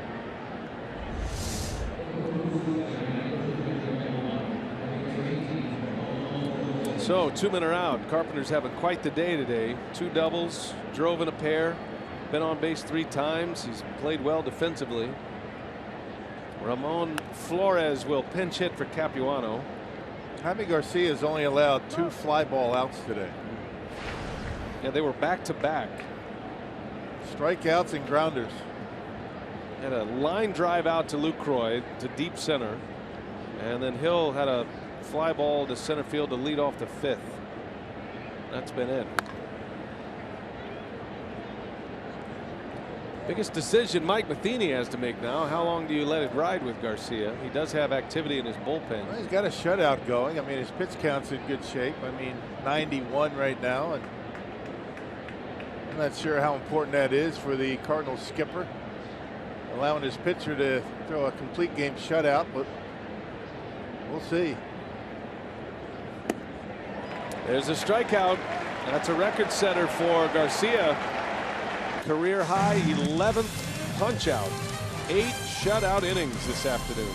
[SPEAKER 3] So 2 men are out. Carpenter's having quite the day today. 2 doubles, drove in a pair, been on base 3 times. He's played well defensively. Ramon Flores will pinch hit for Capuano.
[SPEAKER 4] Jaime Garcia has only allowed 2 fly ball outs today.
[SPEAKER 3] Yeah, they were back-to-back.
[SPEAKER 4] Strikeouts and grounders.
[SPEAKER 3] Had a line drive out to Lucroy to deep center, and then Hill had a fly ball to center field to lead off the 5th. That's been it. Biggest decision Mike Matheny has to make now. How long do you let it ride with Garcia? He does have activity in his bullpen.
[SPEAKER 4] Well, he's got a shutout going. I mean, his pitch count's in good shape. I mean, 91 right now, and I'm not sure how important that is for the Cardinals skipper, allowing his pitcher to throw a complete game shutout, but we'll see.
[SPEAKER 3] There's a strikeout. That's a record setter for Garcia. Career high 11th punch out. 8 shutout innings this afternoon.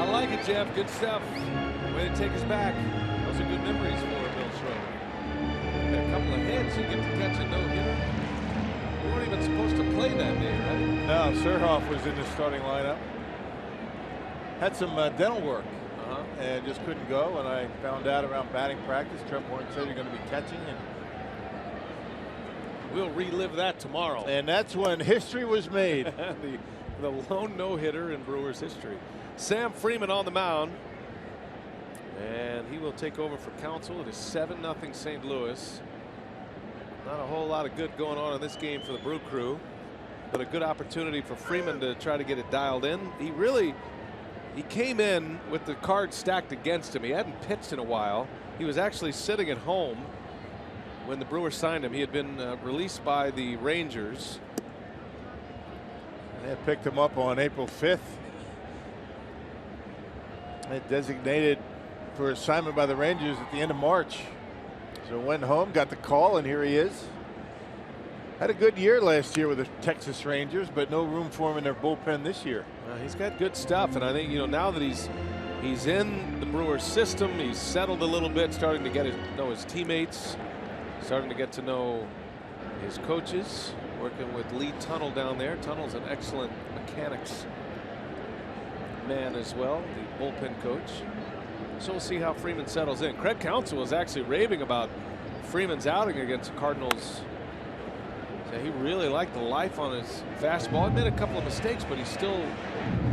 [SPEAKER 3] I like it, Jeff. Good stuff. Way to take us back. Those are good memories for Bill Schroeder. Got a couple of hits. You get to catch a no-hitter. You weren't even supposed to play that day, right?
[SPEAKER 4] No, Surhoff was in the starting lineup. Had some dental work and just couldn't go. And I found out around batting practice, Trent Warren said you're going to be catching. And
[SPEAKER 3] we'll relive that tomorrow.
[SPEAKER 4] And that's when history was made.
[SPEAKER 3] the lone no-hitter in Brewers history. Sam Freeman on the mound. And he will take over for Counsell. It is 7-0 St. Louis. Not a whole lot of good going on in this game for the Brew Crew, but a good opportunity for Freeman to try to get it dialed in. He came in with the cards stacked against him. He hadn't pitched in a while. He was actually sitting at home when the Brewers signed him. He had been released by the Rangers.
[SPEAKER 4] They picked him up on April 5th. They designated for assignment by the Rangers at the end of March. So went home, got the call, and here he is. Had a good year last year with the Texas Rangers, but no room for him in their bullpen this year.
[SPEAKER 3] He's got good stuff, and I think now that he's in the Brewers system, he's settled a little bit, starting to get to know his teammates, starting to get to know his coaches, working with Lee Tunnell down there. Tunnell's an excellent mechanics man as well, the bullpen coach. So we'll see how Freeman settles in. Craig Counsell was actually raving about Freeman's outing against the Cardinals. So he really liked the life on his fastball. He made a couple of mistakes, but he's still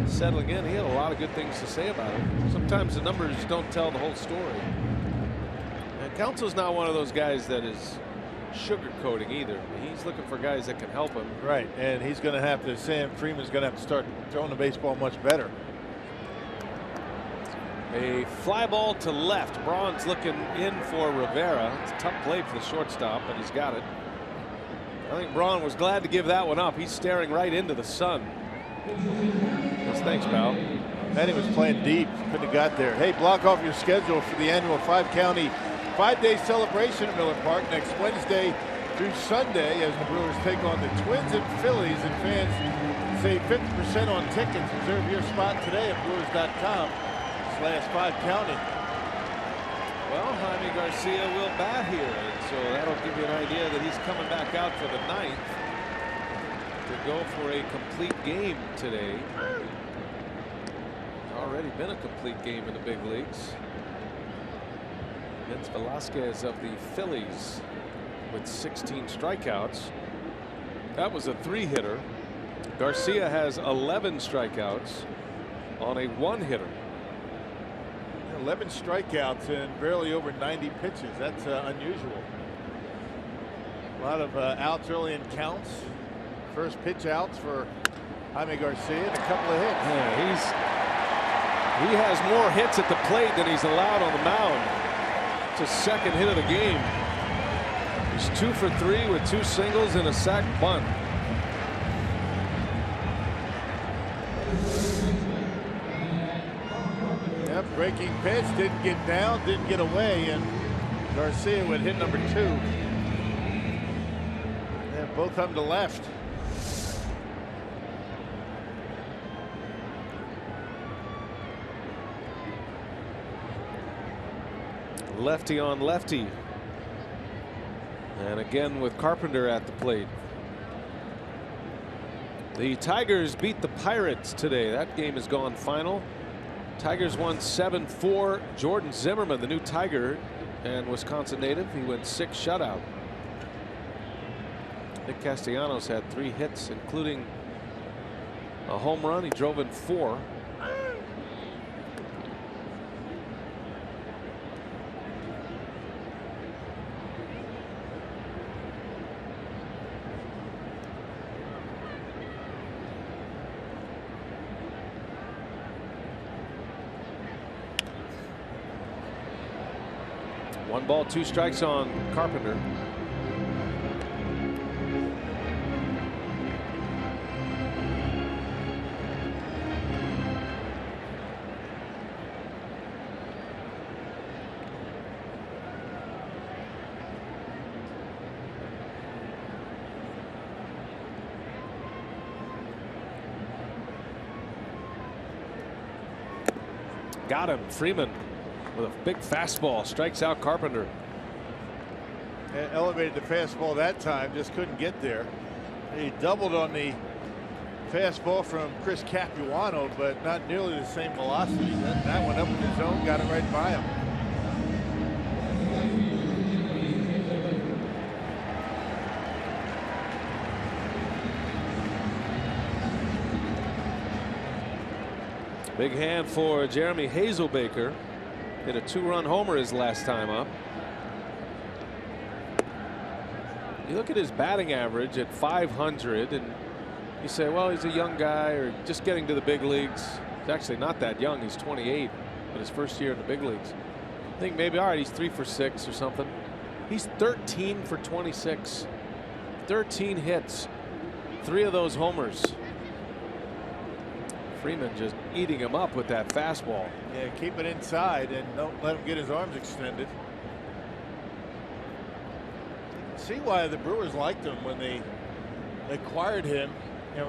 [SPEAKER 3] settling in. He had a lot of good things to say about it. Sometimes the numbers don't tell the whole story. And Counsell's not one of those guys that is sugarcoating either. He's looking for guys that can help him.
[SPEAKER 4] Right, and he's going to have to, Sam Freeman's going to have to start throwing the baseball much better.
[SPEAKER 3] A fly ball to left. Braun's looking in for Rivera. It's a tough play for the shortstop, but he's got it. I think Braun was glad to give that one up. He's staring right into the sun. Yes, thanks, pal.
[SPEAKER 4] And he was playing deep. Couldn't have got there. Hey, block off your schedule for the annual 5-county 5-day celebration at Miller Park next Wednesday through Sunday as the Brewers take on the Twins and Phillies, and fans save 50% on tickets. Reserve your spot today at Brewers.com/5-county.
[SPEAKER 3] Well, Jaime Garcia will bat here, and so that'll give you an idea that he's coming back out for the 9th to go for a complete game today. It's already been a complete game in the big leagues. Vince Velasquez of the Phillies with 16 strikeouts. That was a 3-hitter. Garcia has 11 strikeouts on a 1-hitter.
[SPEAKER 4] 11 strikeouts and barely over 90 pitches. That's unusual. A lot of outs early in counts. First pitch outs for Jaime Garcia and a couple of hits.
[SPEAKER 3] Yeah, he has more hits at the plate than he's allowed on the mound. It's his second hit of the game. He's 2 for 3 with 2 singles and a sac bunt.
[SPEAKER 4] Breaking pitch, didn't get down, didn't get away, and Garcia would hit number 2. And both of them to left.
[SPEAKER 3] Lefty on lefty. And again with Carpenter at the plate. The Tigers beat the Pirates today. That game has gone final. Tigers won 7-4. Jordan Zimmerman, the new Tiger and Wisconsin native, he went 6 shutout. Nick Castellanos had 3 hits, including a home run. He drove in 4. One ball, 2 strikes on Carpenter. got him. Freeman with a big fastball strikes out Carpenter.
[SPEAKER 4] Elevated the fastball that time, just couldn't get there. He doubled on the fastball from Chris Capuano, but not nearly the same velocity. That went up in the zone, got it right by him.
[SPEAKER 3] Big hand for Jeremy Hazelbaker. Hit a 2-run homer his last time up. You look at his batting average at .500 and you say, well, he's a young guy or just getting to the big leagues. He's actually not that young. He's 28 in his first year in the big leagues. I think maybe, all right, he's 3 for 6 or something. He's 13 for 26. 13 hits. 3 of those homers. Freeman just eating him up with that fastball.
[SPEAKER 4] Yeah, keep it inside and don't let him get his arms extended. See why the Brewers liked him when they acquired him,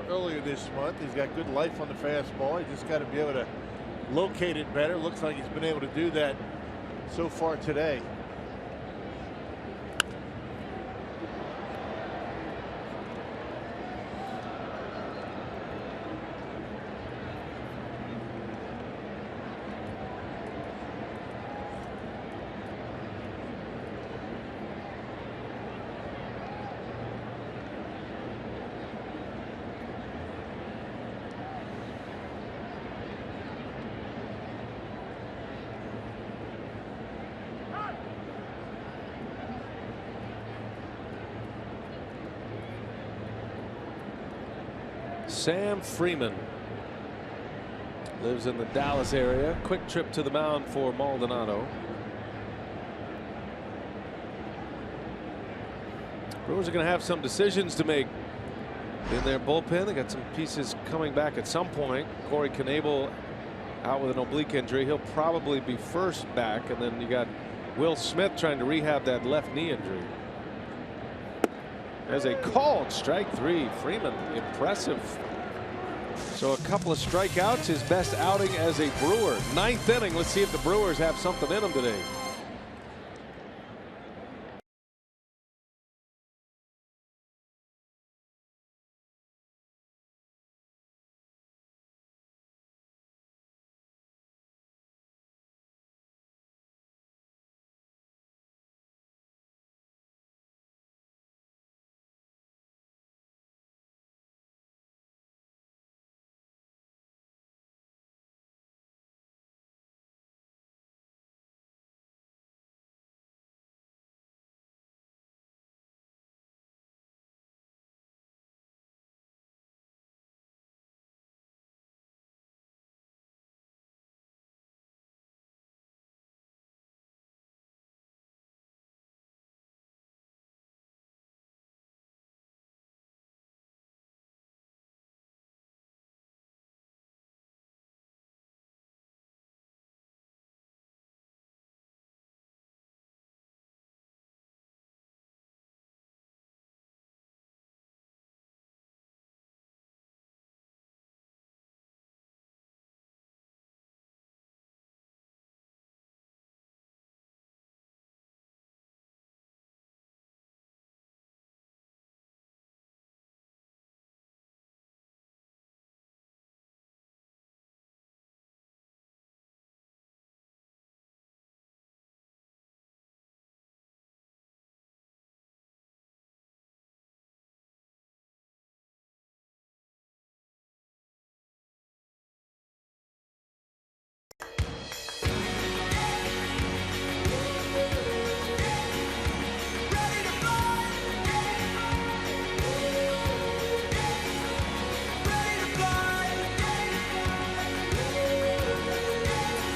[SPEAKER 4] earlier this month. He's got good life on the fastball. He just got to be able to locate it better. Looks like he's been able to do that so far today.
[SPEAKER 3] Sam Freeman lives in the Dallas area. Quick trip to the mound for Maldonado. Brewers are going to have some decisions to make in their bullpen. They got some pieces coming back at some point. Corey Knebel out with an oblique injury. He'll probably be first back, and then you got Will Smith trying to rehab that left knee injury. As a called strike 3. Freeman, impressive. So a couple of strikeouts, his best outing as a Brewer. 9th inning. Let's see if the Brewers have something in them today.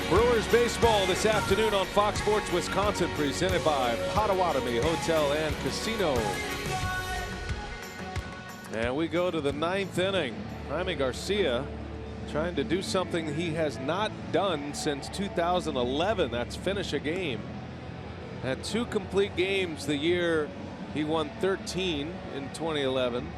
[SPEAKER 3] Brewers baseball this afternoon on Fox Sports Wisconsin, presented by Potawatomi Hotel and Casino. And we go to the 9th inning. Jaime Garcia trying to do something he has not done since 2011. That's finish a game. Had 2 complete games the year he won 13 in 2011.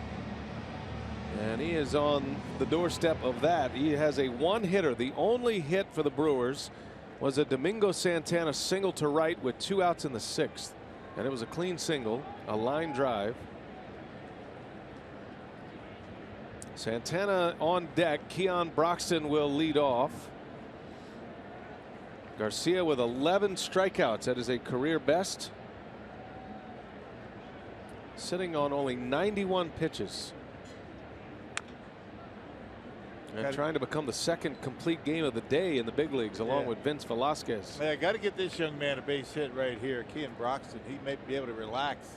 [SPEAKER 3] And he is on the doorstep of that. He has a one-hitter. The only hit for the Brewers was a Domingo Santana single to right with 2 outs in the 6th. And it was a clean single, a line drive. Santana on deck. Keon Broxton will lead off. Garcia with 11 strikeouts. That is a career best. Sitting on only 91 pitches. And trying to become the second complete game of the day in the big leagues, along with Vince Velasquez.
[SPEAKER 4] I got to get this young man a base hit right here. Keon Broxton, he may be able to relax.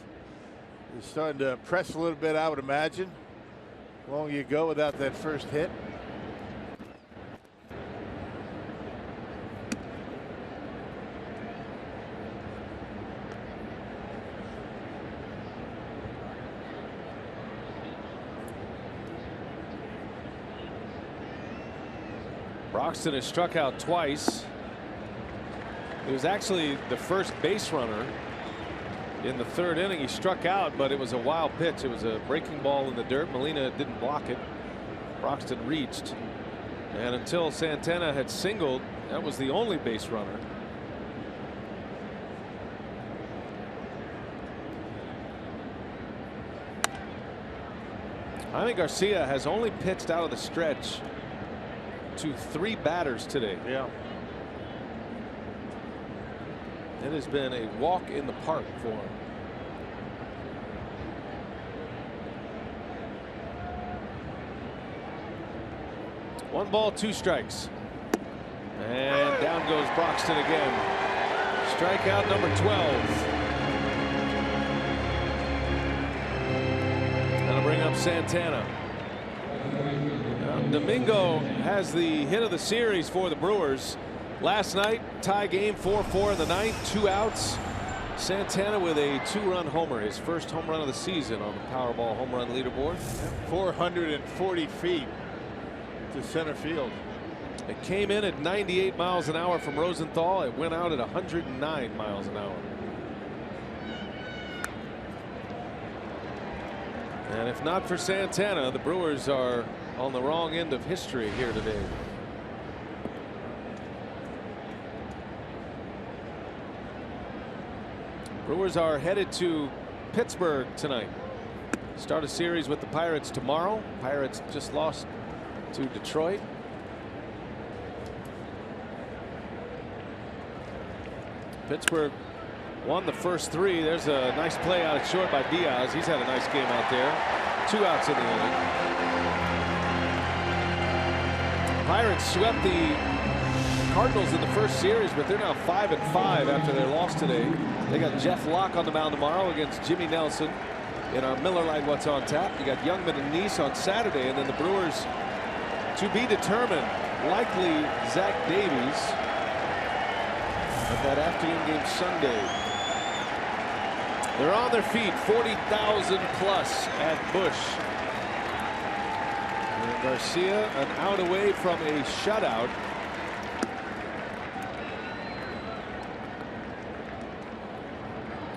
[SPEAKER 4] He's starting to press a little bit, I would imagine. Long you go without that first hit.
[SPEAKER 3] Broxton has struck out twice. He was actually the first base runner in the 3rd inning. He struck out, but it was a wild pitch. It was a breaking ball in the dirt. Molina didn't block it. Broxton reached, and until Santana had singled, that was the only base runner. Jaime Garcia has only pitched out of the stretch to 3 batters today.
[SPEAKER 4] Yeah.
[SPEAKER 3] It has been a walk in the park for him. One ball, 2 strikes. And down goes Broxton again. Strikeout number 12. That'll bring up Santana. Domingo has the hit of the series for the Brewers. Last night, tie game, 4-4 in the 9th, 2 outs. Santana with a 2-run homer, his first home run of the season on the Powerball home run leaderboard.
[SPEAKER 4] 440 feet to center field.
[SPEAKER 3] It came in at 98 miles an hour from Rosenthal. It went out at 109 miles an hour. And if not for Santana, the Brewers are on the wrong end of history here today. Brewers are headed to Pittsburgh tonight. Start a series with the Pirates tomorrow. Pirates just lost to Detroit. Pittsburgh won the first 3. There's a nice play out at short by Diaz. He's had a nice game out there. 2 outs in the inning. Pirates swept the Cardinals in the first series, but they're now 5-5 after their loss today. They got Jeff Locke on the mound tomorrow against Jimmy Nelson in our Miller Lite What's on Tap. You got Youngman and Neese on Saturday, and then the Brewers to be determined. Likely Zach Davies at that afternoon game Sunday. They're on their feet, 40,000 plus at Busch. And Garcia an out away from a shutout.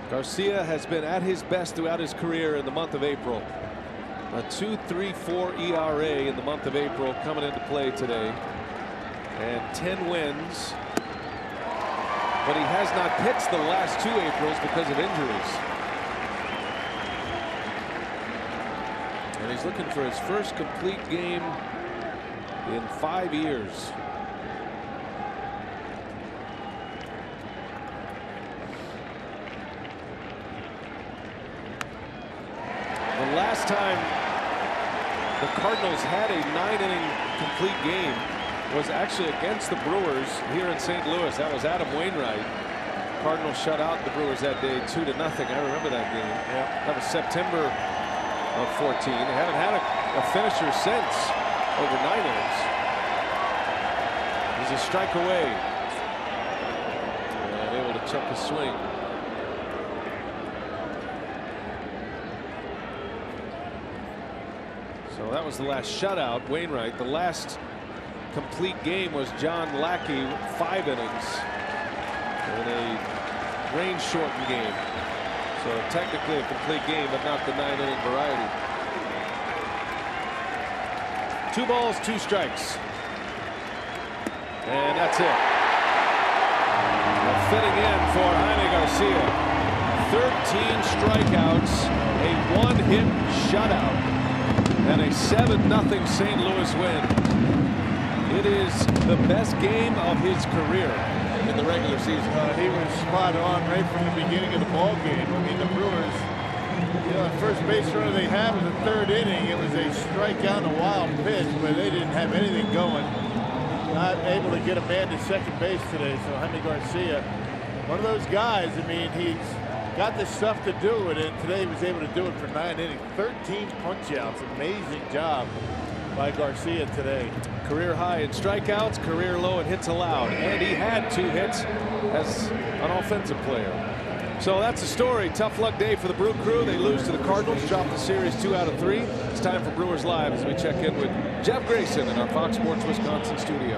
[SPEAKER 3] Garcia has been at his best throughout his career in the month of April. A 2.34 ERA in the month of April coming into play today. And 10 wins. But he has not pitched the last 2 Aprils because of injuries. And he's looking for his first complete game in 5 years. The last time the Cardinals had a 9-inning complete game was actually against the Brewers here in St. Louis. That was Adam Wainwright. Cardinals shut out the Brewers that day 2-0. I remember that game. Yeah. That was September of 14. They haven't had a finisher since over 9 innings. He's a strike away. And able to check his swing. So that was the last shutout. Wainwright. The last complete game was John Lackey, 5 innings in a rain-shortened game. So technically a complete game, but not the 9-inning variety. 2 balls, 2 strikes. And that's it. Fitting in for Jaime Garcia. 13 strikeouts, a 1-hit shutout, and a 7-0 St. Louis win. It is the best game of his career in the regular season.
[SPEAKER 4] He was spot on right from the beginning of the ball game. I mean, the Brewers, the first base runner they had was the 3rd inning. It was a strikeout and a wild pitch, but they didn't have anything going. Not able to get a man to second base today. So Jaime Garcia, one of those guys. I mean, he's got the stuff to do it, and today he was able to do it for 9 innings. 13 punch-outs. Amazing job by Garcia today.
[SPEAKER 3] Career high in strikeouts, career low in hits allowed, and he had 2 hits as an offensive player. So that's the story. Tough luck day for the Brew Crew. They lose to the Cardinals, drop the series 2 out of 3. It's time for Brewers Live as we check in with Jeff Grayson in our Fox Sports Wisconsin studio.